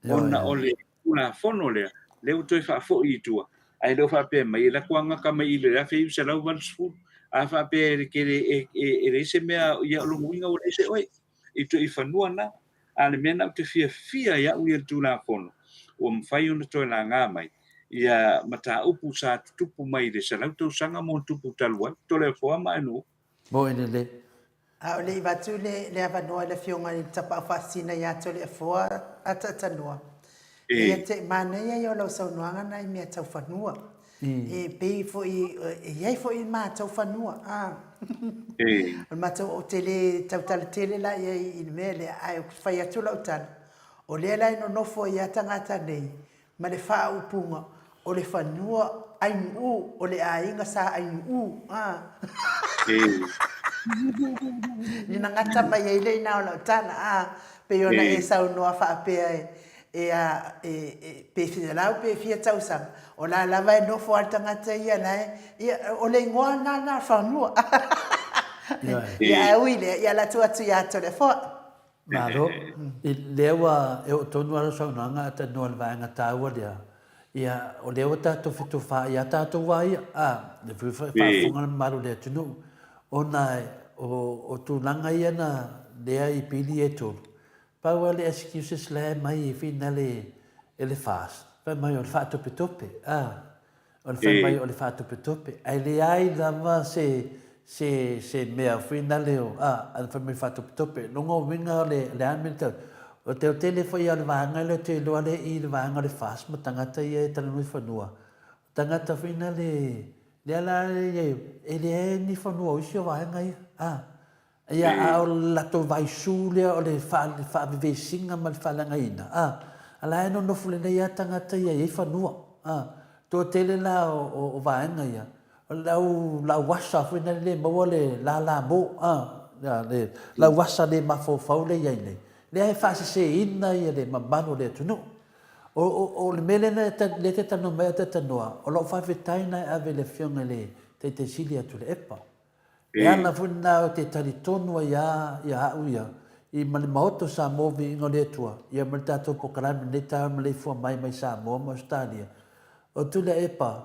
Ona o le una fono le utoi whaafo I tua. Ai leo whaape mai, la kuanga ka mai le rafe I salau wansfu. A whaape ke e reise mea ia longu inga o reise oi. I to I whanua na. A le mea nau te fia ia uia tūna fono. ua mawhai ona toi la ngā mai. Ia mata upu sa tupu mai le salau tau sanga mo tupu talua. Tole fua mai no. Mo ene le. A o le i watu le awanoa le fionga ni tapa whasina i ato le fua ata tanua. Ia te mana ia i o lau saunuanga na i mea tau whanua. E pei fo iai fo i mā tau whanua. O mātou o tele tau tala tele la i mea le ai o whai atu lau tana. O lea lai no nofo i atangata nei. Ma le wha upunga o le whanua ainu o le ainga sa ainu Ni na ngata mai e le na o tana pe ona e sau noa wha apea pe fia lau pe fia tau sang o la lava e nofo atangata ia lai o le ngoa na whanua ia uile ia la tua tu ia to le fo Maro, lewa e o tonu ala sau nanga ata noa le vaenga tāua lea. Ia o lewa tātou fitu wha, ia tātou wai, le whaafunga maru lea tunu. Ona o tūlanga ia na lea i pili e tonu. Paua le excuses lea mai i whina le fast. Pai mai o le whaatope tope. O le whai mai o le whaatope tope. Ai le ai lama se mea whina leo, al whai mai whaatope tope. Longo winga le anmenta. O te o tele whai al vanga le te loa le i le vanga le fast. Ma tangata ia e talanui whanua. Tangata whina le ala e le ni whanua usi o vanga ia. Ia a o lato vai su lea o le whaavive singa ma le whalanga ina. Ala e no nofu le nei a tangata ia e whanua. Tō tele la o vanga ia. Lau wasa whina le maua le la mo. Lau wasa le mafofau le iai nei. Le ai whaase se ina ia le mamano le tunu. O le mele na le te tanu mea te tanua. O lo whawhetai na ave le fionga le te sili atu le epa. E ana whina o te tari tonua ia au ia. I mali maoto Samoa vi ingo le tua. Ia mali tātou pokarami ne tā Maleifua mai Samoa ma Australia. O tu le epa.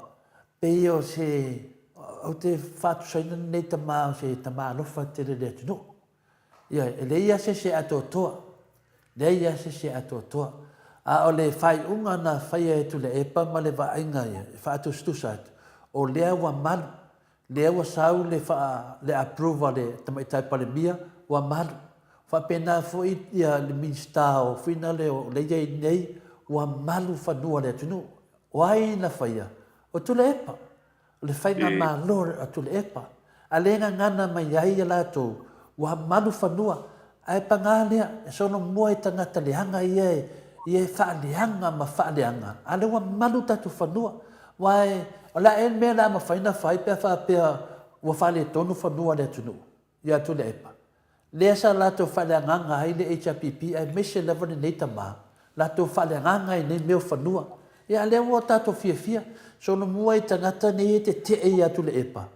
Pe o se o te whātu saina nei tamā o se tamā alofa te le tunu. Ia e le ia se ato toa. Le ia se ato toa. A o le whai unga na whai e tu le epa ma le vainga ia. Whātu stusat. O lea wa malu. Lea wa sau le approva le tamaitai palemia wa malu. Whapena fo ia le minsta o whina le o le iei nei wa malu whanua le tunu. Wai na whaia. O tu le epa. O le whainga malo a tu le epa. A lenga ngana mai ai a lato wa malu whanua. Ai pangalea e sono mua i tangata leanga ia e whaaleanga ma whaaleanga. A le wa malu tatu whanua. Wai o la e mea la ma whaina whai pia whapea wa whaale tonu whanua le tunu. Ia tu le epa. Lea sa lato whaaleanganga ai le HRPP ai mese lewa ni neita maa. Lato whaaleanganga ai nei meo whanua. Ia lea wa tato fia. Sono mua i tangata ni e te ia tu le epa.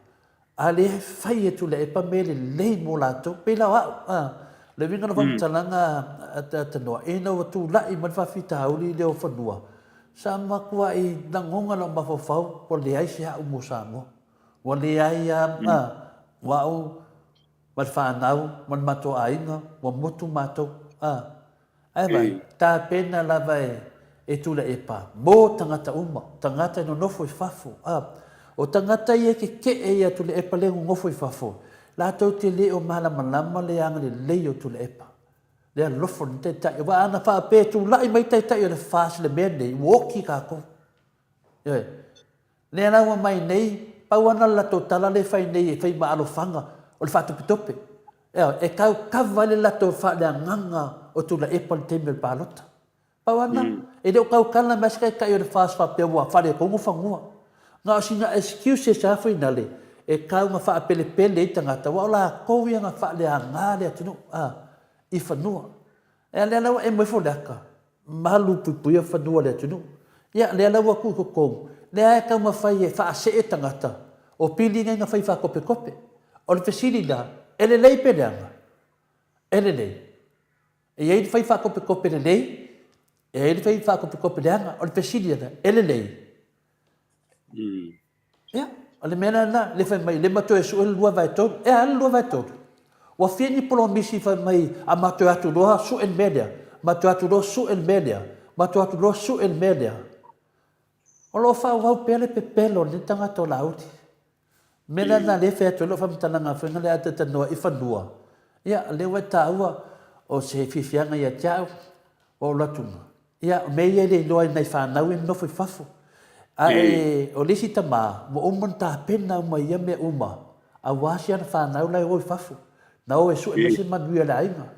A le whai e tu le epa me le lei mo lato. Pela wau. Le vinga na whamtalanga at noa. E na watu lai man whawhita hauri leo whanua. Sa makua i nangonga na mawhawhau. Wa le ai se hau mo Samoa. Wa le ai wau. Man whanau. Man mato ainga. Wa motu mato. Ai vai. Tā pena lava e tu le epa. Mō tangata uma. Tangata no nofo i whafo. O tangata ia ke e ia tu le epa le ngofo i whafo. La tau te le o malama le anga le leo tu le epa. Le lofo ni te tai. Wa ana wha pe tu lai mai tai o le whaas le mea nei. Woki kako. Le ana wa mai nei. Pau ana la tau tala le whai nei e whai maalo whanga. O le whatope. E kau kawa le la tau wha le anganga o tu le epa le teme le palota. Pau ana. E leo kau kala maskai kai o le whaas wha pia ua. Whare kongu whangua. Ngā o singa excuse sa whaina le. E kau ngā wha pele i tangata. Wa ola kou ia ngā wha le anga le atunu. I whanua. E lea lawa e mwefo leaka. Malu pupuia whanua le atunu. Ia lea lawa ku kou. Lea e kau ngā whai e wha se e tangata. O pili ngai ngā whai wha kope. O le whesiri la. E le lei pele anga. E le lei. E ei whai wha kope le lei. E ei whai wha kope le anga. O le whesiri la. E le lei. Ia. O le mena na, le whai mai, le mato e su e lua vai tonu. E ala lua vai tonu. Wa whini polo misi whai mai a mato atu loa su en melia. Mato atu loa su en melia. ma tu atu roa su el media. O lo fa wau pele pe pelo ni tanga to lauti. Mena na le fe to lo fa mtana nga fe ngale ata tanoa I fanua. Ia le wa ta ua o se fifianga ia tau o latunga. Ia me ia le loa nei fa na wi no foi fafo. Ai o lisi tama mo umon ta pena uma ia me uma. A wasi ana fa na ula o fafo. Na o e su e mese manuia la inga.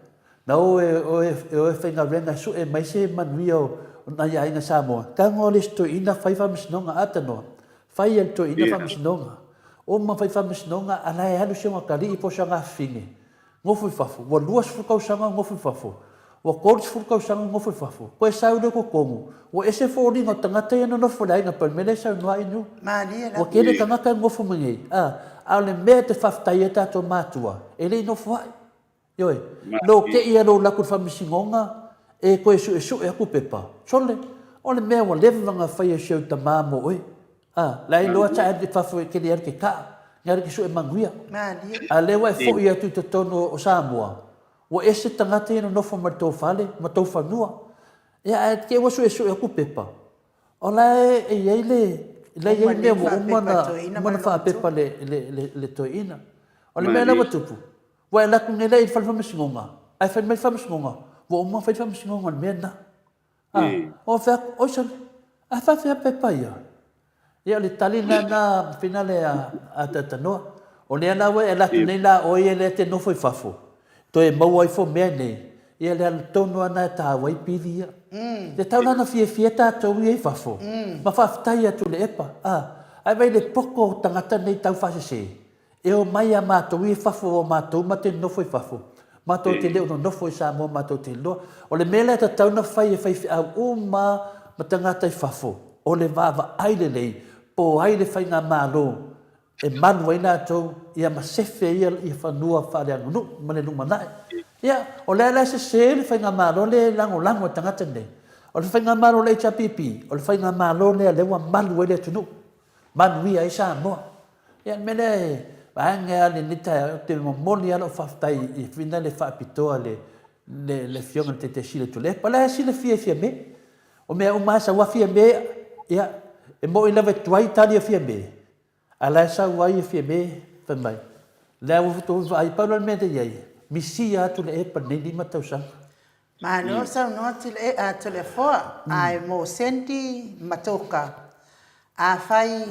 Na o e whenga renga su e mai se manuia o na ia inga Samoa. Ka ngole sto ina fai whamisnonga atanoa. Fai el to ina whamisnonga. O ma fai whamisnonga ala e halu sionga kari I posa ngā whinge. Ngofu fafo. Wa luas fukau sanga ngofu fafo. Wa kōrits fukau sanga ngofu fafo. Ko e saure ko kongu. Wa ese fōringa tangata ia no fulai na par mele sau noa inu. Wa kene kangaka ngofu mangei. A le mea te whaftai e tātou mātua. E rei no fuai. Ioi. Lo ke ia lo laku whamisingonga. E koe su e aku pepa. Sole. O le mea wa levanga whai e siau ta māmo oi. Lai loa ta adi whafu e kere arke ka. Ngare ki su e manguia. A lewa e fo ia tu te tono o Samoa. Wa ese tangata ina nofo matou fale, matou fanua. Ia e ke wa su e aku pepa. O lai e iei le iei le mo umana wha pepa le toina. O le mea lawa tupu. Wa e laku ngelei I whalwhamisingonga. Ai whai mai whamisingonga. Wa umma whai whamisingonga le mea na. O whea oisane. A whawhea pepa ia. Ia le tali na finale a tatanoa. O lea lawa e laku nei la o ie le te nofo I fafo. To e mau ai fo mea nei. Ia le ala tono ana e tā wai piri ia. Te taulana fie tātou I e fafo. Ma whaftai atu le epa. Ai vai le poko tangata nei tau whasese. E o mai a mātou I e fafo o mātou ma te nofo I fafo. Mātou te leo no nofo I Samoa mātou te loa. O le mele ta tauna whai e whai au ma tangata I fafo. O le vava aile lei. Po aile whai ngā mālo. E manu ai nātou ia masefe ia whanua whare anu ma le numanae. Ia, o le ala se le whai ngā mālo le lango tangata nei. O le whai ngā mālo le chapipi. O le whai ngā mālo le lewa manu ai le tunu. Manu ia I Samoa. Ia, mele vaanga le nita te momoli ala o whaftai I whina le whaapitoa le fionga te sile tu le. Pala e sile fia me. O mea umasa wa fia me. Ia, e mo ila vetuai tali a fia me. Ala sa wai fie me mai. La u to ai pa no me te ai. Misi atu le pa nei lima tau sa. Ma no sa no til e a telefon ai mo senti matoka. A fai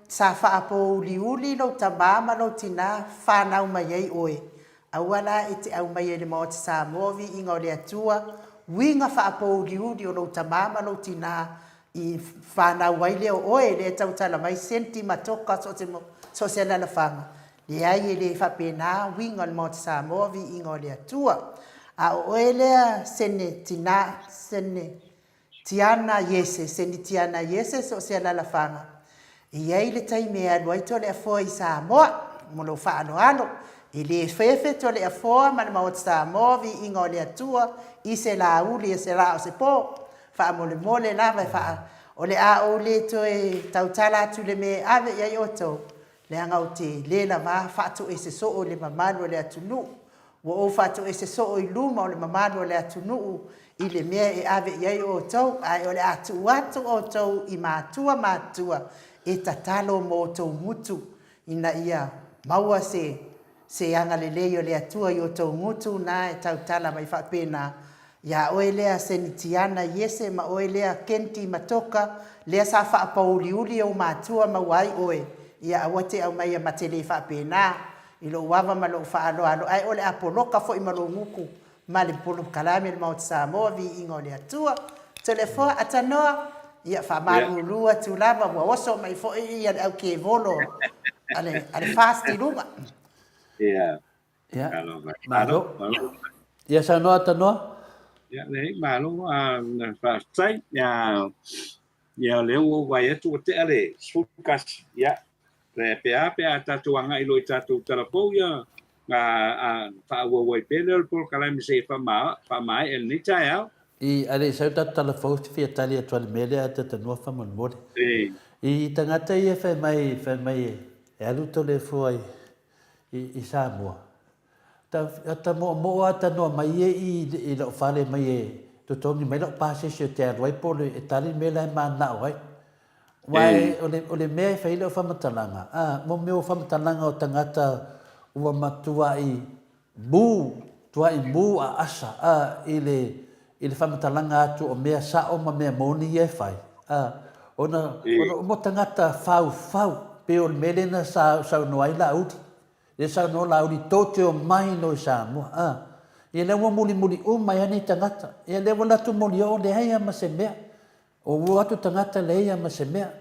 sa fa apo liuli lo tabama lo tina fa na mai ai oi. A wala ite au mai le mo sa movi inga le atua. Winga fa apo liuli lo tabama lo tina I whana waile o oe le tautala mai senti matoka so se la whanga. Le ai le whapena winga le mauti Samoa vi ingo le atua. A oe lea sene tiana yese so se la whanga. I ai le taime a luaito le afoa I Samoa, molo whaano ano. I le fefe to le afoa ma le mauti Samoa vi ingo le atua, I se la uli e se la o se po. Fa mole lava fa o le a o le to e tautala tu le me ave ia oto le anga o te le lava fa tu ese so o le mamalo le atunu wo o fa tu ese so o I luma o le mamalo le atunu I le me e ave ia oto ai o le atu oto I matua e tatalo mo to mutu ina ia maua se anga le o le atua I to mutu na e tautala mai fa pena. Ya oelea senitiana yese ma oelea kenti matoka lea sa fa pauliuli o matua mawai oe ya awate au mai matele fa pena ilo wava malo fa alo ai ole apoloka fo imalo nguku mali polo kalame le maut Samoa vi ingo le atua telefo atanoa ya fa malu lua tu lava wa oso mai fo ia au ke volo ale fast luma ya malo ya sa no atanoa ya le malo fa sai ya le o vai tu te ale sukas ya le pe tatuanga I lo tatu terapo ya fa wo penel por kala mi se fa mai el ni ya I ale sa telefon fi Italia tu al mele ata no fa mon mod I tangata ia fa mai e alu telefon I Samoa ta mo ata no mai I lo fale mai tongi mai lo pase se te roi pole e tali me lai mana oi wai ole me fai lo famatalanga mo me o famatalanga o tangata ua matua i bu a asa ile famatalanga atu o mea sa o ma mea moni e fai ona mo tangata fau pe o mele na sa no ai la uti le sa no la uti tote o mai no sa mo ia le muli mai ani tangata ia le wala tu moli o le ai ma se mea o watu tangata le ia ma se mea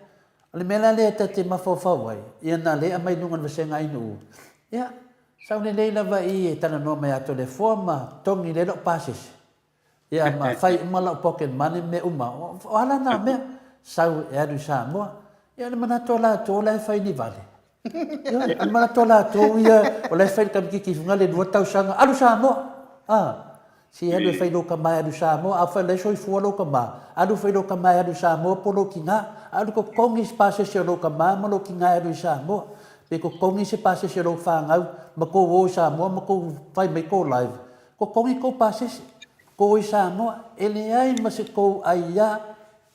ale mela le te mafofau ai ia na le mai nunga se ngai nu ia sa ne le la vai tana no mai ato le forma tongi le lo pasis ia ma fai mala pocket money me uma o ala na me sau e adu sa mo ia le mana tola to la fai ni vale ia mana tola to ia o le fai kam ki ngale 2000 adu sa mo si adu fai lo kama adu sa mo a fai le soi fu lo kama adu fai lo kama adu sa mo polo kinga adu ko kongi space se lo kama mo lo kinga adu sa mo pe ko kongi se passe se lo fa ngau ma ko wo sa mo ma ko fai me ko live ko kongi ko passe ko sa mo ele ai ma se ko ai ya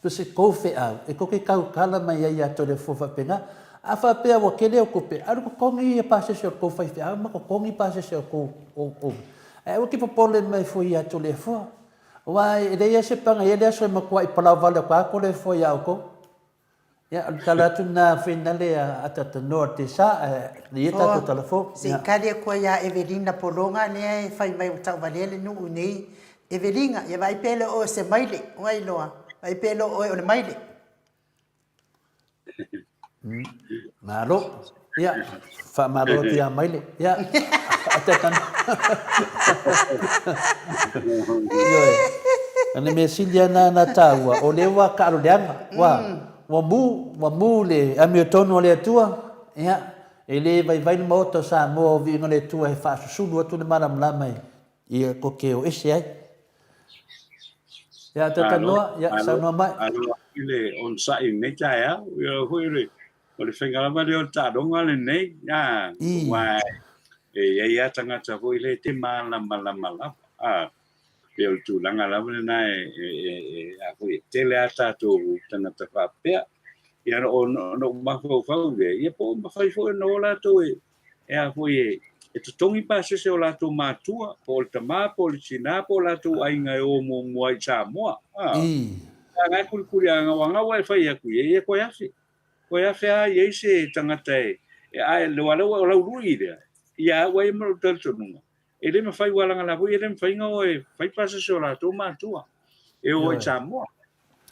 to se ko fe au e ko ke kau kala mai ya to le fofa pena a fa pe wa ke le ko pe adu ko kongi e passe se ko fai fe au ma ko kongi passe se ko o e o ki po pole mai foi ya to le fo wai ele ya se panga ele so ma ko ai pala vale ko le fo ya ko ya kala tu na finale atata norte sa ni ta to telefon se kale ko ya Evelina Polonga ne fai mai o tau valele nu nei Evelina ya vai pele o se maile wai loa vai pele o le maile malo ya fa malo dia maile ya atata yo ane me siliana na tawa o le wa ka lo leanga wa mu le ami tono le tua ia ele vai no moto sa mo vi no le tua e fa su tu le malam la mai ia ko ke o ese ai ya tata no ya sa no mai ile on sa in ne cha ya hui ri o le fenga ma le ta donga le nei ya wa ya tanga cha hui le te mala eu tu langa la na a hui te le ata tu tana ta fa pe ia no ma fo ia po ma fai fo no la tu e a hui e tu tongi pa se o la tu matua po le tama po le sina po la tu ai ngai o mo ai cha mo nga kuri anga wanga wa fai ya ku e ko ya fe a ye se tanga te e ai lo ala o la uri de ia wa mo tel tonu ele me fai wala la hui ele me fai ngo e fai pa se o la tu matua e o cha mo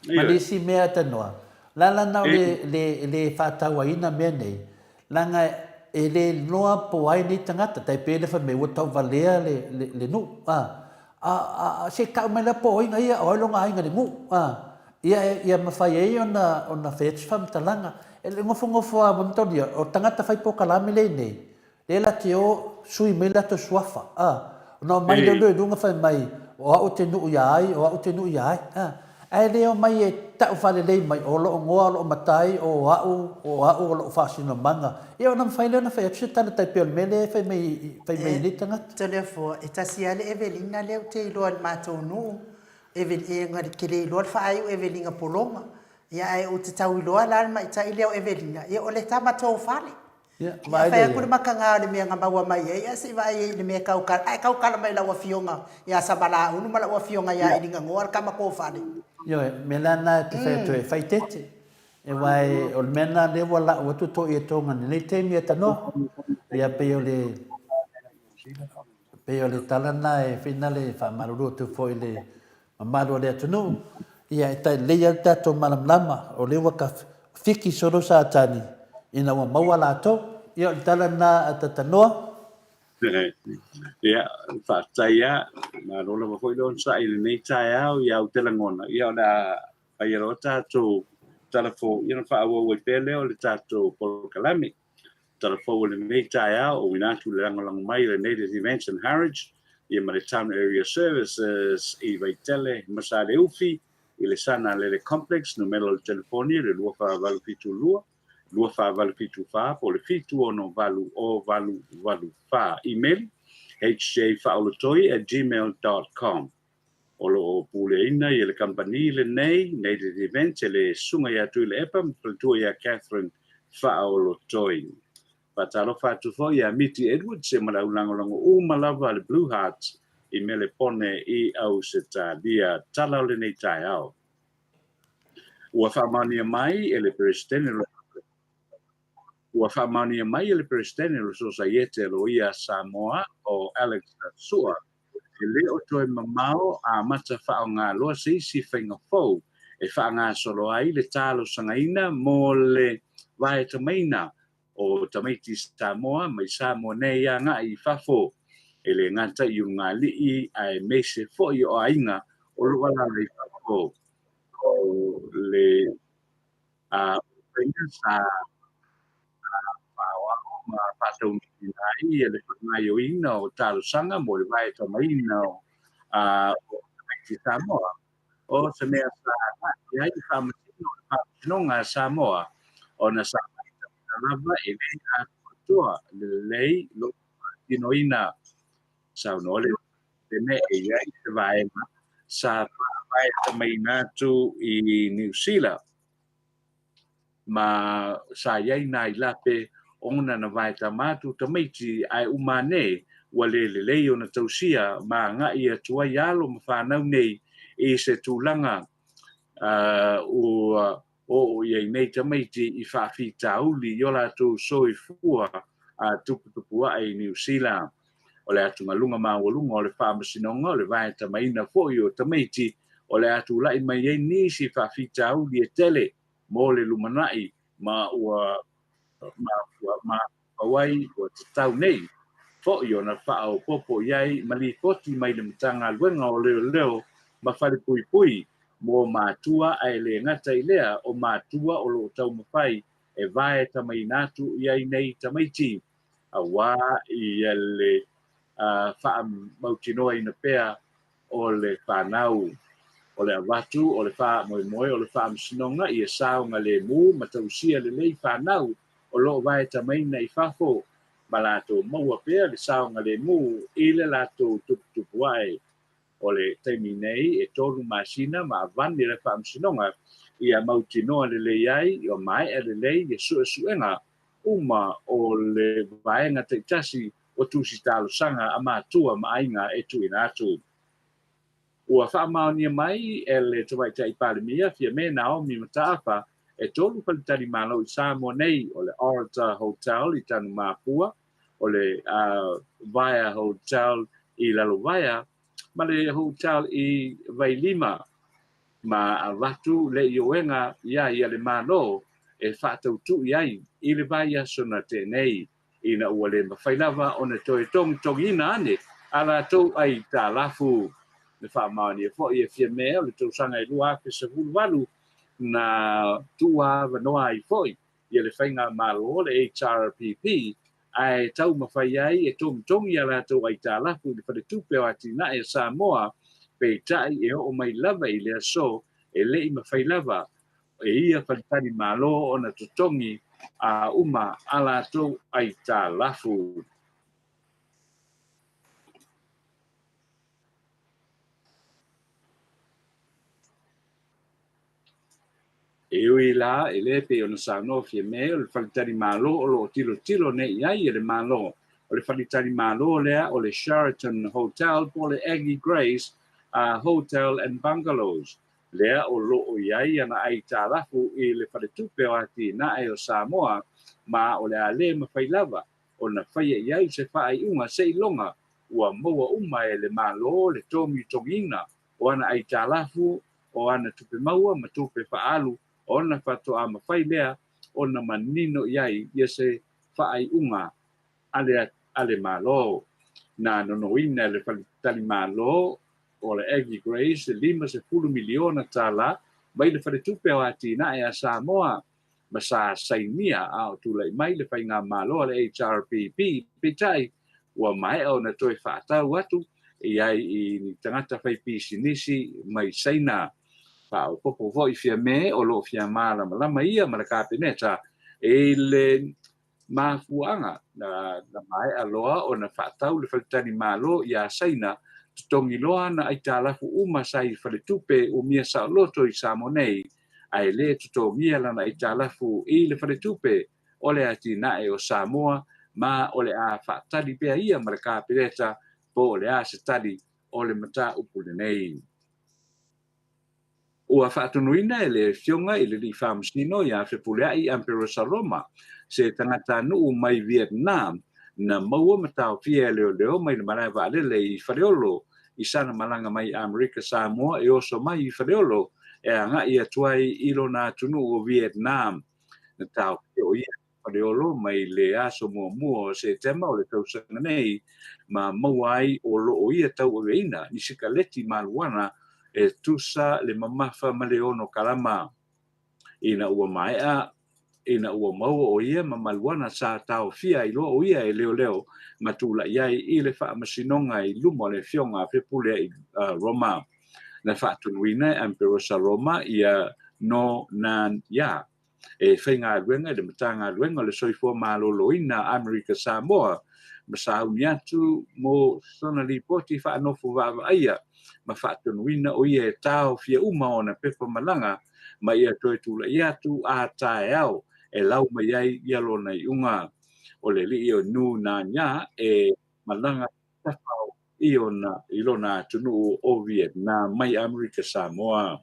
ma le si mea tanoa la na le fatau ina me nei langa ele noa po ai ni tangata tai pele fa me o tau valea le nu se ka me la po inga ia o longa inga le mu ia ma fai ai ona fetch fam talanga ele ngofo a montonia o tangata fai po kala me le nei le la tio sui me la to swafa no mai le dunga fai mai o te nu ia ai ai leo mai e tau fale lei mai o lo ngoa lo matai o au lo fasino manga e ona fai le na fai tsi tana tai pel mele fai mai ni tanga telefo e tasiale Evelina le te lo al matonu Evelina ke le lo fai Evelina Polonga ia ai o te tau lo ala mai tai leo Evelina e o le tama to fale ia fai ku makanga le me ngamba wa mai ia se vai le me kau kala mai la wa fionga ia sabala unu mala wa fionga ia idinga ngor kama ko fale yo melana te fai tete e vai o mena le wala o tu to e tonga le te mi tano ia pe le talana e finale fa malu tu foi le malu le tunu ia ta le ia ta to malam lama o le waka fiki soro sa tani ina wa mawala to ia talana atatanoa ia fa taia ma lo lo foi don sa ile nei taia ia o telangona ia da ai ro ta tu telefo ia fa o pele o le ta tu por kalami telefo le nei taia o ina tu le lang mai le nei events and Harwich ia Maritime Area Services i vai tele masale ufi ile sana le complex numero del telefonia le lua fa valu fitu lua fa valu fitu fa po le fitu ono valu fa email hjfaolotoi@gmail.com o lo puleina i le company le nei le event le sunga ia tu le epa tu ia Catherine fa o lo join patalo fa tu fo ia miti Edward se mala ulango malava le Blue Hearts i mele pone i au se dia tala le nei tai au ua fa mani mai ele presidente ua fa mani mai ele presidente lo societe lo ia Samoa o Alex Sua e le o toi mamao a mata wha o ngā loa si whainga fau e wha ngā solo ai le tālo sangaina mo le vai tamaina o tamaiti Samoa mai Samoa nei a ngā i whafo e le ngata i ngā lii ai meise fo i o ainga o luala le whafo o le a whainga sa whawa ma whatau ni nai e le whangai o ina o tālo sanga mo le vai tamaina o tamaiti Samoa o se mea sa ia i whamasino ngā Samoa o na sa lava e le a tua le lei lo inoina sa no le me e ia i te vaenga sa vai tamaina tu i New Zealand ma sa iai nai lape ona na vai tamatu tamaiti ai umane wale le lei ona tausia ma nga ia tua yalo ma whanau nei i se tūlanga o iei nei tamaiti i whawhi tauli i ola tu soi fua tupu ai New Zealand o le atu ngalunga mawalunga o le whamasinonga o le vai tamaina foi o tamaiti o le atu lai mai iei nisi whawhi tauli e tele mo le lumanai ma ua ma awai o te tau nei fo i ona whao popo iai malipoti mai le mtanga luenga o leo ma whare pui mo mātua ai le ngata i lea o mātua o lo tau mawhai e vae tamai natu iai nei tamaiti a wā i le wha mautinoa ina pea o le whanau o le awatu, o le wha moe o le wha amsinonga i e saonga le mu, ma tausia le lei whanau o lo vai tamaina i whafo ma lato maua pea le saonga le mu i le lato tupu ai o le taimi nei e tolu masina ma avani le wha amsinonga i a mautinoa le lei ai i o mai e le lei e suenga uma o le vaenga te tasi o tusi talo sanga a mātua ma ainga e tu inatu. Ua whaamaonia mai e le tawaitai palemia fia me Naomi Mataafa e tolu palitari malo i Samoa nei o le Orata Hotel i tanu Mapua o le Vaya Hotel i Lalovaya ma le hotel i Vailima ma avatu le ioenga ia le malo e whaatautu iai i le Vaya sona tenei ina ua le mawhailava o na toe tongi ina ane ala tau ai tā lafu le whaamaoni e fo i e fia mea le tau sanga i lua ke se walu na tua vanoa i foi i le whainga malo le HRPP ai tau mawhai ai e tongi ala tau ai tā lafu le whare tupe o ati na e Samoa pe tai e o mai lava i le aso e le i mawhai lava e ia wharitani malo o na tutongi a uma ala tau ai tā lafu. E ui la e le pe ona sano fie me o le whalitari malo o lo tilo ne iai e le malo o le whalitari malo lea o le Sheraton Hotel po le Aggie Grace Hotel and Bungalows lea o lo o iai ana ai tālafu i le whaletupe o ati na e o Samoa ma o le ale ma whailava o na whaia iai se whaai unga se ilonga ua maua uma e le malo le tongina o ana ai tālafu o ana tupe maua ma tupe whaalu ona fatoa mawhai lea ona manino iai ia se whaai unga ale malo na nonoina le whalitari malo o le Aggie Grace le 5 miliona tala mai le whaletupe o ati na e a Samoa ma sa sainia au tulai mai le whainga malo le HRPP petai ua mai o na toi whaatau atu iai i ni tangata whai pisinisi mai saina o popo voi fia me o lo fia mala lama ia ma ka peneta e le mafuanga na mai aloa o na fatau le faltani malo ia saina tongi loa na ai tālafu uma sai whaletupe o mia sa loto I Samoa nei, ai le tuto mia lana ai tālafu I le whaletupe o le ati nae o Samoa, ma o le a whaatari pia ia ma le kāpireta po o le a se tali o le mata upule nei. Ua whaatunuina e le fionga I le li whamasino I a whipulea I Emperor Roma, se tangata nuu mai Vietnam, na maua matau fia leo mai le Maleifua alele I whareolo, I sana malanga mai Amerika Samoa e oso mai I whareolo, e anga I atuai ilo na tunu o Vietnam, na tau fia o ia whareolo mai le aso mua se tema o le tausanga nei, ma mauai o lo o ia tau o veina, ni sikaleti maluana, e tusa le mamafa ma le ono kalama ina ua maea ina ua maua o ia ma maluana sa tau fia I lo o ia e leo matula iai I le whaamasinonga I luma le fionga pepule I Roma na whaatunuina Emperor Roma ia no nan ia e whainga ruenga le matanga ruenga le soifua maloloina Amerika Samoa ma sauni atu mo sonali poti whaanofu wawa aia ma whaatunuina o ia e tau fia uma o na pepa malanga ma ia toe tula ia tu a tae au e lau mai ai ia lona I unga o le li o nu na nya e malanga tafau I lona tunu o Vietnam mai Amerika Samoa.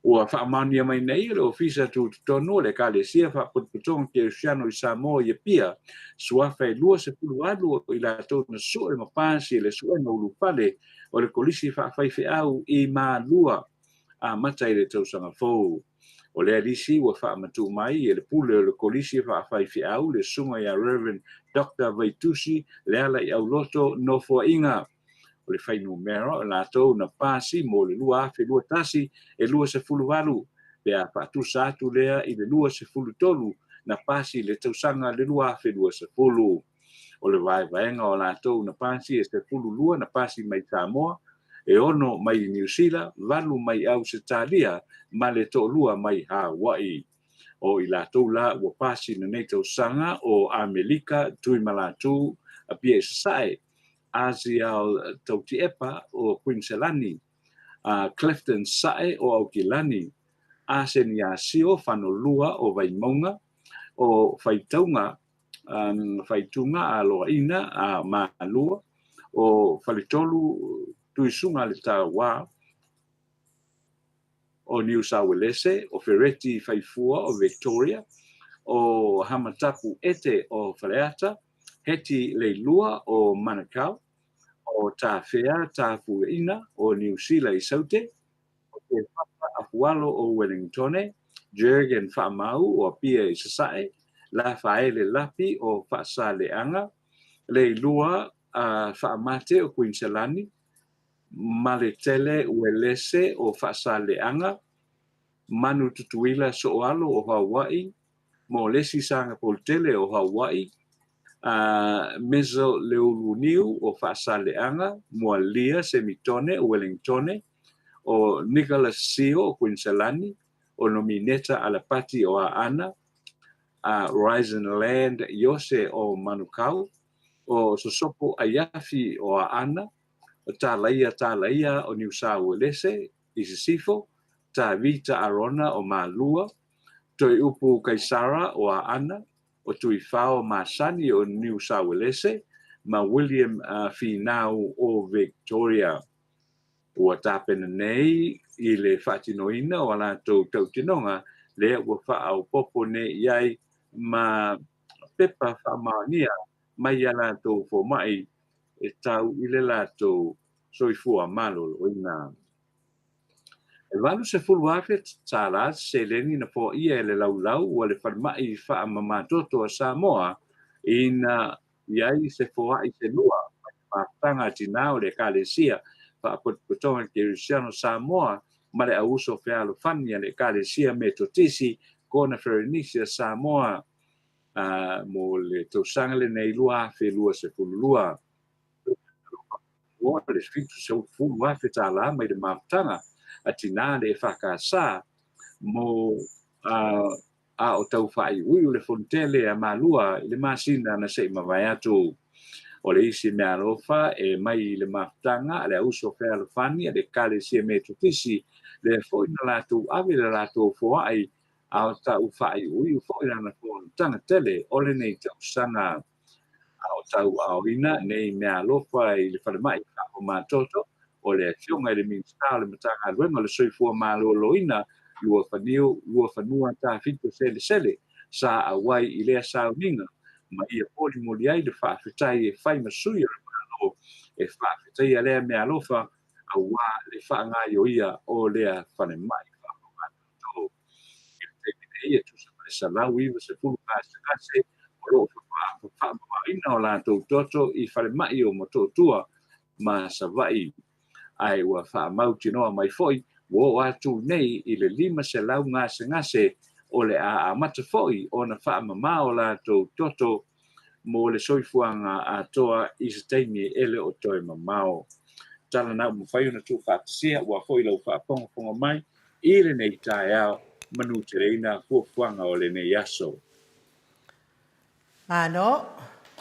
Ua whaamania mai nei le ofisa tu tonu le kalesia whaputputonga ke Oceano I Samoa ia pia suafa lua se pulu alu I la tau na sue mapasi le sue na ulu pale o le kolisi whaafaife au I malua a mata I le tausanga fou. O le alisi ua whaamatu mai le pule o le kolisi whaafaife au le sunga ia Reverend Dr. Vaitusi le ala I au loto no fua inga. O le whainu mera o lātou na pāsi mo le lua afe lua tasi e lua se fulu walu. Pea whaatu sātu lea I le lua se fulu tolu na pāsi le tausanga le lua afe lua se fulu. O le vaenga o lātou na pāsi e se fulu lua na pāsi mai Samoa, e ono mai New Zealand, walu mai Australia, ma le to lua mai Hawaii. O I lātou la ua pāsi na nei tausanga o Amerika tui malātou a pia sasae. Asia tauti epa o Queensland, Clifton Sae o Aukilani, Asen Yasio Whanolua o Vaimonga, o Whaitaunga, Whaitunga a Loaina a Maalua, o Whalitolu Tuisunga le Tawa, o New South Wales, o Ferretti Whaifua o Victoria, o Hamatapu Ete o Whareata, Heti Leilua o Manukau, o Tawhea, Tafuina, o New Zealand I Saute, o Te Whaka Afualo o Wellingtone, Jurgen Whamau o Pia I Sasae, La Faele Lapi o Whaasaleanga, Leilua Whaamate o Queensland, Maletele Welese o Whaasaleanga, Manu Tutuila Soalo o Hawaii, Mo Lesi Sanga Poltele o Hawaii, Meso Leuluniu o Whaasaleanga, Moalia Semitone o Wellingtone, o Nicholas Sio o Queensland, o Nomineta Alapati o Aana, Horizon Land Yose o Manukau, o Sosopo Ayafi o Aana, o Talaia o New South Wales, Isisifo, Vita Arona o Malua, Toi Upu Kaisara o Aana, o Tuifao Masani o New South Wales, ma William Finau o Victoria. Ua tāpena nei I le whaatinoina o la tau tinonga, le ua whaau popo ne iai ma pepa whaamania mai ala tau fo mai e tau I le la tau soifua malo o ina. E walu se fulu afe tāla se lengi na po ia le laulau ua le whaamai whaamamatoto a Samoa ina iai se foa I se lua tanga tinao le kalesia whaapotonga ke Rihanna Samoa ma le auso whialo whania le kalesia me totisi kona Ferenisia Samoa mo le tausanga le nei lua afe lua se fulu lua. Ua le fitu se fulu afe tāla mai le mafutanga a tina le whakasa mo a o tau whai ui le fontele a malua I le masina na se mawai atu. o le isi me alofa e mai le maftanga le uso fe alofani le kale si me tutisi le foi na lato ave le lato fo ai a ta u fai u foi na fo tanga tele o le nei tau sanga au tau au ina nei me alofa i le fale mai o matoto o le fionga le minsta le matanga luenga le soifua malo ina lua fanua ta fito sele sa awai i lea sauninga ma ia poli moli ai le whaafetai e whai masui o le malo e whaafetai a lea me alofa a wā le whaangai o ia o lea whane mai whaamamato i te mine ia tu sa lau iwa se fulu kase o loo whaamamaina o lātou toto i whane mai o mototua ma sa vai ai ua whaamauti noa mai foi wo atu nei i le 5 se lau ngase o le a mata foi o na whaamama o lātou toto mo le soifuanga a toa i se teimi ele o toi mamao. Tala nau mwhai una tu whaatasia ua foi lau whaaponga mai i le nei tae au manu te reina fuafuanga o le nei aso. Ano,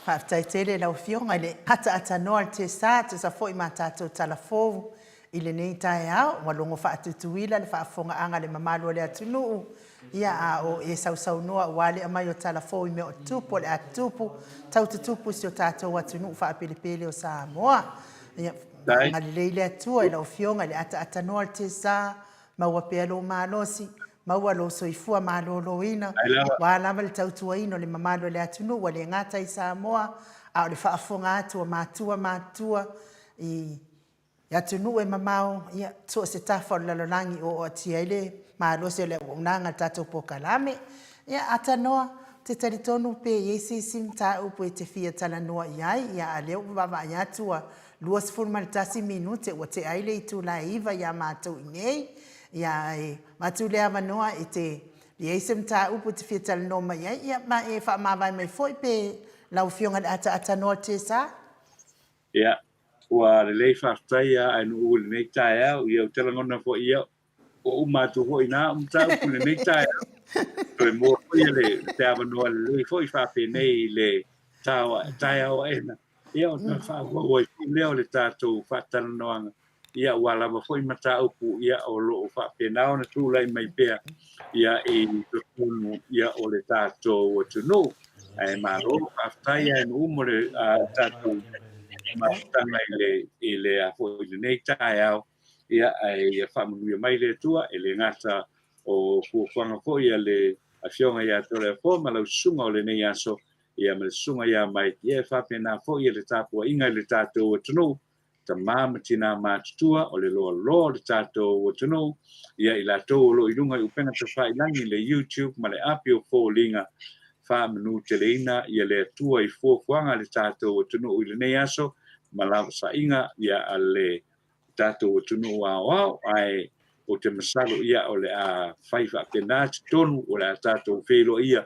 whaaftaitele lau fionga le ata noa te sa foi ma tātou talafou i le nei tae au, walongo whaatutuila le whaafonga anga le mamalo le atunuu. Ia a o e sau noa wale a mai o talafou i me o tupu le atupu, tau tupu si o tātou atunuu whaapelipele o Samoa. Ia ngalilei le atua i lau fionga le ata noa te sa, maua pealo malosi, maua lo soifua malolo ina, wa lava le tautua ino le mamalo le atunuu, wale ngata i Samoa, a o le whaafonga atua matua, i atunuu e mamao, ia tua se tafa o lalolangi o atia ile, malo se le unanga tatou pokalame, ia atanoa, te taritonu pe yesi sim ta upo e te fia tala noa iai, ia a leo baba iatua, luas fulmaltasi minute, o te aile i tu la iva, ia mātou inei, ia e mātou lea manoa e te yesim ta upo te fia tala noa iai, ia ma e wha mawai mai foi pe lau fionga le atanoa te sa? Ia, ua le lei whaftai a anu ule nei tae au, ia o telangona fo ia, o umatu ho ina umta upule nei tae to mo ia le te ava no le foi fa pe nei le tae au ena ia o na fa o le o le tato fa tan no ia wala ma foi mata upu ia o lo fa pe na ona tu lai mai pe ia e tonu ia o le tato o tu no ai ma ro fa ia no mo le tato ma tanga ile a foi nei tae au ia ai whamanui mai le tua e le ngata o fuafanga fo ia le afionga ia tole fo ma lau sunga o le nei aso ia ma sunga ia mai ia whapena fo ia le tapua inga le tātou o tunu ta māmatina mātutua o le loa le tātou o tunu ia i la tō lo i runga i upenga te whailangi le YouTube ma le api o fo linga whamanu te leina ia le tua i fuafanga le tātou o tunu i le nei aso ma lau sa inga ia a le tātou o tunu au ai o te masalo ia o le a whaifa pena tonu o le a tātou whelo ia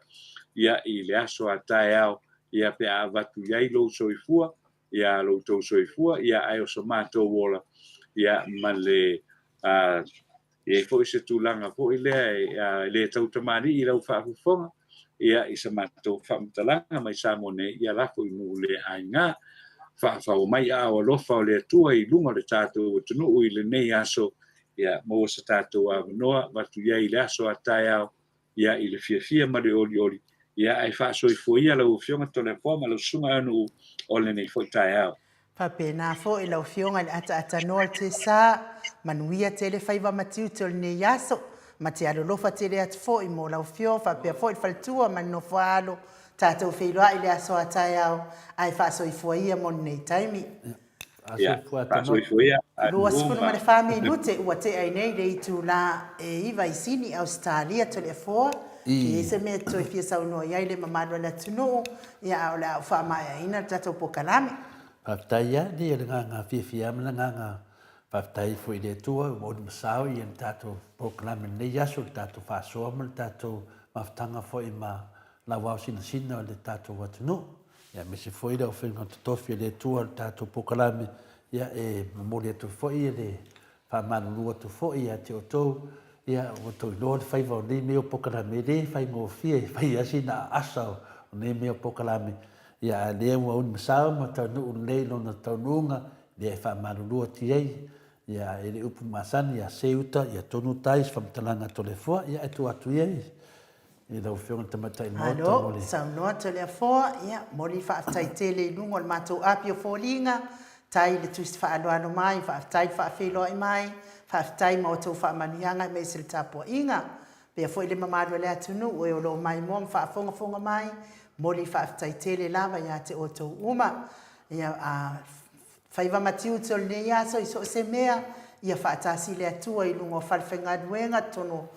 i le aso a tae au ia pe a watu iai lo soifua ia lo tau soifua ia ai o so mātou wola ia ma le e fo se tūlanga fo i le tau tamari i lau whaafufonga ia i sa mātou whaamtalanga mai Samone ia lako i ngu le ainga whaafau mai a o lofa o le atua i lunga le tātou o tunu i le nei aso ia mo sa tātou a manoa watu ia i le aso a tae au ia i le fia ma le oli ia ai whaasoi fo ia lau fionga tole fo ma lau sunga anu o le nei fo tae au. Papena fo i lau fionga le ata noa te sa manuia te le whaiva matiu te le nei aso ma te alolofa te le atu fo i mo lau fio whapea fo i whaltua ma no whaalo tātou whailoa i le aso a tae au ai whaasoi fo ia mo nei taimi. Ia, whaasoi fo ia. Lua sifunu ma le whame lute ua te ai nei le itu la e iwa i sini Australia to le foa. Ki ese me toi fia sau noa iai le mamalo le tunu ia o le au whaamaya ina tātou pokalame. Whaftai ia, ni e ngā fia mana ngā whaftai fo i le tua, o ni masao i en tātou pokalame nei aso, tātou whaasoa ma le tātou maftanga fo i ma la wau sina o le tātou watunu. Ia me se foi o whenga totofi le tua le tātou pokalame, ia e mamori atu foi e le whamanulu atu foi ia te o tau, ia o tau inoa le whaiva o nei meo pokalame le, whai ngō fia, whai asi na asa o nei meo pokalame, ia le ua un masao ma taunuu lelei lona taununga le faamalulua tiai ia e le upu masani ia seuta ia tonu tais faamatalaga tolefua ia e tuatu iai i lau feoga tamatai mota Alo, mo le saunoa tole afoa, ia, moli whaaftaitele i lungo le mātou api o fōlinga, tai le tusi whaaloano mai, whaaftai whaafeloa i mai, whaaftai ma o tau whaamanianga me se le tapua inga. Pea fo i le mamadu le atunu, ue o lo mai moa whaafonga mai, moli whaaftaitele lava ia te o tau uma. Ia, whaiva matiu tol nei aso i so se mea, ia whaatasi le atua i lungo whalwhengaduenga tono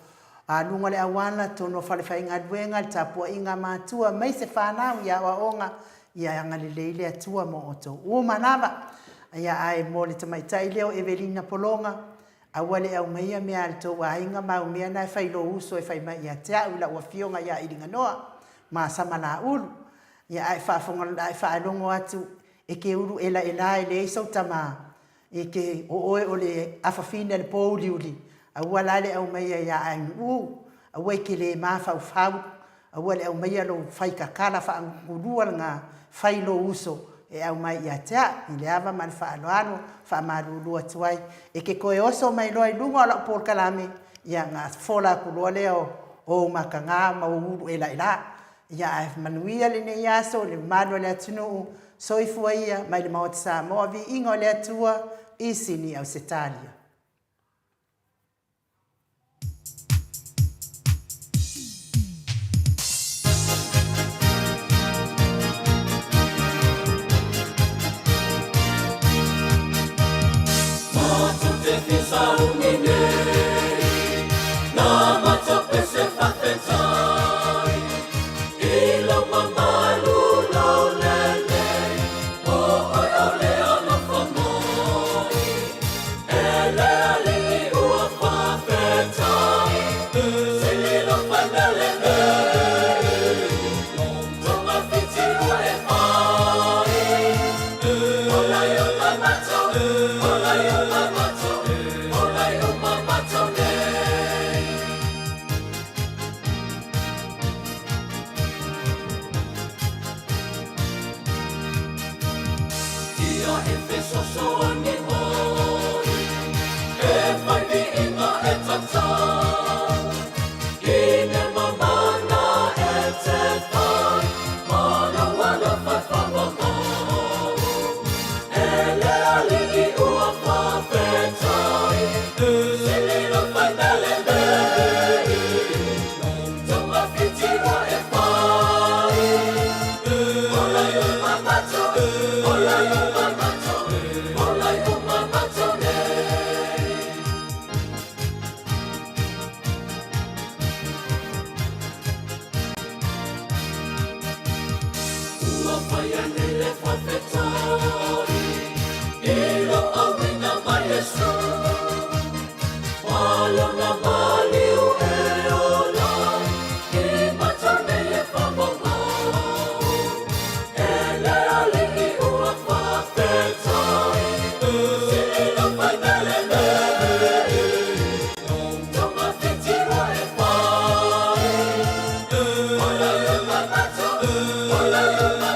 lunga le awana tono whalewhaingaduenga le tapua inga mātua, mai se whanau ia waonga, ia anga le leile atua mo o tau uma nava. Ia ai mo le tamaitai leo Evelina Polonga, aua le au meia mea le tau ainga mau mea nai whailo uso e whaima ia te au la ua fionga ia iringa noa, ma samana ulu. Ia ai whaafonga ai whaalongo atu e ke uru ela e le isau tama, e ke oe o le awhawhina le pōuli uli, aua lale au meia ia ai aua ke le mawhau, aua le au meia lo whaikakala whaangurua ngā whailo uso, e au mai ia tea, i le awa man whaaloano, whaamarulua tuai, e ke koe oso mai loa i lunga o la Paul Kalame, ia ngā whola kulua leo o makanga ma uru ela ia ai manuia le nei aso, le mano le atunu, soifua ia, mai le maot Samoa, vi ingo le atua, isini au setalia. Hola,